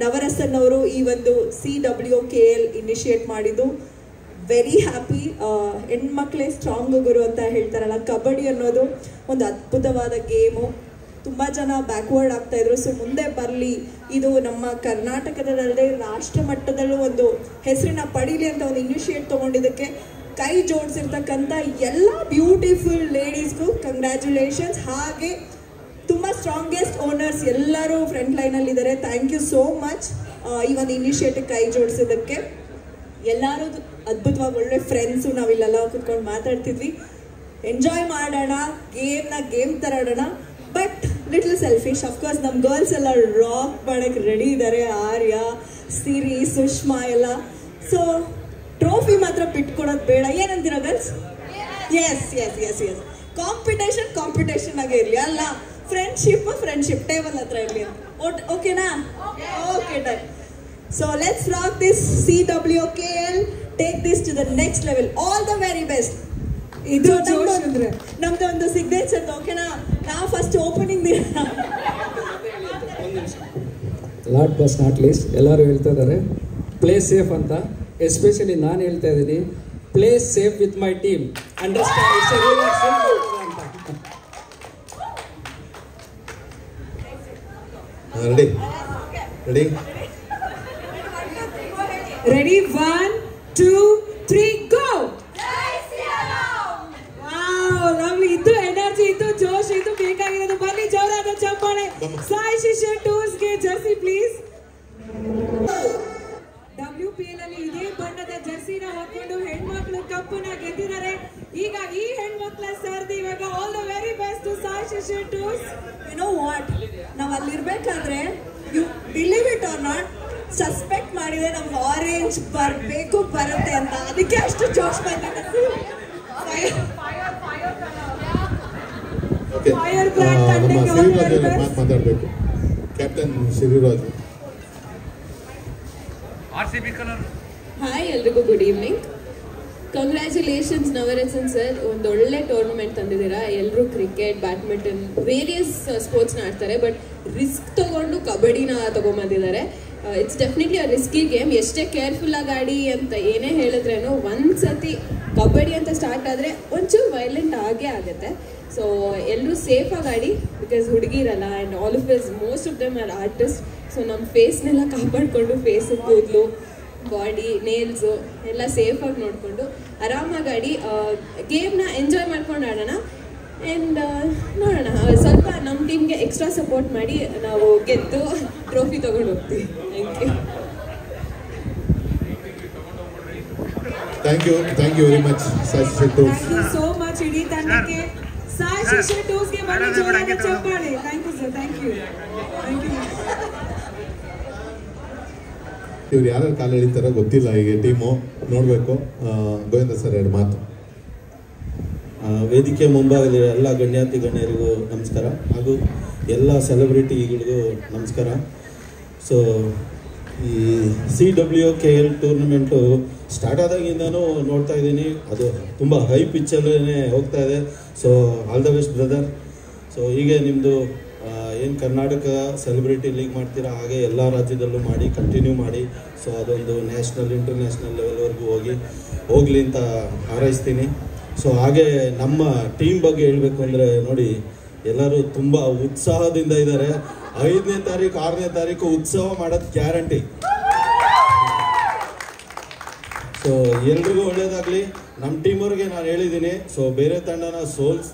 Navarasan ಅವರು ಈ ಒಂದು CWKL ಇನಿಷಿಯೇಟ್ ಮಾಡಿದ್ದು ವೆರಿ ಹ್ಯಾಪಿ. ಹೆಣ್ಮಕ್ಳೇ ಸ್ಟ್ರಾಂಗ್ ಗುರು ಅಂತ ಹೇಳ್ತಾರಲ್ಲ, ಕಬಡ್ಡಿ ಅನ್ನೋದು ಒಂದು ಅದ್ಭುತವಾದ ಗೇಮು. ತುಂಬ ಜನ ಬ್ಯಾಕ್ವರ್ಡ್ ಆಗ್ತಾಯಿದ್ರು. ಸೊ ಮುಂದೆ ಬರಲಿ, ಇದು ನಮ್ಮ ಕರ್ನಾಟಕದಲ್ಲದೆ ರಾಷ್ಟ್ರ ಮಟ್ಟದಲ್ಲೂ ಒಂದು ಹೆಸರನ್ನ ಪಡೀಲಿ ಅಂತ ಒಂದು ಇನಿಷಿಯೇಟ್ ತೊಗೊಂಡಿದ್ದಕ್ಕೆ ಕೈ ಜೋಡಿಸಿರ್ತಕ್ಕಂಥ ಎಲ್ಲ ಬ್ಯೂಟಿಫುಲ್ ಲೇಡೀಸ್ಗೂ ಕಂಗ್ರ್ಯಾಚುಲೇಷನ್ಸ್. ಹಾಗೆ ತುಂಬ ಸ್ಟ್ರಾಂಗೆಸ್ಟ್ ಓನರ್ಸ್ ಎಲ್ಲರೂ front ಲೈನಲ್ಲಿದ್ದಾರೆ. Thank you so much ಈ ಒಂದು ಇನಿಷಿಯೇಟಿವ್ ಕೈ ಜೋಡಿಸೋದಕ್ಕೆ. ಎಲ್ಲರೂ ಅದ್ಭುತವಾಗಿ ಒಳ್ಳೆ ಫ್ರೆಂಡ್ಸು, ನಾವಿಲ್ಲೆಲ್ಲ ಕೂತ್ಕೊಂಡು ಮಾತಾಡ್ತಿದ್ವಿ. ಎಂಜಾಯ್ ಮಾಡೋಣ, ಗೇಮ್ ಥರ ಆಡೋಣ, ಬಟ್ ಲಿಟಲ್ ಸೆಲ್ಫಿಶ್. ಅಫ್ಕೋರ್ಸ್ ನಮ್ಮ ಗರ್ಲ್ಸ್ ಎಲ್ಲ ರಾಕ್ ಮಾಡೋಕ್ಕೆ ರೆಡಿ ಇದ್ದಾರೆ, ಆರ್ಯ, ಸಿರಿ, ಸುಷ್ಮಾ ಎಲ್ಲ. ಸೊ ಟ್ರೋಫಿ ಮಾತ್ರ ಬಿಟ್ಕೊಡೋದು ಬೇಡ, ಏನಂತೀರ girls? Yes yes yes yes competition ಆಗೇ ಇರಲಿ ಅಲ್ಲ, ಫ್ರೆಂಡ್ಶಿಪ್ ಟೇಬಲ್ ಹತ್ರ ಇರಲಿ ಅಂತ. ಓಕೆನಾ? Okay done. So let's rock this CWKL, take this to the next level. All the very best. ಇದು ನಮ್ದು ಒಂದು ಸಿಗ್ನೇಚರ್, ಓಕೆನಾ? ನಾವು first opening last but not least ಎಲ್ಲರೂ ಹೇಳ್ತಾ ಇದ್ದಾರೆ ಪ್ಲೇ ಸೇಫ್ ಅಂತ. ಎಸ್ಪೆಷಲಿ ನಾನು ಹೇಳ್ತಾ ಇದ್ದೀನಿ, play safe with my team, understand ready 1 2 3 go. Lovely, ಇದು ಎನರ್ಜಿ, ಇದು ಜೋಶ್, ಇದು ಬೇಕಾಗಿರೋದು. ಬನ್ನಿ ಜೋರಾದ ಚಪ್ಪಾಳೆ. ಸಾಯಿ ಶಿಶೆ ಟೂರ್ಸ್ಗೆ ಜರ್ಸಿ ಪ್ಲೀಸ್. WPL ಅಲ್ಲಿ ಇದೇ ಬಣ್ಣದ ಜರ್ಸಿನ ಹಾಕೊಂಡು ಹೆಣ್ಮಕ್ಳು ಕಪ್ಪನ್ನ ಗೆದ್ದಿದ್ದಾರೆ. ಈಗ ಈ ಹೆಣ್ಮಕ್ಳ ಸರ್ದಿ ಇವಾಗ all the very best to Sai Shishe tours. You know what, ನಾವು ಅಲ್ಲಿರ್ಬೇಕಾದ್ರೆ you believe it or not, suspect ಮಾಡಿದ್ರೆ ನಮ್ಗೆ ಆರೆಂಜ್ ಬರುತ್ತೆ ಅಂತ, ಅದಕ್ಕೆ ಅಷ್ಟು ಜೋಶ್ ಬಂದಿದೆ. ಓಕೆ ನಮ್ಮ ಶ್ರೀರಾಜ್ ಮಾತಾಡಬೇಕು. ಕ್ಯಾಪ್ಟನ್ ಶ್ರೀರಾಜ್. ಹಾಯ್ ಎಲ್ರಿಗೂ good evening. Congratulations Navaratna sir, ಒಂದು ಒಳ್ಳೆ ಟೂರ್ನಮೆಂಟ್ ತಂದಿದ್ದೀರಾ. ಎಲ್ಲರೂ ಕ್ರಿಕೆಟ್, ಬ್ಯಾಡ್ಮಿಂಟನ್, ವೇರಿಯಸ್ ಸ್ಪೋರ್ಟ್ಸ್ನ ಆಡ್ತಾರೆ, ಬಟ್ ರಿಸ್ಕ್ ತಗೊಂಡು ಕಬಡ್ಡಿನ ತಗೊಂಬಂದಿದ್ದಾರೆ. It's definitely a risky game. ಎಷ್ಟೇ ಕೇರ್ಫುಲ್ಲಾಗಿ ಆಡಿ ಅಂತ ಏನೇ ಹೇಳಿದ್ರೇನು ಒಂದ್ಸತಿ ಕಬಡ್ಡಿ ಅಂತ ಸ್ಟಾರ್ಟ್ ಆದರೆ ಒಂಚೂರು ವೈಲೆಂಟ್ ಆಗೇ ಆಗುತ್ತೆ. ಸೊ ಎಲ್ಲರೂ ಸೇಫಾಗಿ ಆಡಿ, ಬಿಕಾಸ್ ಹುಡುಗಿರಲ್ಲ and all of is most of them are artist. So ನಮ್ಮ ಫೇಸ್ನೆಲ್ಲ ಕಾಪಾಡಿಕೊಂಡು, ಫೇಸ್ ಕೂದಲು, ಬಾಡಿ, ನೇಲ್ಸು ಎಲ್ಲ ಸೇಫಾಗಿ ನೋಡಿಕೊಂಡು ಆರಾಮಾಗಿ ಆಡಿ ಗೇಮ್ನ ಎಂಜಾಯ್ ಮಾಡ್ಕೊಂಡು ಆಡೋಣ. ಆ್ಯಂಡ್ ನೋಡೋಣ, ಸ್ವಲ್ಪ ನಮ್ಮ ಟೀಮ್ಗೆ ಎಕ್ಸ್ಟ್ರಾ ಸಪೋರ್ಟ್ ಮಾಡಿ ನಾವು ಗೆದ್ದು ಟ್ರೋಫಿ ತೊಗೊಂಡು ಹೋಗ್ತೀವಿ. Thank you. Thank you very much Sai ಶೆಟ್ಟೂಸ್. ಥ್ಯಾಂಕ್ ಯು ಸೋ ಮಚ್ ಇಡೀ ತಂಡಕ್ಕೆ. ಸಾಯಿ ಶೆಟ್ಟೂಸ್ಗೆ ಬನ್ನಿ ಜೋರಾದ ಚಪ್ಪಾಳೆ. Thank you sir, thank you. Thank you. ಇವ್ರು ಯಾರು ಕಾಲು ಎಳಿತಾರೋ ಗೊತ್ತಿಲ್ಲ, ಈಗ ಟೀಮು ನೋಡಬೇಕು. ಗೋವಿಂದ ಸರ್ ಎರಡು ಮಾತು. ವೇದಿಕೆ ಮುಂಭಾಗದ ಎಲ್ಲ ಗಣ್ಯಾತಿ ಗಣ್ಯರಿಗೂ ನಮಸ್ಕಾರ, ಹಾಗೂ ಎಲ್ಲ ಸೆಲೆಬ್ರಿಟಿಗಳಿಗೂ ನಮಸ್ಕಾರ. ಸೊ ಈ CWKL ಟೂರ್ನಮೆಂಟು ಸ್ಟಾರ್ಟ್ ಆದಾಗಿಂದನೂ ನೋಡ್ತಾ ಇದ್ದೀನಿ, ಅದು ತುಂಬ ಹೈ ಪಿಚ್ಚಲ್ಲೇ ಹೋಗ್ತಾ ಇದೆ. So all the best brother. So ಹೀಗೆ ನಿಮ್ಮದು ಏನು ಕರ್ನಾಟಕ ಸೆಲೆಬ್ರಿಟಿ ಲೀಗ್ ಮಾಡ್ತೀರಾ ಹಾಗೆ ಎಲ್ಲ ರಾಜ್ಯದಲ್ಲೂ ಮಾಡಿ, ಕಂಟಿನ್ಯೂ ಮಾಡಿ. ಸೊ ಅದೊಂದು ನ್ಯಾಷನಲ್, ಇಂಟರ್ನ್ಯಾಷನಲ್ ಲೆವೆಲ್ವರೆಗೂ ಹೋಗಲಿ ಅಂತ ಹಾರೈಸ್ತೀನಿ. ಸೊ ಹಾಗೆ ನಮ್ಮ ಟೀಮ್ ಬಗ್ಗೆ ಹೇಳಬೇಕು ಅಂದರೆ ನೋಡಿ, ಎಲ್ಲರೂ ತುಂಬ ಉತ್ಸಾಹದಿಂದ ಇದ್ದಾರೆ. 5ನೇ ತಾರೀಕು 6ನೇ ತಾರೀಕು ಉತ್ಸವ ಮಾಡೋದು ಗ್ಯಾರಂಟಿ. ಸೊ ಎಲ್ರಿಗೂ ಒಳ್ಳೇದಾಗಲಿ. ನಮ್ಮ ಟೀಮವ್ರಿಗೆ ನಾನು ಹೇಳಿದ್ದೀನಿ, ಸೊ ಬೇರೆ ತಂಡನ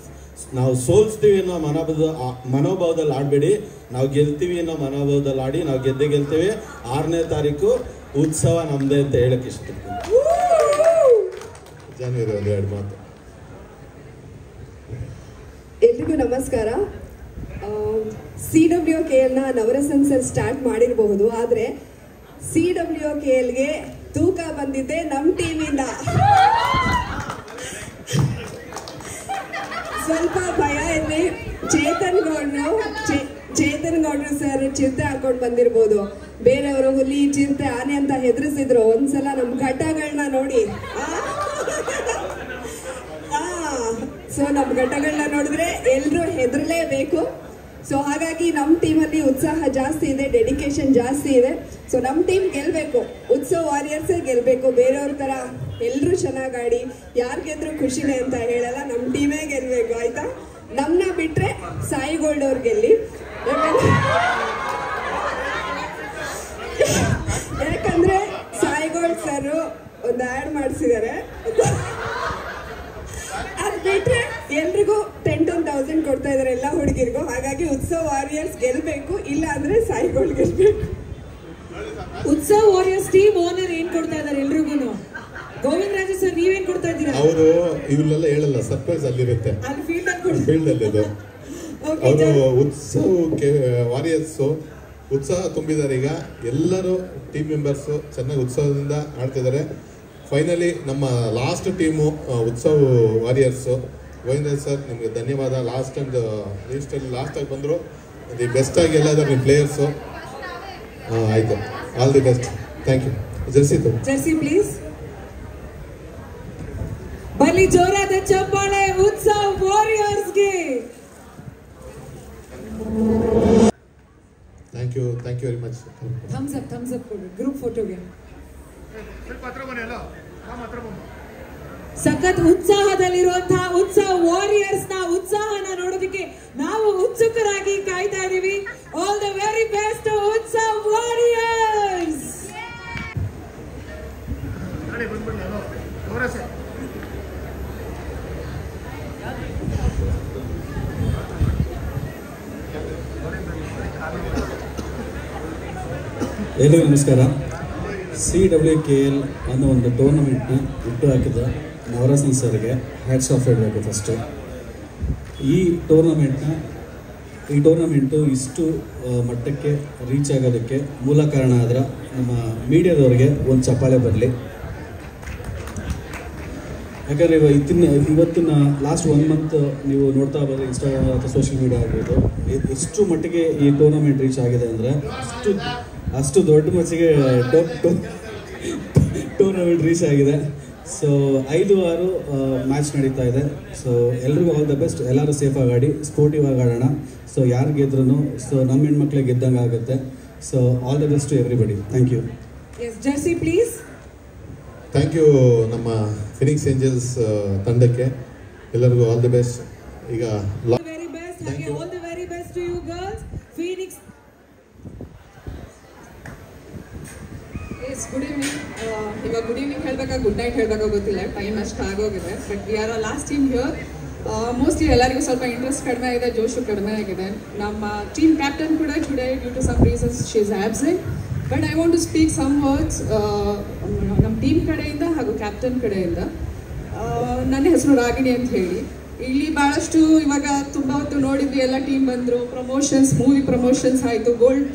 ನಾವು ಸೋಲ್ಸ್ತೀವಿ ಅನ್ನೋ ಮನೋಭಾವದಲ್ಲಿ ಆಡಬೇಡಿ, ನಾವು ಗೆಲ್ತೀವಿ ಅನ್ನೋ ಮನೋಭಾವದಲ್ಲಿ ಆಡಿ, ನಾವು ಗೆಲ್ತೀವಿ. 6ನೇ ತಾರೀಕು ಉತ್ಸವ ನಮ್ಮದೇ ಅಂತ ಹೇಳಕ್ಕೆ ಇಷ್ಟಪಡ್ತೀನಿ. ಜಾನ್ವರಿ ಒಂದು ಎರಡು ಮಾತು. ಎಲ್ರಿಗೂ ನಮಸ್ಕಾರ. CWKLನ ನವರಸನ್ ಸರ್ ಸ್ಟಾರ್ಟ್ ಮಾಡಿರಬಹುದು, ಆದರೆ CWKLಗೆ ತೂಕ ಬಂದಿದ್ದೆ ನಮ್ಮ ಟೀಮಿಂದ. ಸ್ವಲ್ಪ ಭಯ ಇರಲಿ. ಚೇತನ್ ಗೌಡ್ರು ಸರ್ ಚಿರತೆ ಹಾಕೊಂಡು ಬಂದಿರ್ಬೋದು, ಬೇರೆಯವರು ಹುಲಿ, ಚಿರತೆ, ಆನೆ ಅಂತ ಹೆದರಿಸಿದ್ರು. ಒಂದ್ಸಲ ನಮ್ಮ ಘಟ್ಟಗಳನ್ನ ನೋಡಿ, ಸೊ ನಮ್ಮ ಘಟ್ಟಗಳನ್ನ ನೋಡಿದ್ರೆ ಎಲ್ಲರೂ ಹೆದರಲೇಬೇಕು. ಸೊ ಹಾಗಾಗಿ ನಮ್ಮ ಟೀಮಲ್ಲಿ ಉತ್ಸಾಹ ಜಾಸ್ತಿ ಇದೆ, ಡೆಡಿಕೇಶನ್ ಜಾಸ್ತಿ ಇದೆ. ಸೊ ನಮ್ಮ ಟೀಮ್ ಗೆಲ್ಲಬೇಕು, ಉತ್ಸವ ವಾರಿಯರ್ಸೇ ಗೆಲ್ಲಬೇಕು. ಬೇರೆಯವ್ರ ಥರ ಎಲ್ಲರೂ ಚೆನ್ನಾಗಿ ಆಡಿ ಯಾರು ಗೆದ್ರು ಖುಷಿನೇ ಅಂತ ಹೇಳಲ್ಲ, ನಮ್ಮ ಟೀಮೇ ಗೆಲ್ಲಬೇಕು, ಆಯ್ತಾ? ನಮ್ಮನ್ನ ಬಿಟ್ಟರೆ ಸಾಯಿ ಗೋಲ್ಡ್ ಅವ್ರು ಗೆಲ್ಲಿ. ಯಾಕಂದರೆ ಸಾಯಿ ಗೋಲ್ಡ್ ಸರ್ ಒಂದು ಆ್ಯಡ್ ಮಾಡಿಸಿದ್ದಾರೆ, ಅದು ಬಿಟ್ಟರೆ ಎಲ್ರಿಗೂ 10,000 ಕೊಡ್ತಾ ಇದ್ದಾರೆ ಎಲ್ಲ ಹುಡುಗಿರಿಗೂ. ಹಾಗಾಗಿ ಉತ್ಸವ ವಾರಿಯರ್ಸ್ ಗೆಲ್ಲಬೇಕು, ಇಲ್ಲ ಅಂದರೆ ಸಾಯಿ ಗೋಲ್ಡ್ ಗೆಲ್ಲಬೇಕು. ಉತ್ಸವ ವಾರಿಯರ್ಸ್ ಟೀಮ್ ಓನರ್ ಏನ್ ಕೊಡ್ತಾ ಇದ್ದಾರೆ ಎಲ್ರಿಗೂ? ಗೋವಿಂದ ರಾಜು ಸರ್ ನೀವೇನ್ ಕೊಡ್ತಾ ಇದ್ದೀರಾ? ಅವರು ಇವನ್ನೆಲ್ಲ ಹೇಳಲ್ಲ, ಸರ್ಪ್ರೈಸ್ ಅಲ್ಲಿರುತ್ತೆ ಫೀಲ್ಡ್ ಅಲ್ಲಿ. ಇದು ಅವರು ಉತ್ಸವಕ್ಕೆ ವಾರಿಯರ್ಸು ಉತ್ಸಾಹ ತುಂಬಿದ್ದಾರೆ. ಈಗ ಎಲ್ಲರೂ ಟೀಮ್ ಮೆಂಬರ್ಸು ಚೆನ್ನಾಗಿ ಉತ್ಸವದಿಂದ ಆಡ್ತಿದ್ದಾರೆ. ಫೈನಲಿ ನಮ್ಮ ಲಾಸ್ಟ್ ಟೀಮು ಉತ್ಸವ ವಾರಿಯರ್ಸು. ಗೋವಿಂದ ಸರ್ ನಿಮಗೆ ಧನ್ಯವಾದ. ಲಿಸ್ಟಲ್ಲಿ ಲಾಸ್ಟಾಗಿ ಬಂದರು, ದಿ ಬೆಸ್ಟಾಗಿ ಎಲ್ಲಾದರೂ ನಿಮ್ಮ ಪ್ಲೇಯರ್ಸು. ಆಯಿತು, all the best. Thank you. Jersey please. ಬನ್ನಿ ಜೋರಾದ ಚಪ್ಪಾಳೆ ಉತ್ಸವ ವಾರಿಯರ್ಸ್ಗೆ. Thank you very much. Thumbs up ಕೊಡಿ ಗ್ರೂಪ್ ಫೋಟೋಗೆ. ಸಖತ್ ಉತ್ಸಾಹದಲ್ಲಿರುವಂತಹ ಉತ್ಸವ ವಾರಿಯರ್ಸ್ ನ ಉತ್ಸಾಹನ ನೋಡೋದಕ್ಕೆ ನಾವು ಉತ್ಸುಕರಾಗಿ ಕಾಯ್ತಾ ಇದೀವಿ. ಆಲ್ ದ ವೆರಿ ಬೆಸ್ಟ್ ಉತ್ಸವ ವಾರಿಯರ್ಸ್. ಎಲ್ಲರಿಗೂ ನಮಸ್ಕಾರ. CWKL ಅನ್ನೋ ಒಂದು ಟೂರ್ನಮೆಂಟ್ನ ಹುಟ್ಟು ಹಾಕಿದ ನವರಸನ್ ಸರ್ಗೆ ಹ್ಯಾಟ್ಸ್ ಆಫ್ ಹೇಳಬೇಕು. ಫಸ್ಟು ಈ ಟೂರ್ನಮೆಂಟು ಇಷ್ಟು ಮಟ್ಟಕ್ಕೆ ರೀಚ್ ಆಗೋದಕ್ಕೆ ಮೂಲ ಕಾರಣ ಆದ್ರೆ ನಮ್ಮ ಮೀಡಿಯಾದವ್ರಿಗೆ ಒಂದು ಚಪ್ಪಾಳೆ ಬರಲಿ. ಯಾಕಂದರೆ ಇವತ್ತಿನ ಲಾಸ್ಟ್ 1 ಮಂತ್ ನೀವು ನೋಡ್ತಾ ಬಂದರೆ ಇನ್ಸ್ಟಾಗ್ರಾಮ್ ಅಥವಾ ಸೋಷಿಯಲ್ ಮೀಡಿಯಾ ಆಗ್ಬೋದು, ಎಷ್ಟು ಮಟ್ಟಿಗೆ ಈ ಟೂರ್ನಮೆಂಟ್ ರೀಚ್ ಆಗಿದೆ ಅಂದರೆ ಅಷ್ಟು ದೊಡ್ಡ ಮಟ್ಟಿಗೆ ಟೂರ್ನಮೆಂಟ್ ರೀಚ್ ಆಗಿದೆ. ಸೊ 5-6 ಮ್ಯಾಚ್ ನಡೀತಾ ಇದೆ. ಸೊ ಎಲ್ರಿಗೂ ಆಲ್ ದ ಬೆಸ್ಟ್. ಎಲ್ಲರೂ ಸೇಫಾಗಿ ಆಡಿ, ಸ್ಪೋರ್ಟಿವ್ ಆಗಿ ಆಡೋಣ. ಸೊ ಯಾರು ಗೆದ್ರೂ ಸೊ ನಮ್ಮ ಹೆಣ್ಮಕ್ಳಿಗೆ ಗೆದ್ದಂಗೆ ಆಗುತ್ತೆ. So all the best to everybody. Thank you. Jersey please. Thank you ನಮ್ಮ ಫಿನಿಕ್ಸ್ ಏಂಜಲ್ಸ್ ತಂಡಕ್ಕೆ ಎಲ್ಲರಿಗೂ ಆಲ್ ದಿ ಬೆಸ್ಟ್. ಈಗ ವೆರಿ ಬೆಸ್ಟ್. ಹಾಗೆ all the very best to you girls. Phoenix. Yes, good evening. ಇವಾಗ ಗುಡ್ ಈವ್ನಿಂಗ್ ಹೇಳಬೇಕಾ ಗುಡ್ ನೈಟ್ ಹೇಳಬೇಕಾ ಗೊತ್ತಿಲ್ಲ, ಟೈಮ್ ಅಷ್ಟು ಆಗೋಗಿದೆ. But we are last team here. Mostly ಎಲ್ಲರಿಗೂ ಸ್ವಲ್ಪ ಇಂಟ್ರೆಸ್ಟ್ ಕಡಿಮೆ ಆಗಿದೆ, ಜೋಶು ಕಡಿಮೆ ಆಗಿದೆ. ನಮ್ಮ ಟೀಮ್ ಕ್ಯಾಪ್ಟನ್ ಕೂಡ today due to some reasons she is absent. But I want to speak some words ನಮ್ಮ ಟೀಮ್ ಕಡೆಯಿಂದ ಹಾಗೂ ಕ್ಯಾಪ್ಟನ್ ಕಡೆಯಿಂದ. ನನ್ನ ಹೆಸರು ರಾಗಿಣಿ ಅಂತ ಹೇಳಿ. ಇಲ್ಲಿ ಭಾಳಷ್ಟು ಇವಾಗ ತುಂಬ ಹೊತ್ತು ನೋಡಿದ್ವಿ, ಎಲ್ಲ ಟೀಮ್ ಬಂದರು. ಪ್ರಮೋಷನ್ಸ್, ಮೂವಿ ಪ್ರಮೋಷನ್ಸ್ ಆಯಿತು, ಗೋಲ್ಡ್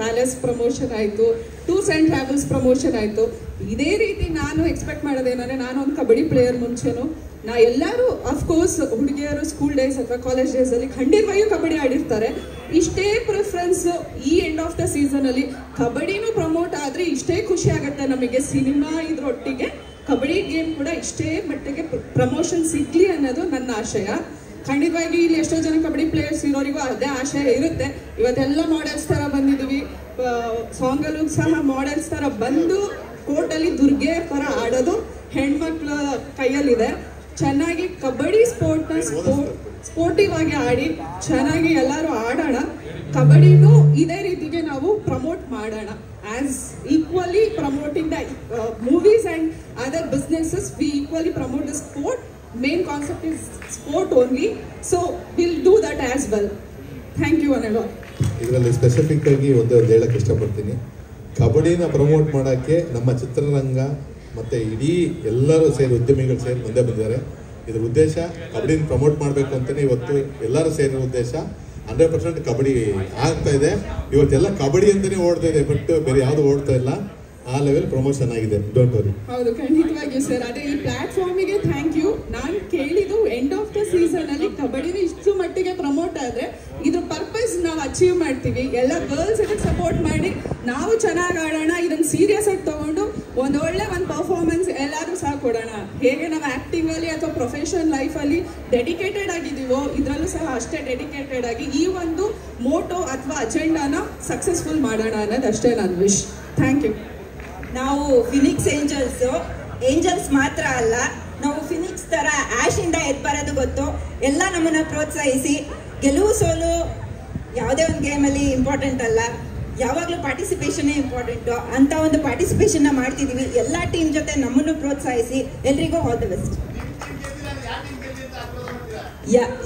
ಪ್ಯಾಲೇಸ್ ಪ್ರಮೋಷನ್ ಆಯಿತು, ಟೂರ್ಸ್ ಆ್ಯಂಡ್ ಟ್ರಾವೆಲ್ಸ್ ಪ್ರಮೋಷನ್ ಆಯಿತು. ಇದೇ ರೀತಿ ನಾನು ಎಕ್ಸ್ಪೆಕ್ಟ್ ಮಾಡೋದೇನಂದರೆ, ನಾನು ಒಂದು ಕಬಡ್ಡಿ ಪ್ಲೇಯರ್ ಮುಂಚೆನೂ ಎಲ್ಲರೂ ಅಫ್ಕೋರ್ಸ್ ಹುಡುಗಿಯರು ಸ್ಕೂಲ್ ಡೇಸ್ ಅಥವಾ ಕಾಲೇಜ್ ಡೇಸಲ್ಲಿ ಖಂಡಿತವಾಗಿಯೂ ಕಬಡ್ಡಿ ಆಡಿರ್ತಾರೆ. ಇಷ್ಟೇ ಪ್ರಿಫರೆನ್ಸ್ ಈ ಎಂಡ್ ಆಫ್ ದ ಸೀಸನಲ್ಲಿ ಕಬಡ್ಡಿನೂ ಪ್ರಮೋಟ್ ಆದರೆ ಇಷ್ಟೇ ಖುಷಿ ಆಗುತ್ತೆ ನಮಗೆ. ಸಿನಿಮಾ ಇದರೊಟ್ಟಿಗೆ ಕಬಡ್ಡಿ ಗೇಮ್ ಕೂಡ ಇಷ್ಟೇ ಮಟ್ಟಿಗೆ ಪ್ರಮೋಷನ್ ಸಿಗಲಿ ಅನ್ನೋದು ನನ್ನ ಆಶಯ. ಖಂಡಿತವಾಗಿ ಇಲ್ಲಿ ಎಷ್ಟೋ ಜನ ಕಬಡ್ಡಿ ಪ್ಲೇಯರ್ಸ್ ಇರೋರಿಗೂ ಅದೇ ಆಶಯ ಇರುತ್ತೆ. ಇವತ್ತೆಲ್ಲ ಮಾಡೆಲ್ಸ್ ಥರ ಬಂದಿದ್ದೀವಿ, ಸಾಂಗಲ್ಲೂ ಸಹ ಮಾಡೆಲ್ಸ್ ಥರ ಬಂದು ಕೋರ್ಟಲ್ಲಿ ದುರ್ಗೆ ಥರ ಆಡೋದು ಹೆಣ್ಮಕ್ಳ ಕೈಯಲ್ಲಿದೆ. ಚೆನ್ನಾಗಿ ಕಬಡ್ಡಿ ಸ್ಪೋರ್ಟ್ನ ಸ್ಪೋರ್ಟಿವ್ ಆಗಿ ಆಡಿ ಚೆನ್ನಾಗಿ ಎಲ್ಲರೂ ಆಡೋಣ. ಕಬಡ್ಡಿನೂ ಇದೇ ರೀತಿಗೆ ನಾವು ಪ್ರಮೋಟ್ ಮಾಡೋಣ. As equally promoting the movies and other businesses, we equally promote the sport. Main concept is sport only. So will do that as well. Thank you ಅನಲ್ಲ. ಇದರಲ್ಲಿ ಸ್ಪೆಸಿಫಿಕ್ ಆಗಿ ಒಂದು ಹೇಳಕ್ಕೆ ಇಷ್ಟಪಡ್ತೀನಿ. ಕಬಡ್ಡಿನ ಪ್ರಮೋಟ್ ಮಾಡೋಕ್ಕೆ ನಮ್ಮ ಚಿತ್ರರಂಗ ಮತ್ತು ಇಡೀ ಎಲ್ಲರೂ ಸೇರಿ ಉದ್ಯಮಿಗಳು ಸೇರಿ ಮುಂದೆ ಬಂದಿದ್ದಾರೆ. ಇದ್ರ ಉದ್ದೇಶ ಕಬಡ್ಡಿನ ಪ್ರಮೋಟ್ ಮಾಡಬೇಕು ಅಂತಲೇ ಇವತ್ತು ಎಲ್ಲರೂ ಸೇರಿರೋ ಉದ್ದೇಶ. 100% ಕಬಡ್ಡಿ ಆಗ್ತಾ ಇದೆ. ಇವತ್ತೆಲ್ಲ ಕಬಡ್ಡಿ ಅಂತಲೇ ಓಡ್ತಾ ಇದೆ, ಬಟ್ ಬೇರೆ ಯಾವುದು ಓಡ್ತಾ ಇಲ್ಲ. ಆ ಲೆವೆಲ್ ಪ್ರಮೋಷನ್ ಆಗಿದೆ. Don't worry. ಹೌದು, ಖಂಡಿತವಾಗಿಯೂ ಸರ್. ಅದೇ ಈ ಪ್ಲಾಟ್ಫಾರ್ಮಿಗೆ ಥ್ಯಾಂಕ್ ಯು. ನಾನು ಕೇಳಿದ್ದು ಎಂಡ್ ಆಫ್ ದ ಸೀಸನಲ್ಲಿ ಕಬಡ್ಡಿನ ಇಷ್ಟು ಮಟ್ಟಿಗೆ ಪ್ರಮೋಟ್ ಆದರೆ ಇದ್ರ ಪರ್ಪಸ್ ನಾವು ಅಚೀವ್ ಮಾಡ್ತೀವಿ. ಎಲ್ಲ ಗರ್ಲ್ಸ್ ಇದಕ್ಕೆ ಸಪೋರ್ಟ್ ಮಾಡಿ ನಾವು ಚೆನ್ನಾಗಿ ಆಡೋಣ. ಇದನ್ನು ಸೀರಿಯಸ್ ಆಗಿ ತೊಗೊಂಡು ಒಂದು ಪರ್ಫಾರ್ಮೆನ್ಸ್ ಎಲ್ಲರೂ ಸಹ ಕೊಡೋಣ. ಹೇಗೆ ನಾವು ಆ್ಯಕ್ಟಿಂಗಲ್ಲಿ ಅಥವಾ ಪ್ರೊಫೆಷನಲ್ ಲೈಫಲ್ಲಿ ಡೆಡಿಕೇಟೆಡ್ ಆಗಿದ್ದೀವೋ ಇದರಲ್ಲೂ ಸಹ ಅಷ್ಟೇ ಡೆಡಿಕೇಟೆಡ್ ಆಗಿ ಈ ಒಂದು ಮೋಟೋ ಅಥವಾ ಅಜೆಂಡಾನ ಸಕ್ಸಸ್ಫುಲ್ ಮಾಡೋಣ ಅನ್ನೋದು ಅಷ್ಟೇ ನನ್ನ ವಿಶ್. Thank you. ನಾವು ಫಿನಿಕ್ಸ್ ಏಂಜಲ್ಸ್ ಮಾತ್ರ ಅಲ್ಲ, ನಾವು ಫಿನಿಕ್ಸ್ ಥರ ಆ್ಯಶಿಂದ ಎದ್ದು ಬರೋದು ಗೊತ್ತು. ಎಲ್ಲ ನಮ್ಮನ್ನು ಪ್ರೋತ್ಸಾಹಿಸಿ, ಗೆಲುವು ಸೋಲು ಯಾವುದೇ ಒಂದು ಗೇಮಲ್ಲಿ ಇಂಪಾರ್ಟೆಂಟ್ ಅಲ್ಲ, ಯಾವಾಗಲೂ ಪಾರ್ಟಿಸಿಪೇಷನ್ನೇ ಇಂಪಾರ್ಟೆಂಟು. ಅಂಥ ಒಂದು ಪಾರ್ಟಿಸಿಪೇಷನ್ನ ಮಾಡ್ತಿದ್ದೀವಿ. ಎಲ್ಲ ಟೀಮ್ ಜೊತೆ ನಮ್ಮನ್ನು ಪ್ರೋತ್ಸಾಹಿಸಿ. ಎಲ್ರಿಗೂ ಆಲ್ ದ ಬೆಸ್ಟ್.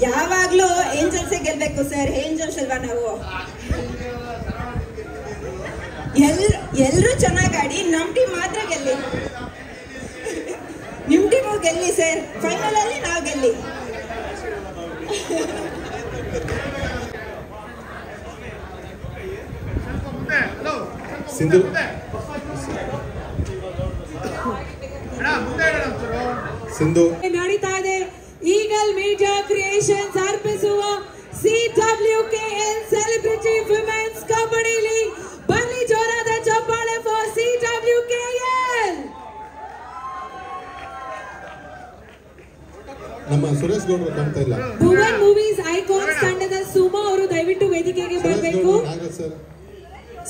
ಯಾವಾಗಲೂ ಏಂಜಲ್ಸೇ ಗೆಲ್ಲಬೇಕು ಸರ್. ಏಂಜಲ್ಸ್ ಅಲ್ವಾ ನಾವು? ಎಲ್ಲರೂ ಚೆನ್ನಾಗಿ ಆಡಿ, ನಮ್ಮ ಟೀಮ್ ಮಾತ್ರ ಗೆಲ್ಲಿ. ನಿಮ್ಮ ಟೀಮು ಗೆಲ್ಲಿ ಸರ್. ಫೈನಲಲ್ಲಿ ನಾವು ಗೆಲ್ಲಿ. ಸಿಂಧು ನಡೀತಾ ಇದೆ. ಈಗಲ್ ಮೀಡಿಯಾ ಕ್ರಿಯೇಷನ್ಸ್ ಅರ್ಪಿಸುವ CWKL celebrity women's kabaddi league. ಬನ್ನಿ ಜೋರಾದ ಚಪ್ಪಾಳೆ ಫಾರ್ CWKL. ನಮ್ಮ ಸುರೇಶ್ ಗೌಡ್ರು ಕಾಣ್ತಾ ಇಲ್ಲ. ಭುವನ್ ಮೂವೀಸ್ ಐಕಾನ್ಸ್ ತಂಡದ ಸುಮಾ ಅವರು ದಯವಿಟ್ಟು ವೇದಿಕೆಗೆ ಬರಬೇಕು.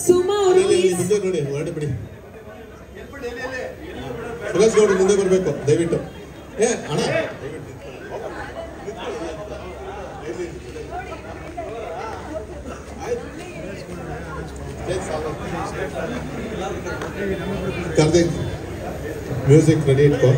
ಸುಮಾ ಅವರು ಮುಂದೆ ನೋಡಿ, ಹೊರಡಿ ಬಿಡಿ. ಸುರೇಶ್ ಗೌಡ್ರು ಮುಂದೆ ಬರಬೇಕು ದಯವಿಟ್ಟು. ಅಣ್ಣ ಕಾರ್ತಿಕ್ ಮ್ಯೂಸಿಕ್ ರೆಡಿ ಇಟ್ಕೋ.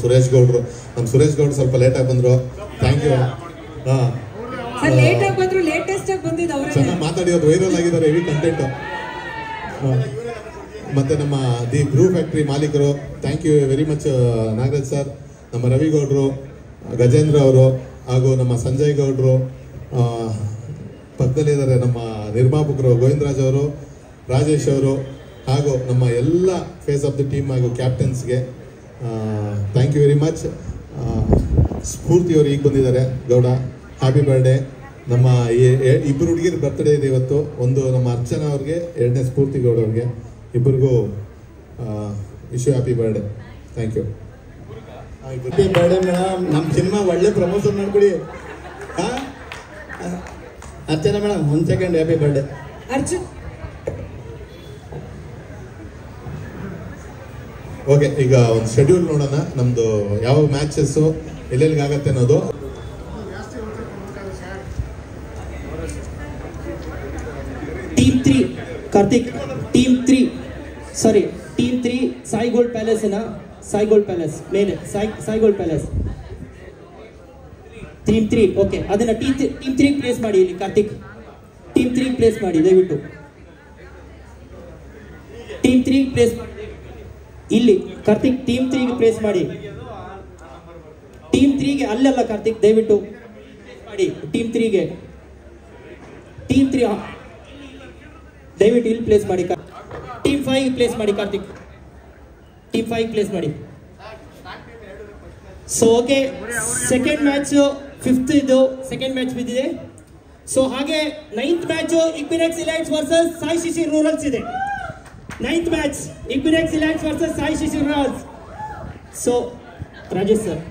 ಸುರೇಶ್ ಗೌಡ್ರು. ನಮ್ಮ ಸುರೇಶ್ ಗೌಡ್ರು ಸ್ವಲ್ಪ ಲೇಟಾಗಿ ಬಂದರು, ಥ್ಯಾಂಕ್ ಯು. ಹಾಂ, ಲೇಟ್ ಆಗಿ ಬಂದ್ರು, ಲೇಟೆಸ್ಟ್ ಆಗಿ ಬಂದಿದ್ದು ಅವರೇ. ಚೆನ್ನಾಗಿ ಮಾತಾಡಿರೋದು, ವೈರಲ್ ಆಗಿದ್ದಾರೆ, ಹೆವಿ ಕಂಟೆಂಟು. ಮತ್ತು ನಮ್ಮ ದಿ ಬ್ರೂ ಫ್ಯಾಕ್ಟ್ರಿ ಮಾಲೀಕರು, thank you very much Nagaraj sir. ನಮ್ಮ ರವಿ ಗೌಡ್ರು, ಗಜೇಂದ್ರ ಅವರು, ಹಾಗೂ ನಮ್ಮ ಸಂಜಯ್ ಗೌಡ್ರು, ಪಕ್ಕದಲ್ಲಿದ್ದಾರೆ ನಮ್ಮ ನಿರ್ಮಾಪಕರು ಗೋವಿಂದರಾಜ್ ಅವರು, ರಾಜೇಶ್ ಅವರು, ಹಾಗೂ ನಮ್ಮ ಎಲ್ಲ ಫೇಸ್ ಆಫ್ ದಿ ಟೀಮ್ ಹಾಗೂ ಕ್ಯಾಪ್ಟನ್ಸ್ಗೆ ಥ್ಯಾಂಕ್ ಯು ವೆರಿ ಮಚ್. ಸ್ಫೂರ್ತಿಯವರು ಈಗ ಬಂದಿದ್ದಾರೆ, ಗೌಡ, ಹ್ಯಾಪಿ ಬರ್ಡೇ. ನಮ್ಮ ಇಬ್ಬರು ಹುಡುಗಿರ ಬರ್ತ್ಡೇ ಇದೆ ಇವತ್ತು. ಒಂದು ನಮ್ಮ ಅರ್ಚನಾ ಅವ್ರಿಗೆ, ಎರಡನೇ ಸ್ಫೂರ್ತಿ ಗೌಡ ಅವ್ರಿಗೆ, ಇಬ್ಬರಿಗೂ wish you happy birthday. Thank you. Happy birthday madam. ನಮ್ಮ ಸಿನಿಮಾ ಒಳ್ಳೆ ಪ್ರಮೋಷನ್ ಮಾಡ್ಕೊಡಿ. ಹಾಂ Archana madam, 1 second. Happy birthday Arjun. Okay, ಈಗ ಒಂದು ಶೆಡ್ಯೂಲ್ ನೋಡೋಣ ನಮ್ಮದು, ಯಾವ ಮ್ಯಾಚಸ್ಸು ಎಲ್ಲೆಲ್ಲಿಗಾಗತ್ತೆ ಅನ್ನೋದು. Team 3 Karthik, team 3 sorry team 3 Sai gold palace Sai gold palace ಮೇಲೆ Sai gold palace team 3. Okay, ಅದನ್ನ ಟೀಮ್ 3 ಪ್ಲೇಸ್ ಮಾಡಿ ಇಲ್ಲಿ. ಕಾರ್ತಿಕ್, ಟೀಮ್ 3 ಪ್ಲೇಸ್ ಮಾಡಿ ದಯವಿಟ್ಟು. ಟೀಮ್ 3 ಪ್ಲೇಸ್ ಇಲ್ಲಿ. ಕಾರ್ತಿಕ್, ಟೀಮ್ 3 ಪ್ಲೇಸ್ ಮಾಡಿ. ಟೀಮ್ 3 ಅಲ್ಲೆಲ್ಲ ಕಾರ್ತಿಕ್, ದಯವಿಟ್ಟು ಮಾಡಿ ಟೀಮ್ 3 ಟೀಮ್ 3 ದಯವಿಟ್ಟು ಇಲ್ಲಿ ಪ್ಲೇಸ್ ಮಾಡಿ. ಟೀಮ್ 5 ಪ್ಲೇಸ್ ಮಾಡಿ ಕಾರ್ತಿಕ್, ಟೀಮ್ 5 ಪ್ಲೇಸ್ ಮಾಡಿ. So okay, second match 5th ಇದು ಸೆಕೆಂಡ್ ಮ್ಯಾಚ್ ಬಿದ್ದಿದೆ. ಸೊ ಹಾಗೆ 9th match equinox elites versus Sai Shishir rulers ಇದೆ. 9th match equinox elites versus Sai Shishir rulers. So Rajesh sir.